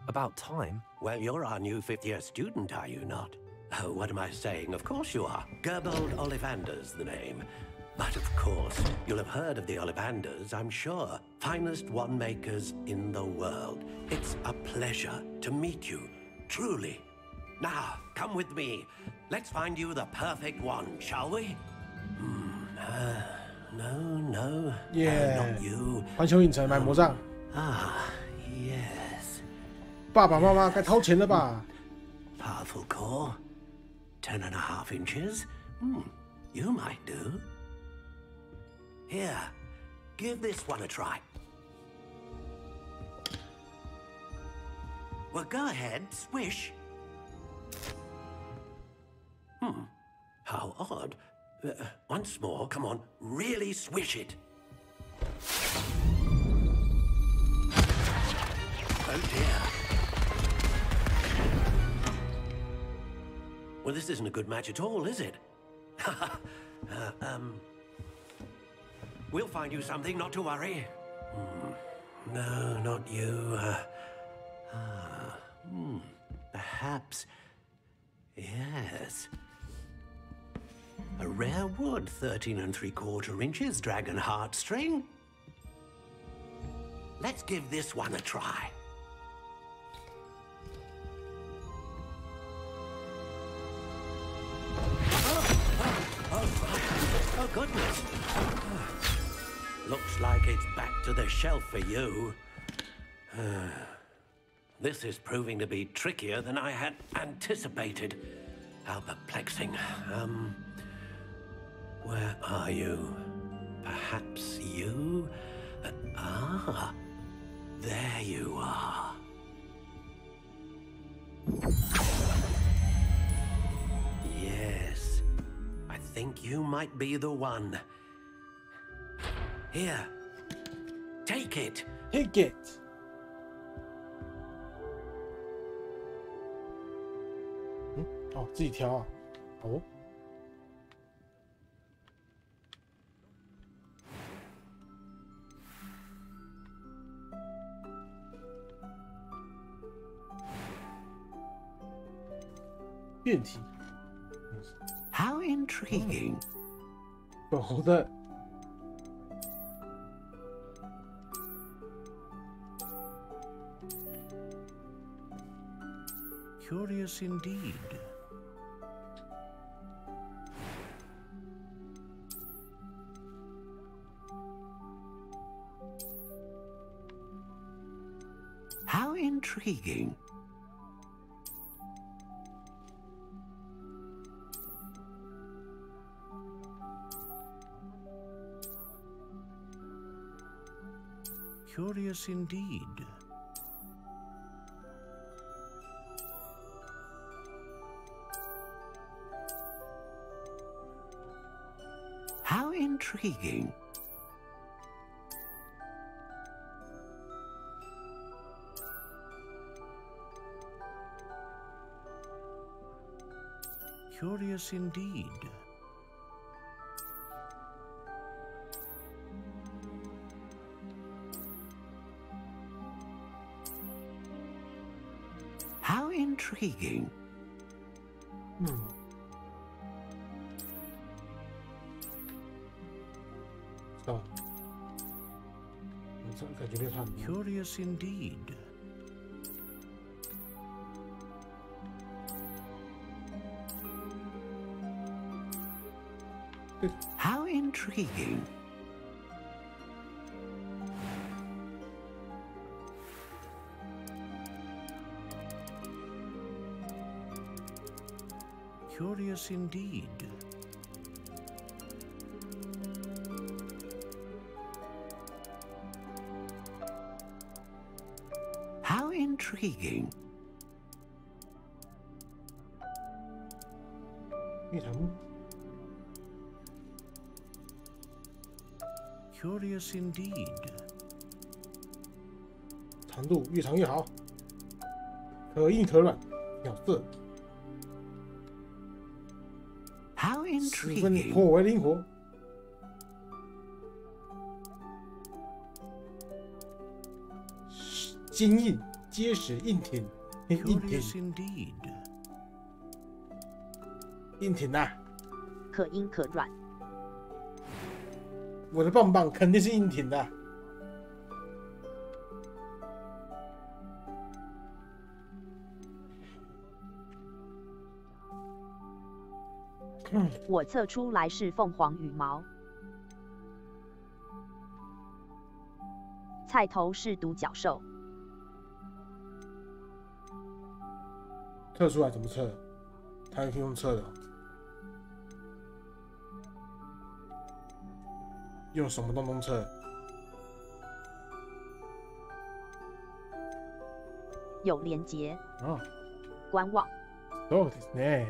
about time? Well, you're our new 5th year student, are you not? Oh, what am I saying? Of course you are. Gerbold Ollivander's the name. But of course, you'll have heard of the Ollivanders, I'm sure. Finest wand makers in the world. It's a pleasure to meet you, truly. Now, come with me. Let's find you the perfect wand, shall we? No. Yeah. Not you. 环球影城买魔杖。 Yes. 爸爸妈妈该掏钱了吧？ Powerful core. 10.5 inches. You might do. Here, give this one a try. Well, go ahead, swish. How odd. Once more, come on, really swish it. Oh dear. Well, this isn't a good match at all, is it? We'll find you something, not to worry. No, not you. Perhaps. Yes. A rare wood, 13 3/4 inches, dragon heartstring. Let's give this one a try. Oh, goodness. Looks like it's back to the shelf for you. This is proving to be trickier than I had anticipated. How perplexing. Where are you? Perhaps you? There you are. Yes, I think you might be the one. Here, take it. Take it. 哦，自己挑啊。哦。变体。How intriguing. 好的。Curious indeed. How intriguing. Curious indeed. How intriguing. Curious indeed. How intriguing. 哦，这感觉没差。Curious indeed. How intriguing. Curious indeed. How intriguing. 蜜糖。Curious indeed. 长度越长越好，可硬可软，咬色。How 十分 intriguing. 颇为灵活。坚硬、结实、硬挺，硬挺， Curious indeed. 硬挺呐！可硬可软。我的棒棒肯定是硬挺的。我测出来是凤凰羽毛，菜头是独角兽。测出来怎么测？它是用测的，用什么东东测？有连结。哦，官网。そうですね。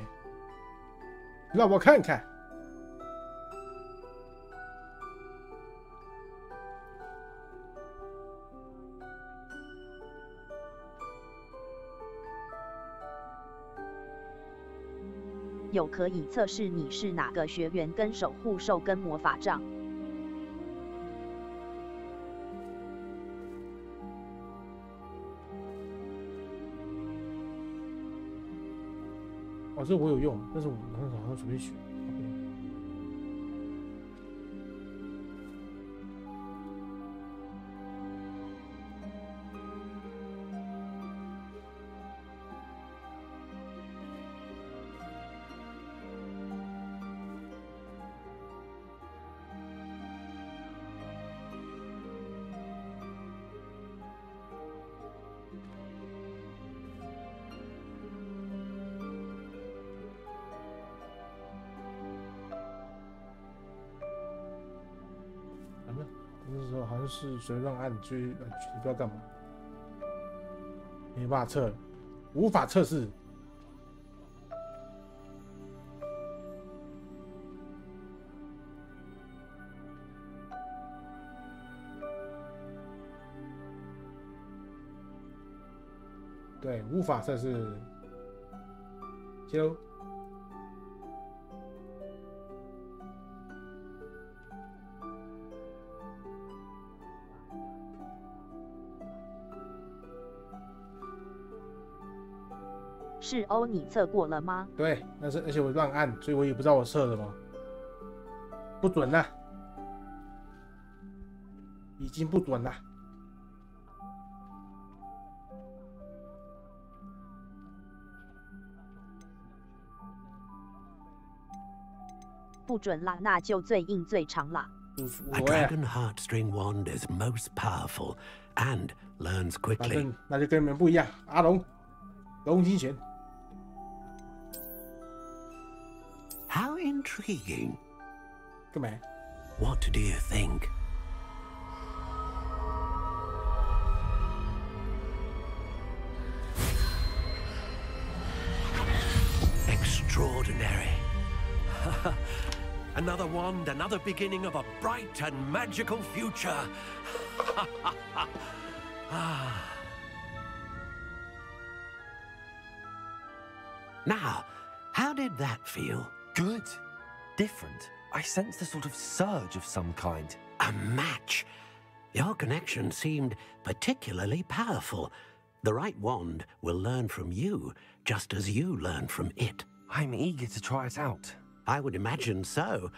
让我看看。有可以测试你是哪个学员跟守护兽跟魔法杖。哦，这我有用，但是我好像随便选。那时候好像是随便乱按，就你不知道干嘛，没办法测，无法测试。对，无法测试。接喽。是欧，你测过了吗？对，而且我乱按，所以我也不知道我测什么，不准了，已经不准了。不准啦，那就最硬最长啦。A dragon heartstring wand is most powerful and learns quickly. 那就跟你们不一样，阿龙，龙金拳。How intriguing. 干嘛 What do you think? Extraordinary. Another wand, another beginning of a bright and magical future. Now, how did that feel? Good. Different. I sensed a sort of surge of some kind. A match. Your connection seemed particularly powerful. The right wand will learn from you, just as you learn from it. I'm eager to try it out. I would imagine so.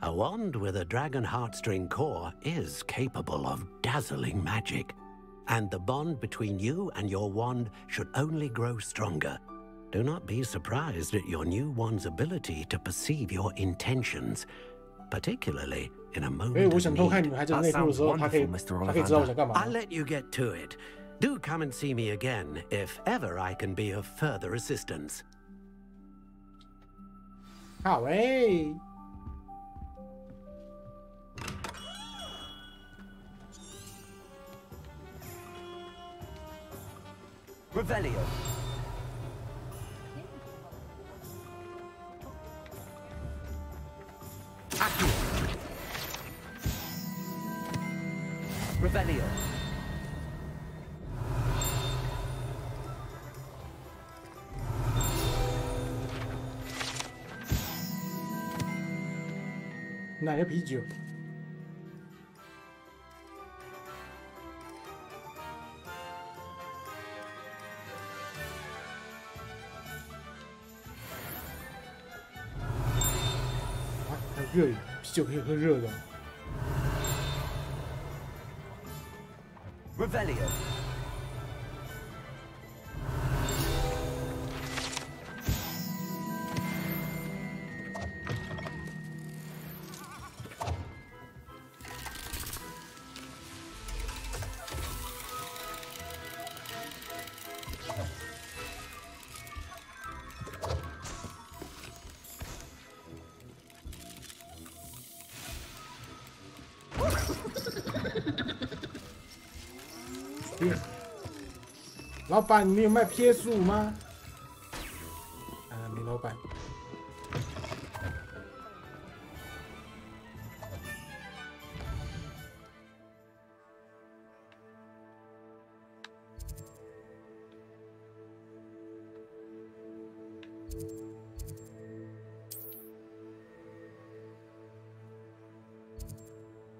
A wand with a dragon heartstring core is capable of dazzling magic. And the bond between you and your wand should only grow stronger. Do not be surprised at your new wand's ability to perceive your intentions, particularly in a moment of need. I'll let you get to it. Do come and see me again if ever I can be of further assistance. 好诶。Revelio. Accio. Revelio. Này nó bị dược. Nó rơi, dược hơi rơi rồi. Revelio. Yes. 老板，你们有卖PS5吗？没老板。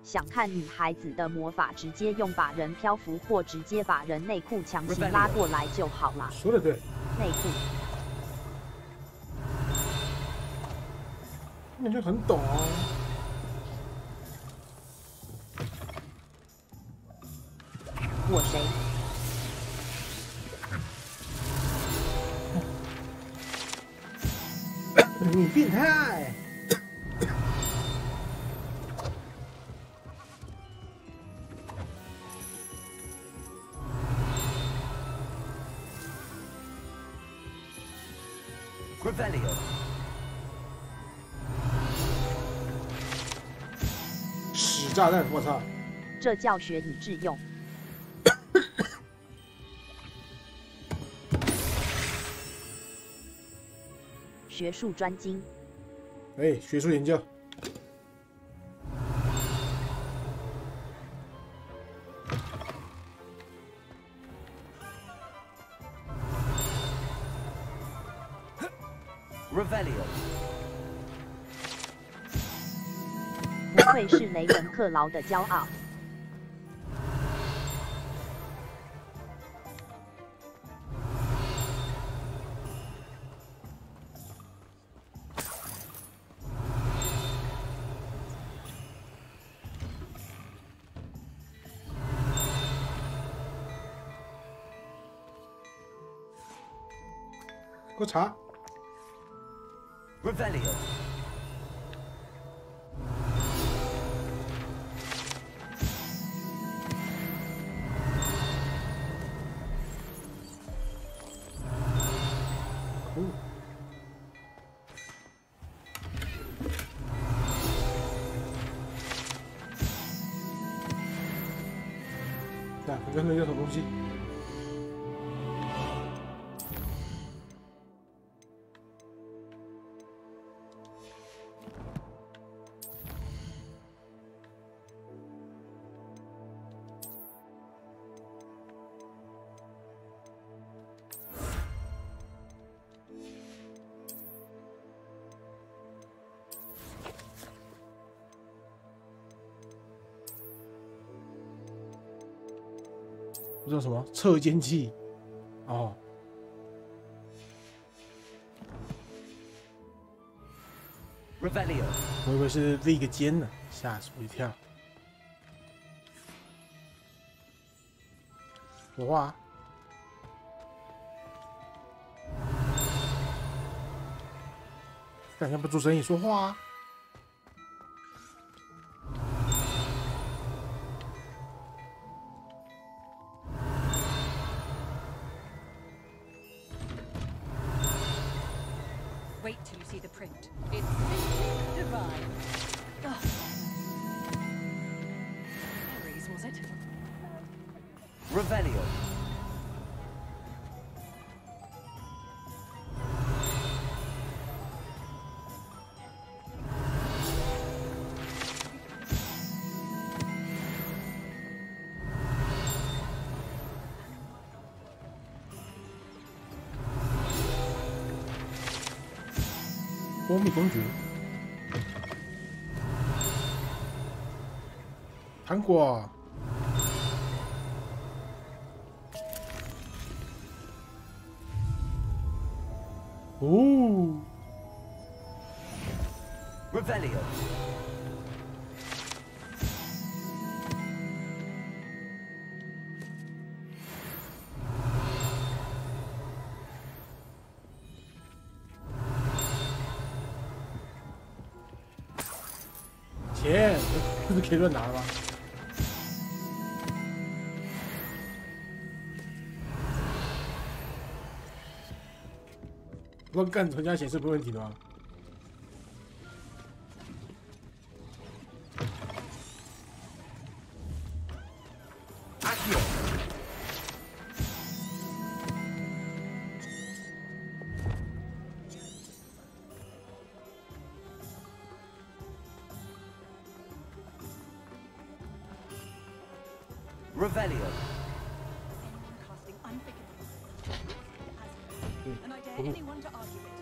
想看女孩子的魔法，直接用把人漂浮或直接把人内裤强行拉过来就好啦。说的对。内裤。你就很懂哦。我谁？你变态！ Revelio. 屎炸弹！我操！这叫学以致用。学术专精。哎，学术研究。Revelio。不愧是雷文克劳的骄傲。给我查。Revelio。我刚刚有什么东西？这叫什么？侧肩器。哦。Revelio。我以为是立个肩呢，吓死我一跳。说话。干要不做生意说话啊。Wait till you see the print. It's simply divine. Oh. Aries, was it? Revelio.波蜜公主，糖果，哦 ，Revelio。钱，这是可以乱拿的吗？乱干存家钱是没问题的吗？Revelio. Casting unforgivable. And I dare anyone to argue it.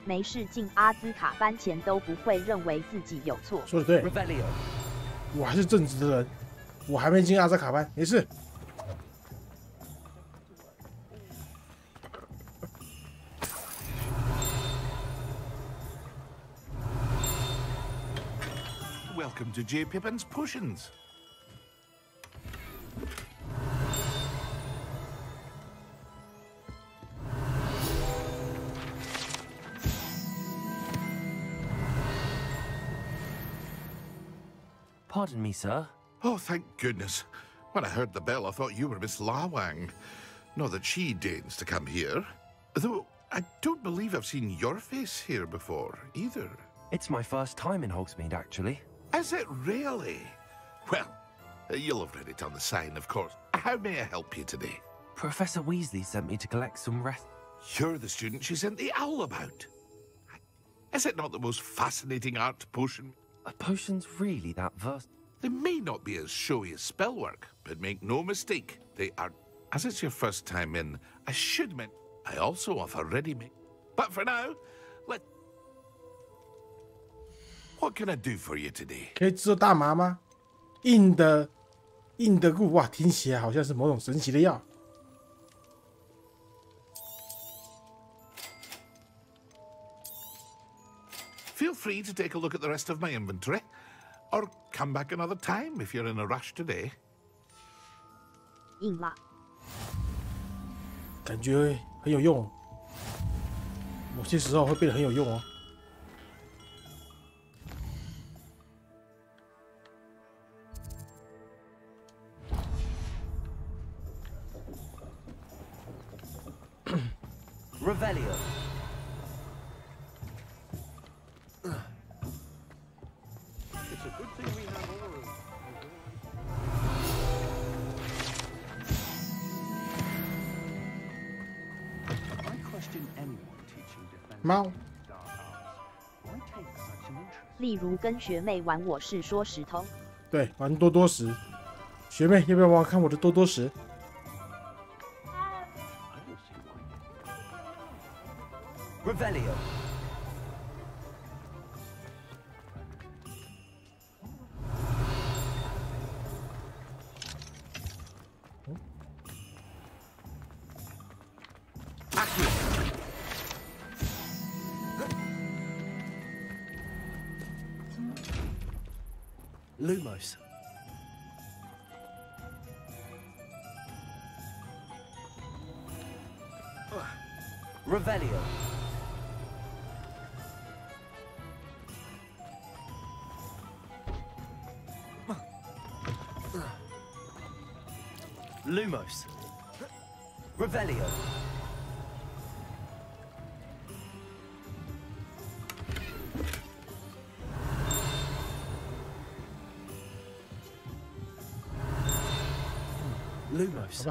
没事进阿兹卡班前都不会认为自己有错。说的对，我还是正直的人，我还没进阿兹卡班，没事。Welcome to J. Pippin's Potions. Pardon me, sir. Oh, thank goodness. When I heard the bell, I thought you were Miss Lawang. Not that she deigns to come here. Though, I don't believe I've seen your face here before, either. It's my first time in Hogsmeade, actually. Is it really? Well, you'll have read it on the sign, of course. How may I help you today? Professor Weasley sent me to collect some rest. You're the student she sent the owl about. Is it not the most fascinating art potion? Are potions really that versatile? They may not be as showy as spellwork, but make no mistake, they are. As it's your first time in, I should mention, I also offer ready-made. But for now, what can I do for you today? 可以制作大麻吗？硬的固，哇，听起来好像是某种神奇的药。Feel free to take a look at the rest of my inventory, or come back another time if you're in a rush today. 硬啦，感觉很有用，某些时候会变得很有用哦。Revelio. It's a good thing we have all of I question anyone teaching defense 猫。 dark arts. Why take such an interest? 例如跟学妹玩我是说石头，对，玩多多石。学妹，要不要玩玩看我的多多石？ Revelio. Lumos. Revelio. Lumos. Revelio. Lumos.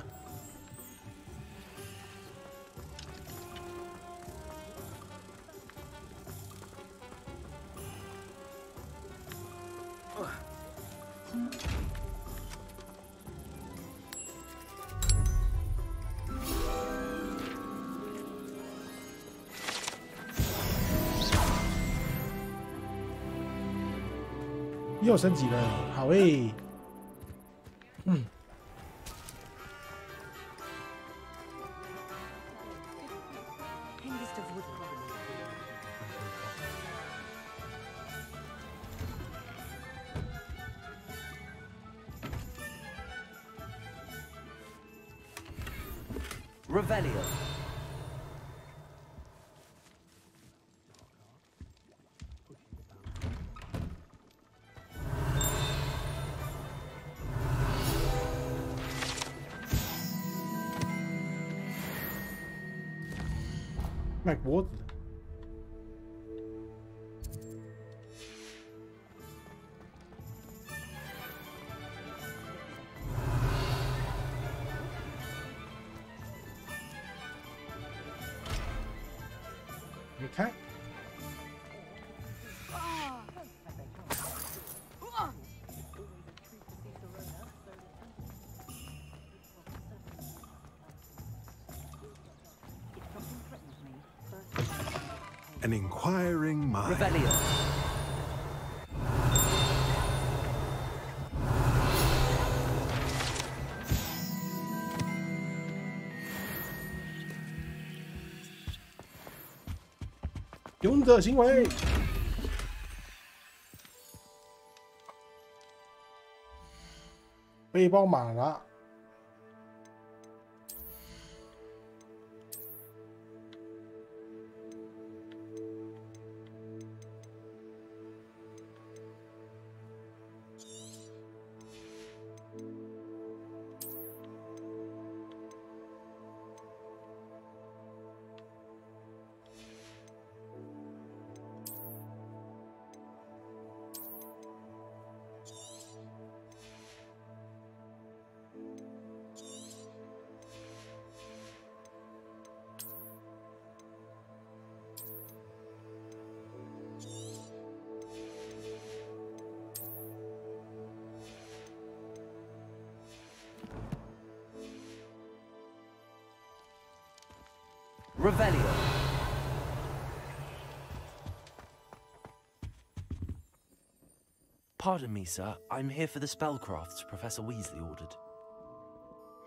好吧。 又升级了，好诶。嗯。 Revelio.卖脖子。你看， An inquiring mind. Revelio. "勇者行为。背包马拉。Revelio. Pardon me, sir. I'm here for the spellcrafts Professor Weasley ordered.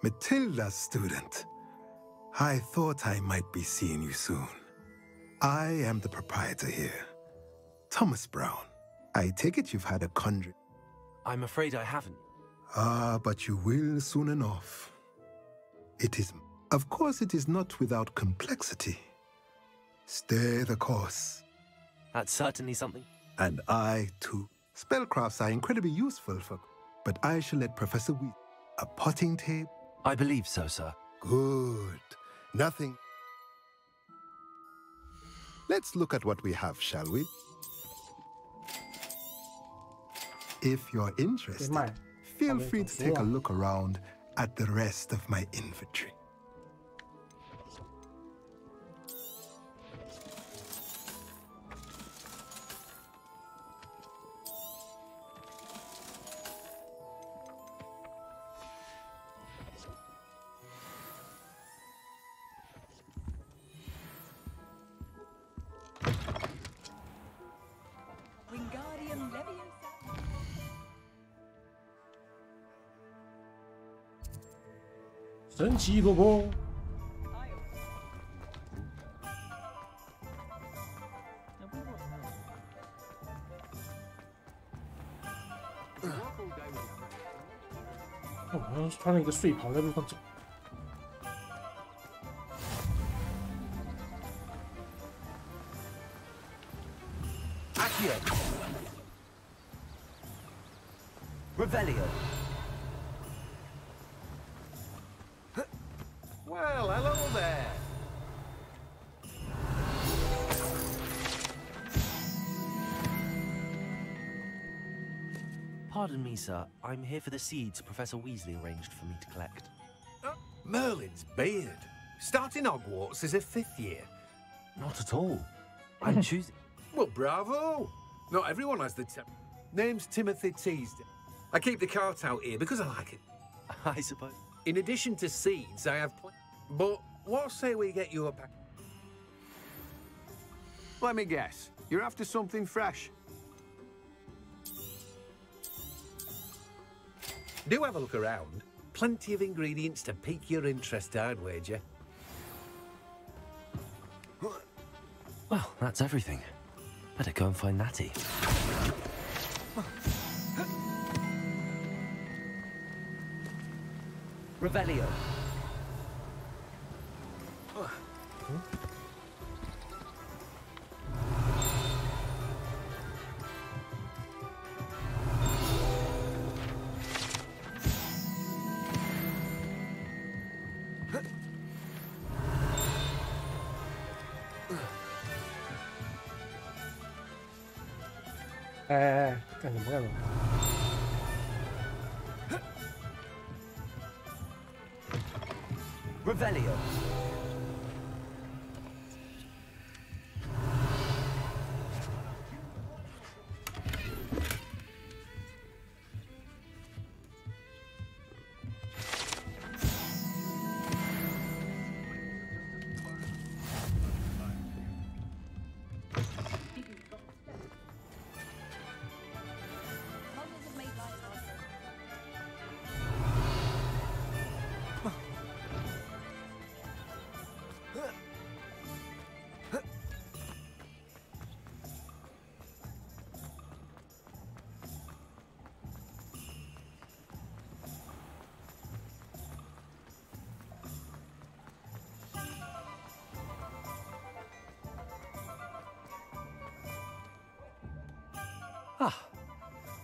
Matilda's student. I thought I might be seeing you soon. I am the proprietor here, Thomas Brown. I take it you've had a conjuring. I'm afraid I haven't. Ah, but you will soon enough. It is, of course, it is not without complexity. Stay the course. That's certainly something. And I, too. Spellcrafts are incredibly useful for... But I shall let Professor Weasley... A potting table? I believe so, sir. Good. Nothing... Let's look at what we have, shall we? If you're interested, feel free to take a look around at the rest of my inventory. Wingardium Leviosa. 神奇萝卜。我好像穿了一个睡袍在路上走。Accio. Revelio. Well, hello there. Pardon me, sir. I'm here for the seeds Professor Weasley arranged for me to collect. Merlin's beard. Starting Hogwarts as a 5th year. Not at all. I'm choosing... Well, bravo. Not everyone has the... Name's Timothy Teasdale. I keep the cart out here because I like it. I suppose. In addition to seeds, I have... But what say we get you a pack? Let me guess. You're after something fresh. Do have a look around. Plenty of ingredients to pique your interest, I'd wager. Well, that's everything. Better go and find Natty. Revelio.干什么干什么？ Revelio. Ah,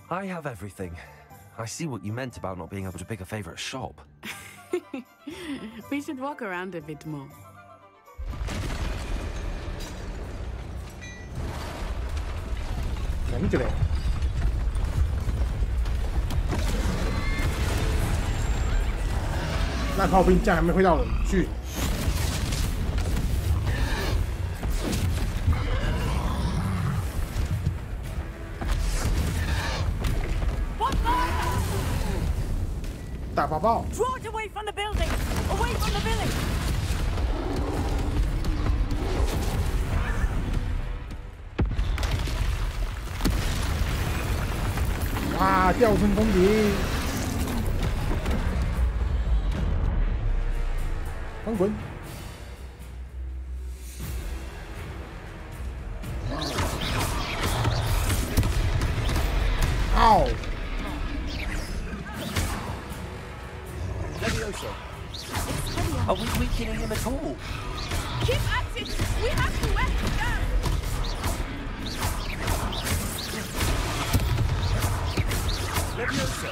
I have everything. I see what you meant about not being able to pick a favorite shop. We should walk around a bit more. Entré. 那炮兵竟然还没挥到人，去！ 大爆爆！ Draw it away from the building! Away from the village! 啦，吊寸攻击，翻滚。 Ow! Levioso. Are we weakening him at all? Keep at it! We have to wear him down! Levioso.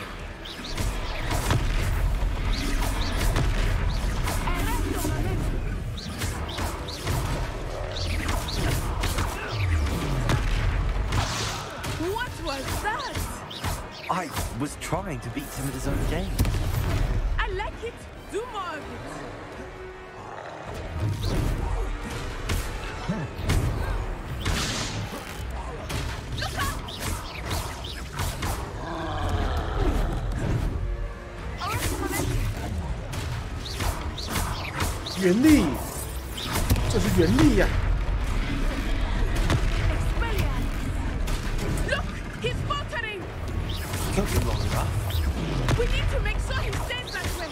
What was that? I was trying to beat him at his own game. I like it. Do more of it. Look out!原力，这是原力呀、Look, he's faltering. Took him long enough. We need to make sure he stays that way.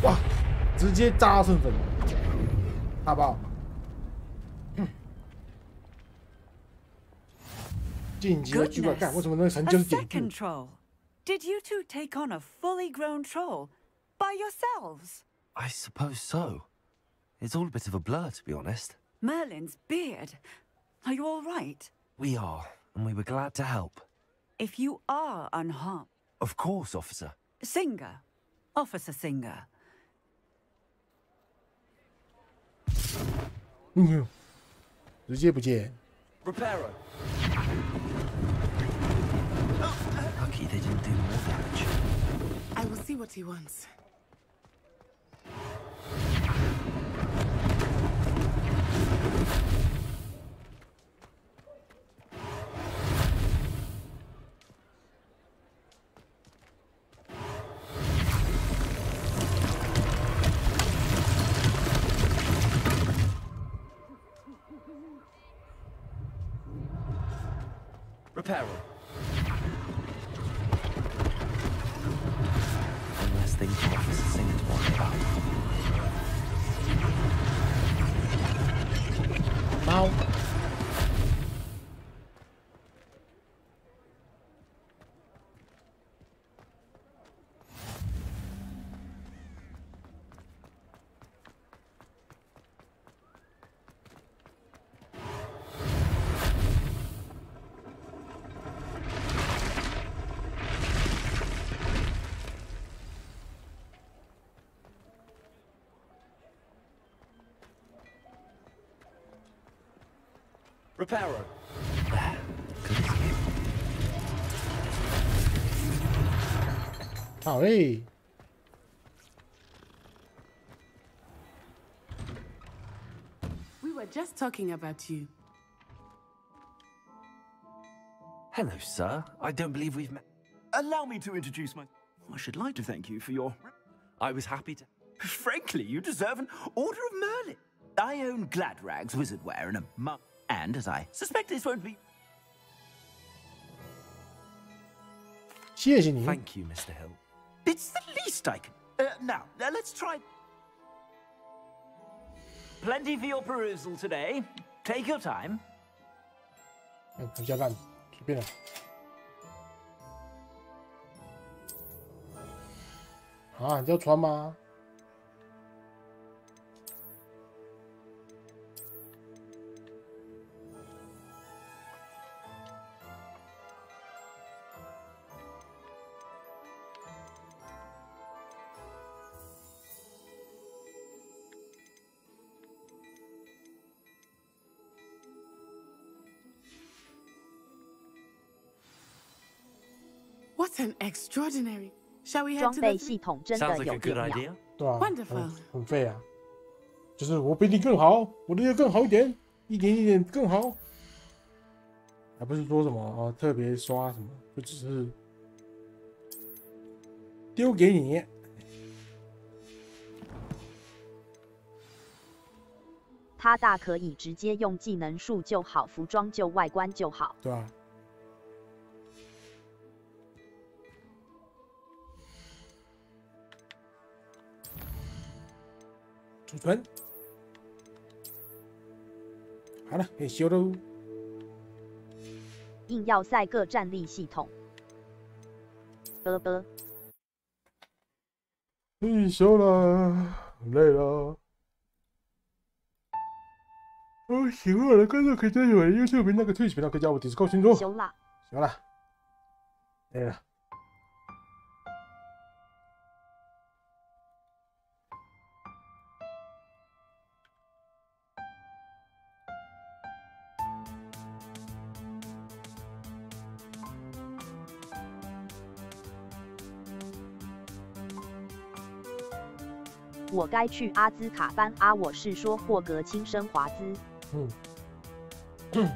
Wow, 直接扎成粉，大爆！晋级的巨怪，干为什么那个成就 A 是点 second troll. Did you two take on a fully grown troll by yourselves? I suppose so. It's all a bit of a blur, to be honest. Merlin's beard. Are you all right? We are, and we were glad to help. If you are unharmed. Of course, officer. Singer. Officer Singer. 直接不见。 Reparo. Lucky they didn't do more damage. I will see what he wants. Reparo. One less thing for Officer Singer to worry about. Now. Reparo. 好嘞。 We were just talking about you. Hello, sir. I don't believe we've met. Allow me to introduce my... I should like to thank you for your... I was happy to... Frankly, you deserve an Order of Merlin. I own Gladrag's wizardwear and a mug. And, as I suspect this won't be... 谢谢你。 Thank you, Mr. Hill. It's the least I can... now, let's try... Plenty for your perusal today. Take your time. 很下蛋，随便了。啊，你要穿吗？ What an extraordinary. Shall we head 装 to 备 the... 系统真的有点妙。对吧、啊？ Wonderful. 很废啊，就是我比你更好，我的更好一点，一点更好，还不是说什么特别刷什么，就只是丢给你。他大可以直接用技能树就好，服装就外观就好，对吧、储存好了，可以修喽。硬要塞各战力系统。可以修了，累了。喜欢我的观众可以在我的 YouTube 频道、Twitch 频道，可以加我 Discord 群组。修了，行了，累了。我该去阿兹卡班啊！我是说霍格亲生华兹。嗯。